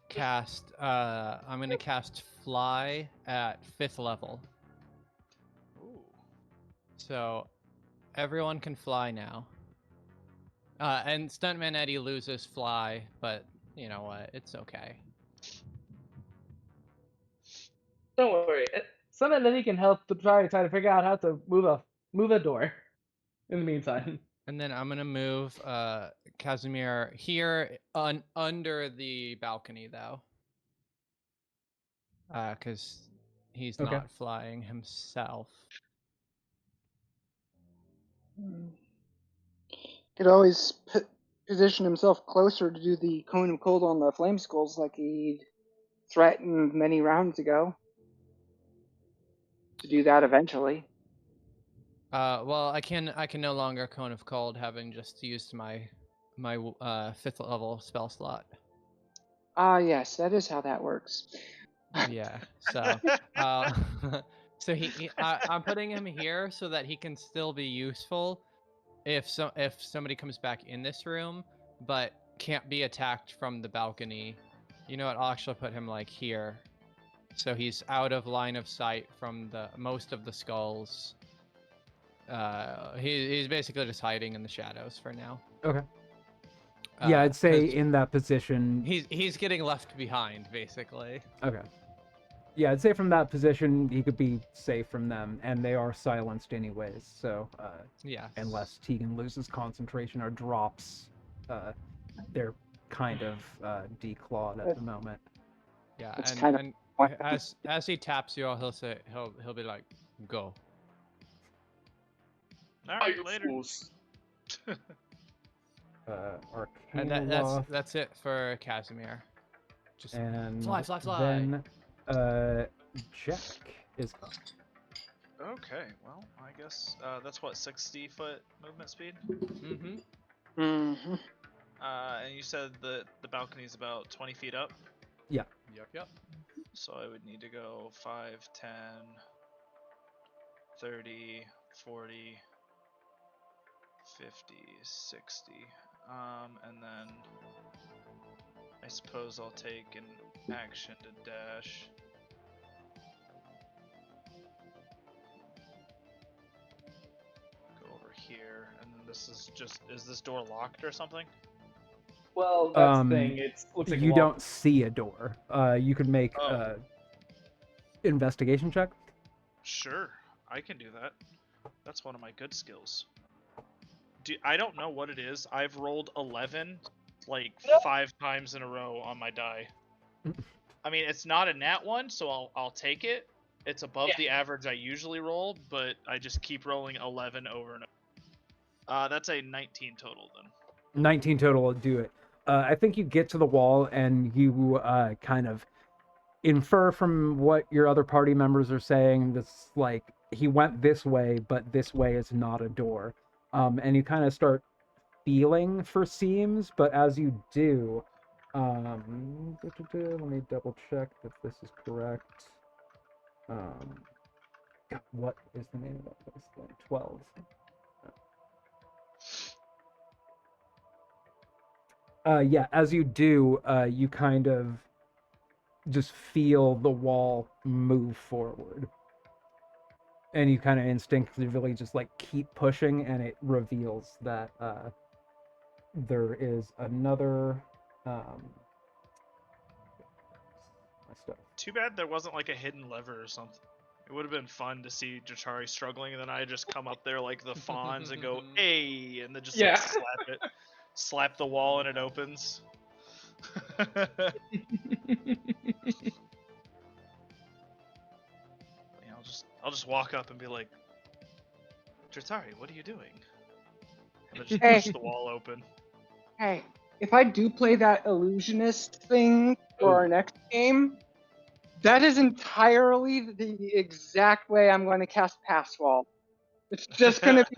Cast. I'm gonna cast Fly at 5th level. Ooh. So everyone can fly now. And Stuntman Eddie loses Fly, but you know what? It's okay. Don't worry. Stuntman Eddie can help to try to figure out how to move a door. In the meantime. And then I'm gonna move Casimir here under the balcony though. Because he's not flying himself. Could always position himself closer to do the cone of cold on the flame skulls like he threatened many rounds ago. To do that eventually. Well, I can no longer cone of cold, having just used my 5th level spell slot. Yes, that is how that works. Yeah. So, so I'm putting him here so that he can still be useful if somebody comes back in this room, but can't be attacked from the balcony. You know what? I'll actually put him like here, so he's out of line of sight from most of the skulls. He's basically just hiding in the shadows for now. Okay. Yeah, I'd say in that position... He's getting left behind, basically. Okay. Yeah, I'd say from that position, he could be safe from them, and they are silenced anyways, so... yeah. Unless Tegan loses concentration or drops, they're kind of declawed at the moment. Yeah, and as he taps you all, he'll be like, "Go." All right, later. And that's it for Casimir. Just fly. Then Jack is up. Okay, well, I guess that's what 60-foot movement speed. Mm-hmm. Mm-hmm. And you said the balcony's about 20 feet up. Yeah. Yep. So I would need to go 5, 10, 30, 40, 50, 60. And then I suppose I'll take an action to dash. Go over here, and then this is just, is this door locked or something? Well, that's the thing. It looks like you a don't see a door. You could make investigation check. Sure, I can do that. That's one of my good skills. I don't know what it is. I've rolled 11 like 5 times in a row on my die. I mean, it's not a nat one, so I'll take it. It's above the average I usually roll, but I just keep rolling 11 over and over. That's a 19 total then. 19 total will do it. I think you get to the wall and you kind of infer from what your other party members are saying. This, like, he went this way, but this way is not a door. And you kind of start feeling for seams, but as you do, let me double check that this is correct. What is the name of that place? 12. Yeah, as you do, you kind of just feel the wall move forward. And you kind of instinctively just like keep pushing, and it reveals that there is another my stuff. Too bad there wasn't like a hidden lever or something. It would have been fun to see Jatari struggling, and then I just come up there like the fawns and go, "Hey!" and then just like, slap the wall, and it opens. I'll just walk up and be like, "Jatari, what are you doing?" And then just push the wall open. Hey, if I do play that illusionist thing for our next game, that is entirely the exact way I'm going to cast Pass Wall. It's just going to be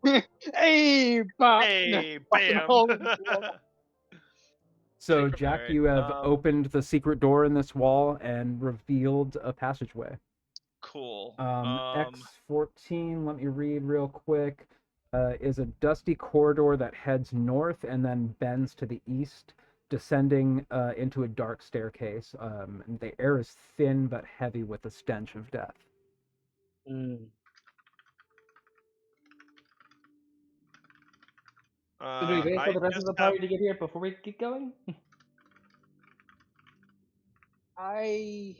that. Hey, bop! Hey, bam! So, Jack, you have opened the secret door in this wall and revealed a passageway. Cool. X14, let me read real quick, is a dusty corridor that heads north and then bends to the east, descending into a dark staircase. And the air is thin but heavy with the stench of death. So do we wait for the rest of the party to get here before we keep going? I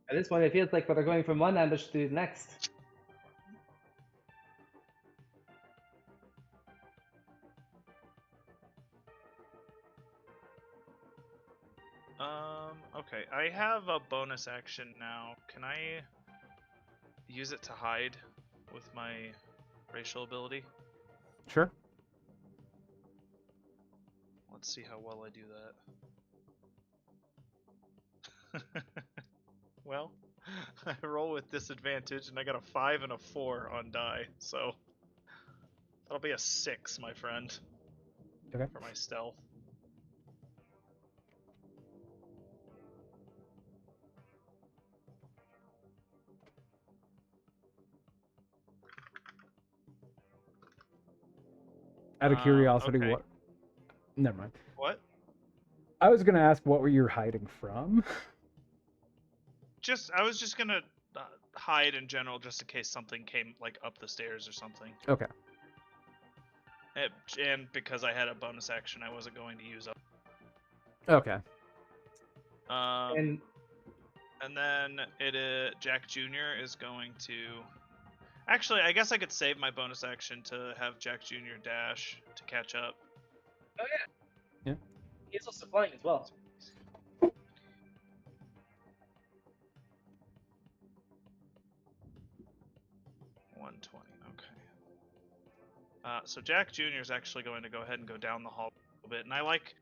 At this point, it feels like we're going from one ambush to the next. Okay, I have a bonus action now. Can I use it to hide with my racial ability? Sure. Let's see how well I do that. Well, I roll with disadvantage, and I got a 5 and a 4 on die, so that'll be a 6, my friend. Okay. For my stealth. Out of curiosity, okay. what? Never mind. What? I was gonna ask, what were you hiding from? I was just gonna hide in general, just in case something came like up the stairs or something. Okay. And because I had a bonus action, I wasn't going to use up. Okay. And then Jack Jr. is going to. Actually, I guess I could save my bonus action to have Jack Jr. dash to catch up. Oh yeah. Yeah. He's also flying as well. 120. Okay. So Jack Jr. is actually going to go ahead and go down the hall a little bit, and I like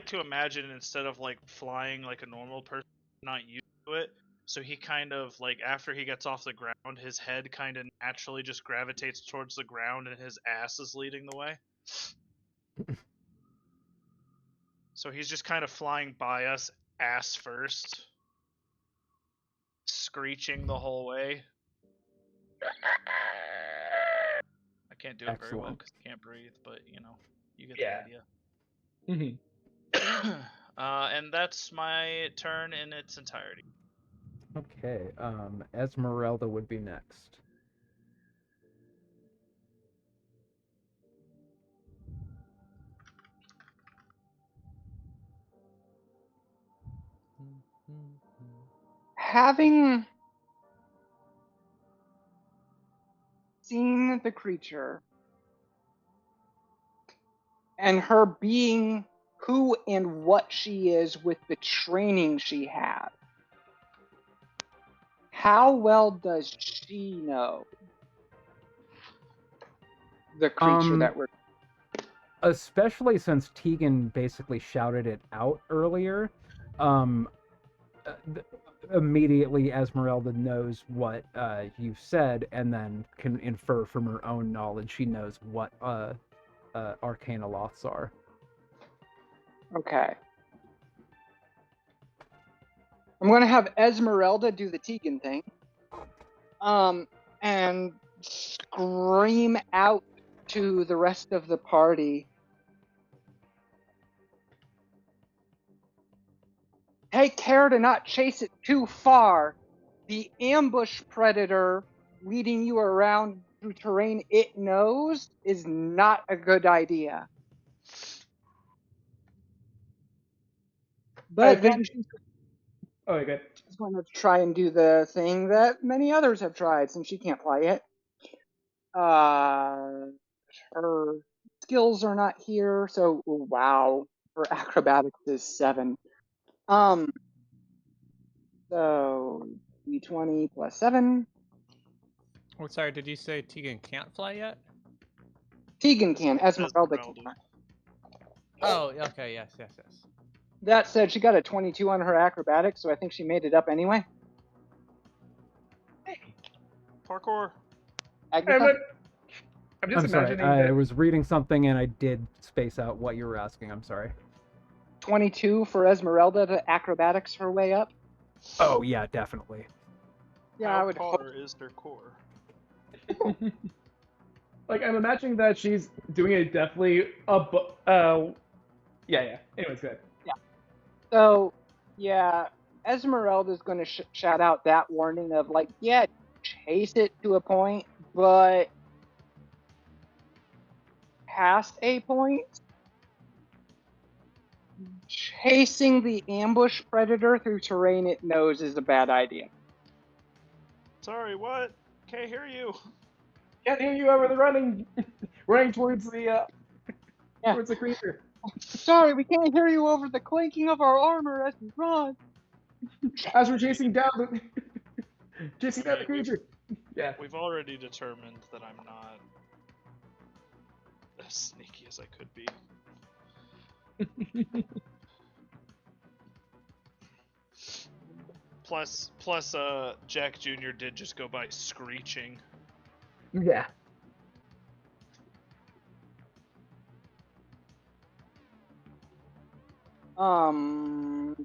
to imagine, instead of like flying like a normal person, not used to it. So he kind of, like, after he gets off the ground, his head kind of naturally just gravitates towards the ground, and his ass is leading the way. So he's just kind of flying by us, ass first, screeching the whole way. I can't do it very well because I can't breathe, but you know, you get the idea. And that's my turn in its entirety. Okay, Esmeralda would be next. Having seen the creature and her being who and what she is with the training she had, how well does she know the creature that we're... Especially since Tegan basically shouted it out earlier, immediately Esmeralda knows what you said, and then can infer from her own knowledge. She knows what arcana loths are. Okay. I'm going to have Esmeralda do the Tegan thing. And scream out to the rest of the party, take care to not chase it too far. The ambush predator leading you around through terrain it knows is not a good idea. But then she's going to try and do the thing that many others have tried since she can't play it. Her skills are not here, so wow, her acrobatics is 7. So d20 plus 7. Oh, sorry, did you say Tegan can't fly yet? Tegan can, Esmeralda can. Oh, okay, yes. That said, she got a 22 on her acrobatics, so I think she made it up anyway. Hey, parkour. I'm just sorry, imagining I was reading something and I did space out what you were asking. I'm sorry. 22 for Esmeralda to acrobatics her way up. Oh yeah, definitely. Yeah, I would hope. Is their core? Like, I'm imagining that she's doing it definitely yeah. Anyways, good. Yeah. So, yeah, Esmeralda's going to shout out that warning of, like, yeah, chase it to a point, but past a point, chasing the ambush predator through terrain it knows is a bad idea. Sorry, what? Can't hear you. Can't hear you over the running towards the towards the creature. Sorry, we can't hear you over the clinking of our armor as we run. As we're chasing down the creature. Yeah. We've already determined that I'm not as sneaky as I could be. Plus, Jack Jr. did just go by screeching. Yeah. Once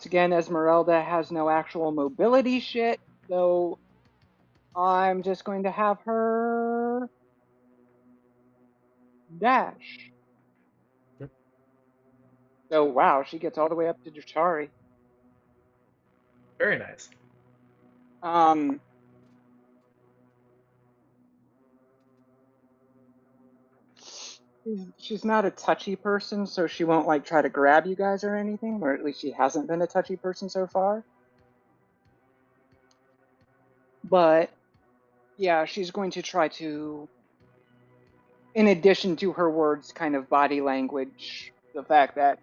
again, Esmeralda has no actual mobility shit, so I'm just going to have her dash. Yep. So wow, she gets all the way up to Jatari. Very nice. She's not a touchy person, so she won't like try to grab you guys or anything, or at least she hasn't been a touchy person so far. But yeah, she's going to try to, in addition to her words, kind of body language, the fact that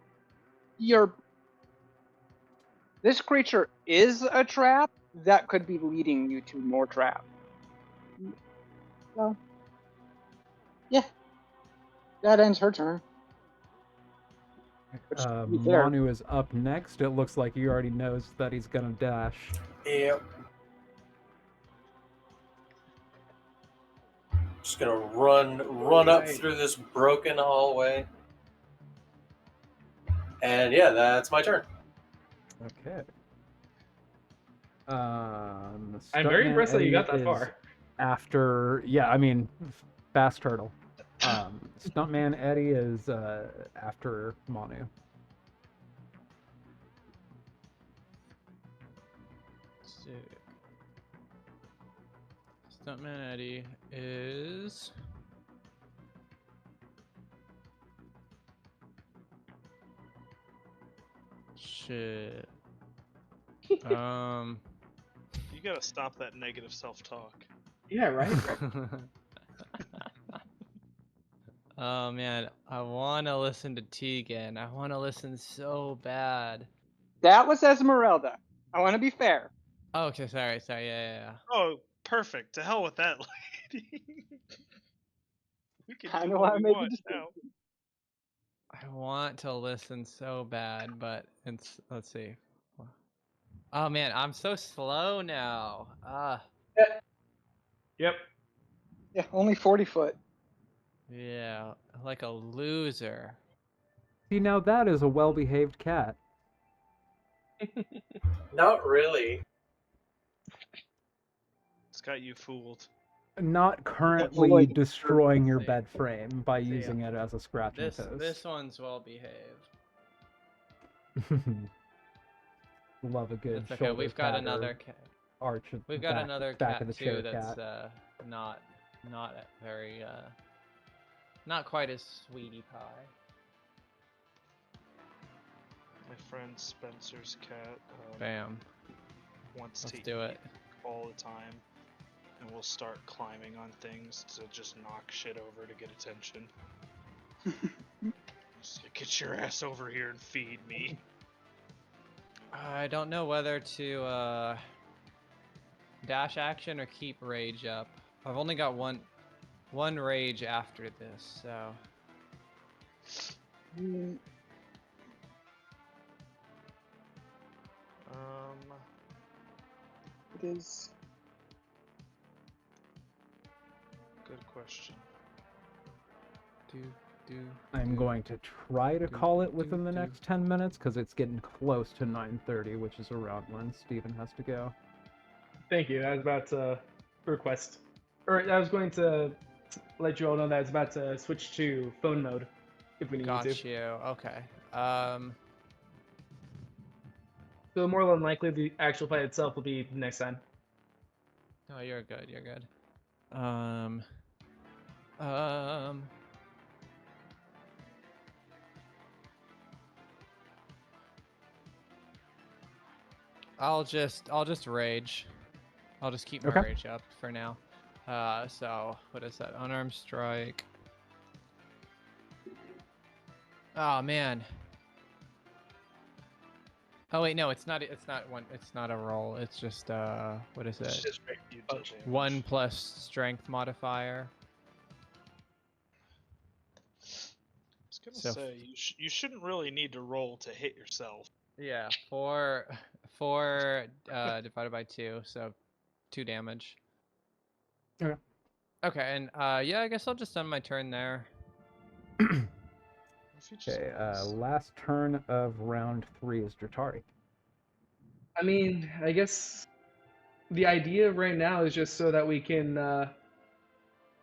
this creature is a trap that could be leading you to more trap. So, yeah. That ends her turn. Manu is up next. It looks like he already knows that he's gonna dash. Yep. Just gonna run up through this broken hallway. And yeah, that's my turn. Okay. I'm very impressed that you got that far. After, yeah, I mean, fast turtle. Stuntman Eddie is after Manu. Sick. Stuntman Eddie is. Shit. You gotta stop that negative self-talk. Yeah, right. Oh man, I want to listen to Tegan. I want to listen so bad. That was Esmeralda. I want to be fair. Oh, okay, sorry, yeah. Oh, perfect. To hell with that lady. We can I do know what I we made want the now. I want to listen so bad, but let's see. Oh man, I'm so slow now. Yep. Yeah, only 40 foot. Yeah, like a loser. See, now that is a well-behaved cat. Not really. It's got you fooled. Not currently Avoid. destroying your See. bed frame by See, using it as a scratching This post. one's well behaved. Love a good It's okay. shoulder We've got pat another or cat. arch We've got another back cat of the too chair that's cat. not very not quite as sweetie pie. My friend Spencer's cat Bam. wants Let's to do eat it. all the time, and will start climbing on things to just knock shit over to get attention. Just like, get your ass over here and feed me. I don't know whether to dash action or keep rage up. I've only got one rage after this, so. It is. Good question. I'm going to try to call it within the next 10 minutes because it's getting close to 9:30, which is around when Steven has to go. Thank you. I was about to request, or I was going to let you all know that I was about to switch to phone mode if we need Got to. you. Okay. So more than likely, the actual fight itself will be next time. No, you're good. You're good. I'll just rage. I'll just keep my rage up for now. So what is that? Unarmed strike. Oh man. Oh wait, no, it's not one. It's not a roll. It's just what is It's it? just you deal damage. 1 plus strength modifier. I was gonna say you shouldn't really need to roll to hit yourself. Yeah, 4 divided by 2, so 2 damage. Okay. Okay, and yeah, I guess I'll just end my turn there. Okay, last turn of round 3 is Jatari. I mean, I guess the idea right now is just so that we can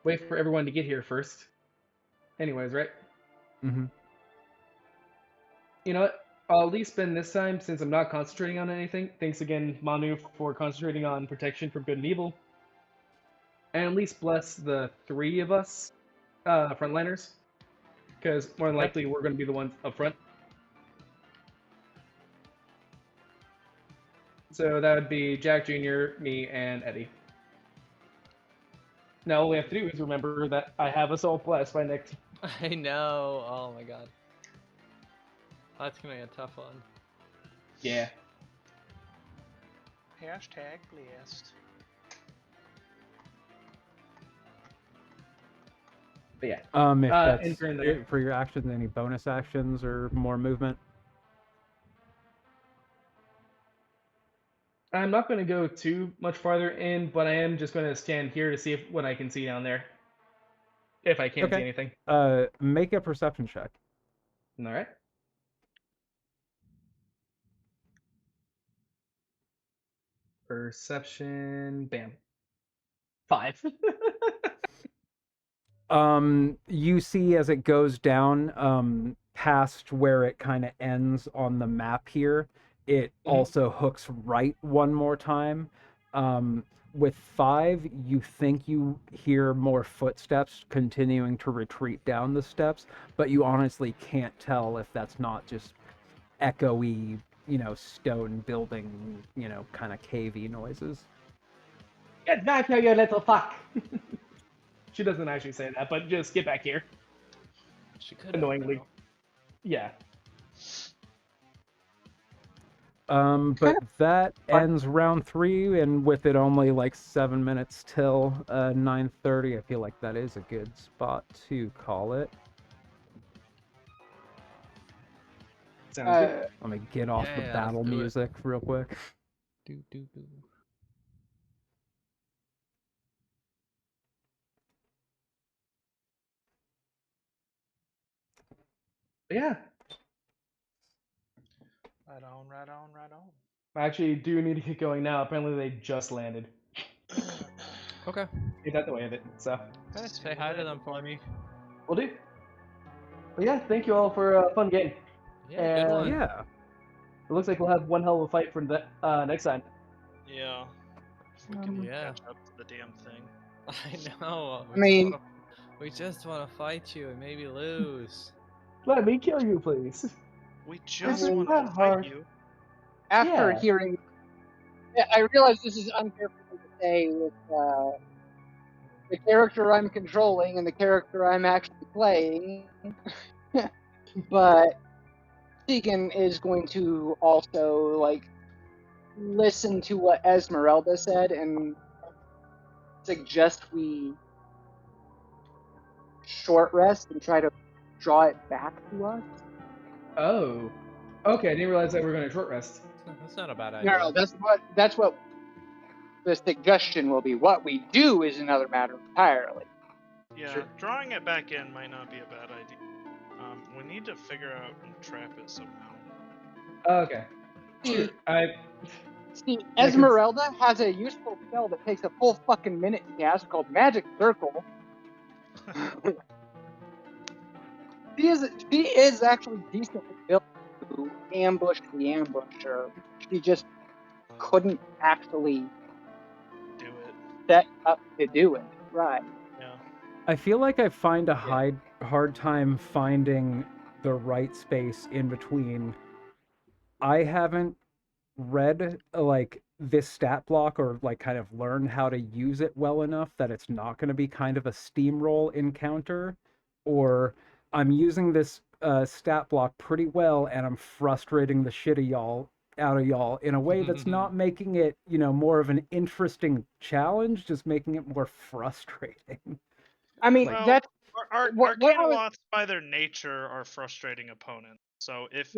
wait for everyone to get here first. Anyways, right? Mm-hmm. You know what? I'll at least spend this time, since I'm not concentrating on anything. Thanks again, Manu, for concentrating on protection from good and evil. And at least bless the 3 of us frontliners. Because more than likely, we're going to be the ones up front. So that would be Jack Jr., me, and Eddie. Now all we have to do is remember that I have us all blessed by next. I know. Oh my god. That's gonna be a tough one. Yeah. Hashtag blessed. But yeah. If that's it for your actions, any bonus actions or more movement? I'm not going to go too much farther in, but I am just going to stand here to see what I can see down there. If I can't see anything. Make a perception check. All right. Perception. Bam. 5. You see as it goes down, past where it kind of ends on the map here, it also hooks right one more time. With 5, you think you hear more footsteps continuing to retreat down the steps, but you honestly can't tell if that's not just echoey, stone building, kind of cavey noises. Get back here, you little fuck! She doesn't actually say that, but just get back here. She could annoyingly. Yeah. But that ends round 3, and with it only like 7 minutes till 9:30, I feel like that is a good spot to call it. Sounds good. Let me get off the battle music real quick. Yeah. Right on, right on, right on. I actually do need to get going now. Apparently they just landed. Okay. Get out the way of it, so. Okay, say hi to them for me. Will do. But yeah, thank you all for a fun game. Yeah, good one. Yeah. It looks like we'll have one hell of a fight for next time. Yeah. If we can yeah. catch up to the damn thing. I know. We just want to fight you and maybe lose. Let me kill you, please. We just want to fight you. After hearing, I realize this is unfair for me to say with the character I'm controlling and the character I'm actually playing, but Tegan is going to also like listen to what Esmeralda said and suggest we short rest and try to draw it back to us. Oh. Okay, I didn't realize that we were going to short rest. That's not a bad idea. No, that's what the suggestion will be. What we do is another matter entirely. Yeah, sure. Drawing it back in might not be a bad idea. We need to figure out and trap it somehow. Okay. Sure. See, Esmeralda has a useful spell that takes a full fucking minute to cast called Magic Circle. She is actually decently built to ambush the ambusher. She just couldn't actually do it. Set up to do it. Right. Yeah. I feel like I find a hard time finding the right space in between. I haven't read like this stat block or like kind of learned how to use it well enough that it's not going to be kind of a steamroll encounter, or I'm using this stat block pretty well and I'm frustrating the shit out of y'all in a way that's not making it, more of an interesting challenge, just making it more frustrating. I mean, that's our Arcanoloths by their nature are frustrating opponents. So if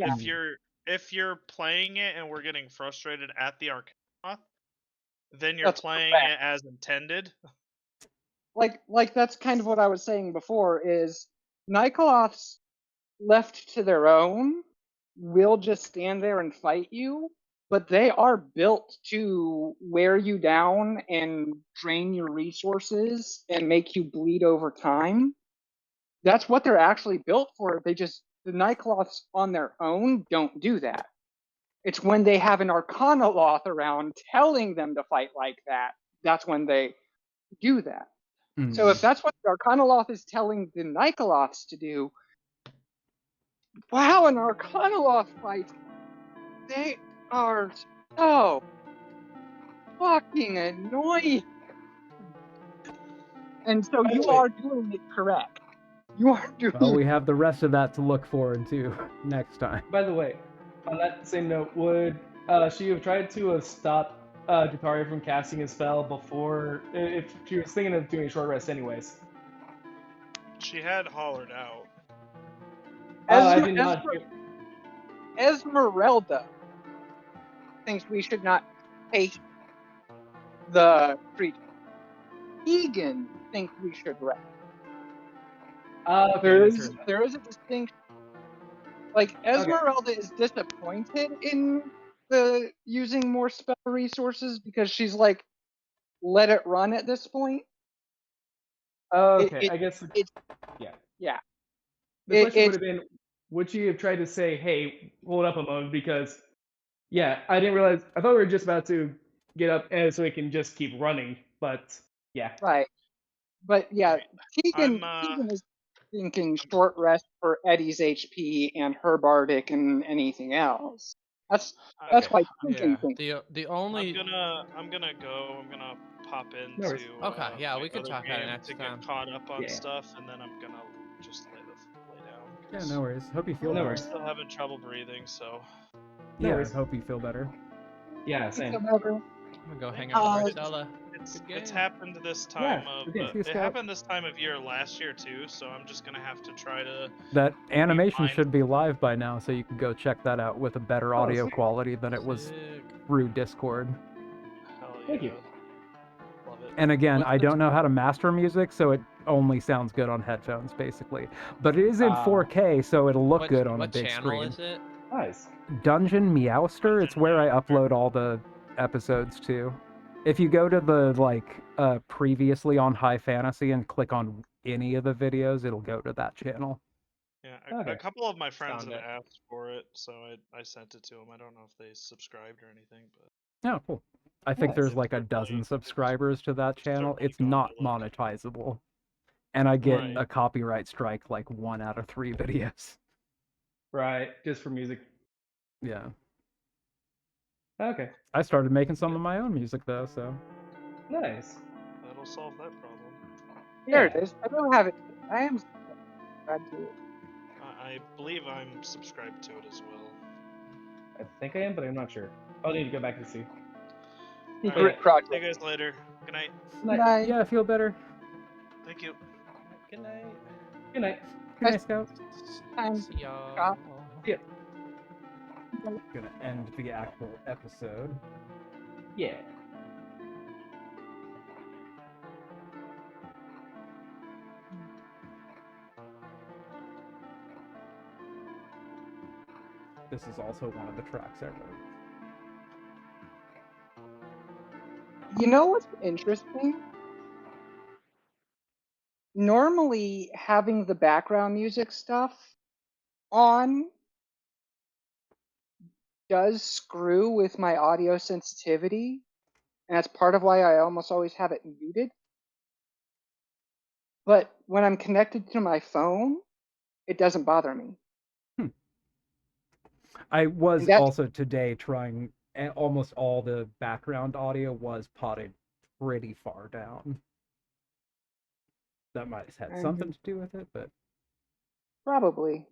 you're playing it and we're getting frustrated at the Arcanoth, then you're playing it as intended. Like that's kind of what I was saying before, is Nikoloths left to their own will just stand there and fight you, but they are built to wear you down and drain your resources and make you bleed over time. That's what they're actually built for. The Nikoloths on their own don't do that. It's when they have an Arcanoloth around telling them to fight like that, that's when they do that. So if that's what the Arcanoloth is telling the Nikoloths to do, wow, an Arcanoloth fight, they are so fucking annoying. And so you are doing it correct. You are doing Well, we have the rest of that to look forward to next time. By the way, on that same note, would she have tried to stop Jatari from casting his spell before, if she was thinking of doing a short rest anyways? She had hollered out. I did not. Esmeralda thinks we should not take the creature. Egan thinks we should rest. There is a distinction. Like, Esmeralda is disappointed in the using more spell resources because she's like, let it run at this point. Okay, I guess. Yeah. Yeah. The question would have been, would you have tried to say, "Hey, hold up a moment," because yeah, I didn't realize. I thought we were just about to get up, and so we can just keep running. But yeah. Right. But yeah, Keegan is thinking short rest for Eddie's HP and her bardic and anything else. That's why Keegan thinks. The only I'm gonna go. I'm gonna pop into okay. Yeah, we can other talk about it game next to time. get caught up on stuff, and then I'm gonna just lay down. Yeah, no worries. Hope you feel better. I'm still having trouble breathing, so. Yeah, I hope you feel better. Yeah, same. I'm gonna go hang out with Marcella. It's happened this time it happened this time of year last year too, so I'm just gonna have to try to. That animation should be live by now, so you can go check that out with a better audio quality than it was through Discord. Hell yeah. Thank you. Love it. And again, I don't know how to master music, so it only sounds good on headphones, basically. But it is in 4K, so it'll look good on a big screen. What channel is it? Nice. Dungeon Meowster. It's where I upload all the episodes to. If you go to the previously on High Fantasy and click on any of the videos, it'll go to that channel. Yeah, a couple of my friends have asked for it, so I sent it to them. I don't know if they subscribed or anything, but. Oh, cool. I think there's like a dozen subscribers to that channel. It's not monetizable. And I get a copyright strike like 1 out of 3 videos. Right, just for music. Yeah. Okay. I started making some of my own music though, so. Nice. That'll solve that problem. There it is. I don't have it. I am subscribed to it. I believe I'm subscribed to it as well. I think I am, but I'm not sure. I'll need to go back and see. Secret project. See you guys later. Good night. Good night. Yeah, I feel better. Thank you. Good night. Good night. Good night, Scout. See y'all. Yeah. Gonna end the actual episode. Yeah. This is also one of the tracks I wrote. You know what's interesting? Normally, having the background music stuff on does screw with my audio sensitivity, and that's part of why I almost always have it muted. But when I'm connected to my phone, it doesn't bother me. I was also today trying, almost all the background audio was potted pretty far down. That might have had something to do with it, but... Probably.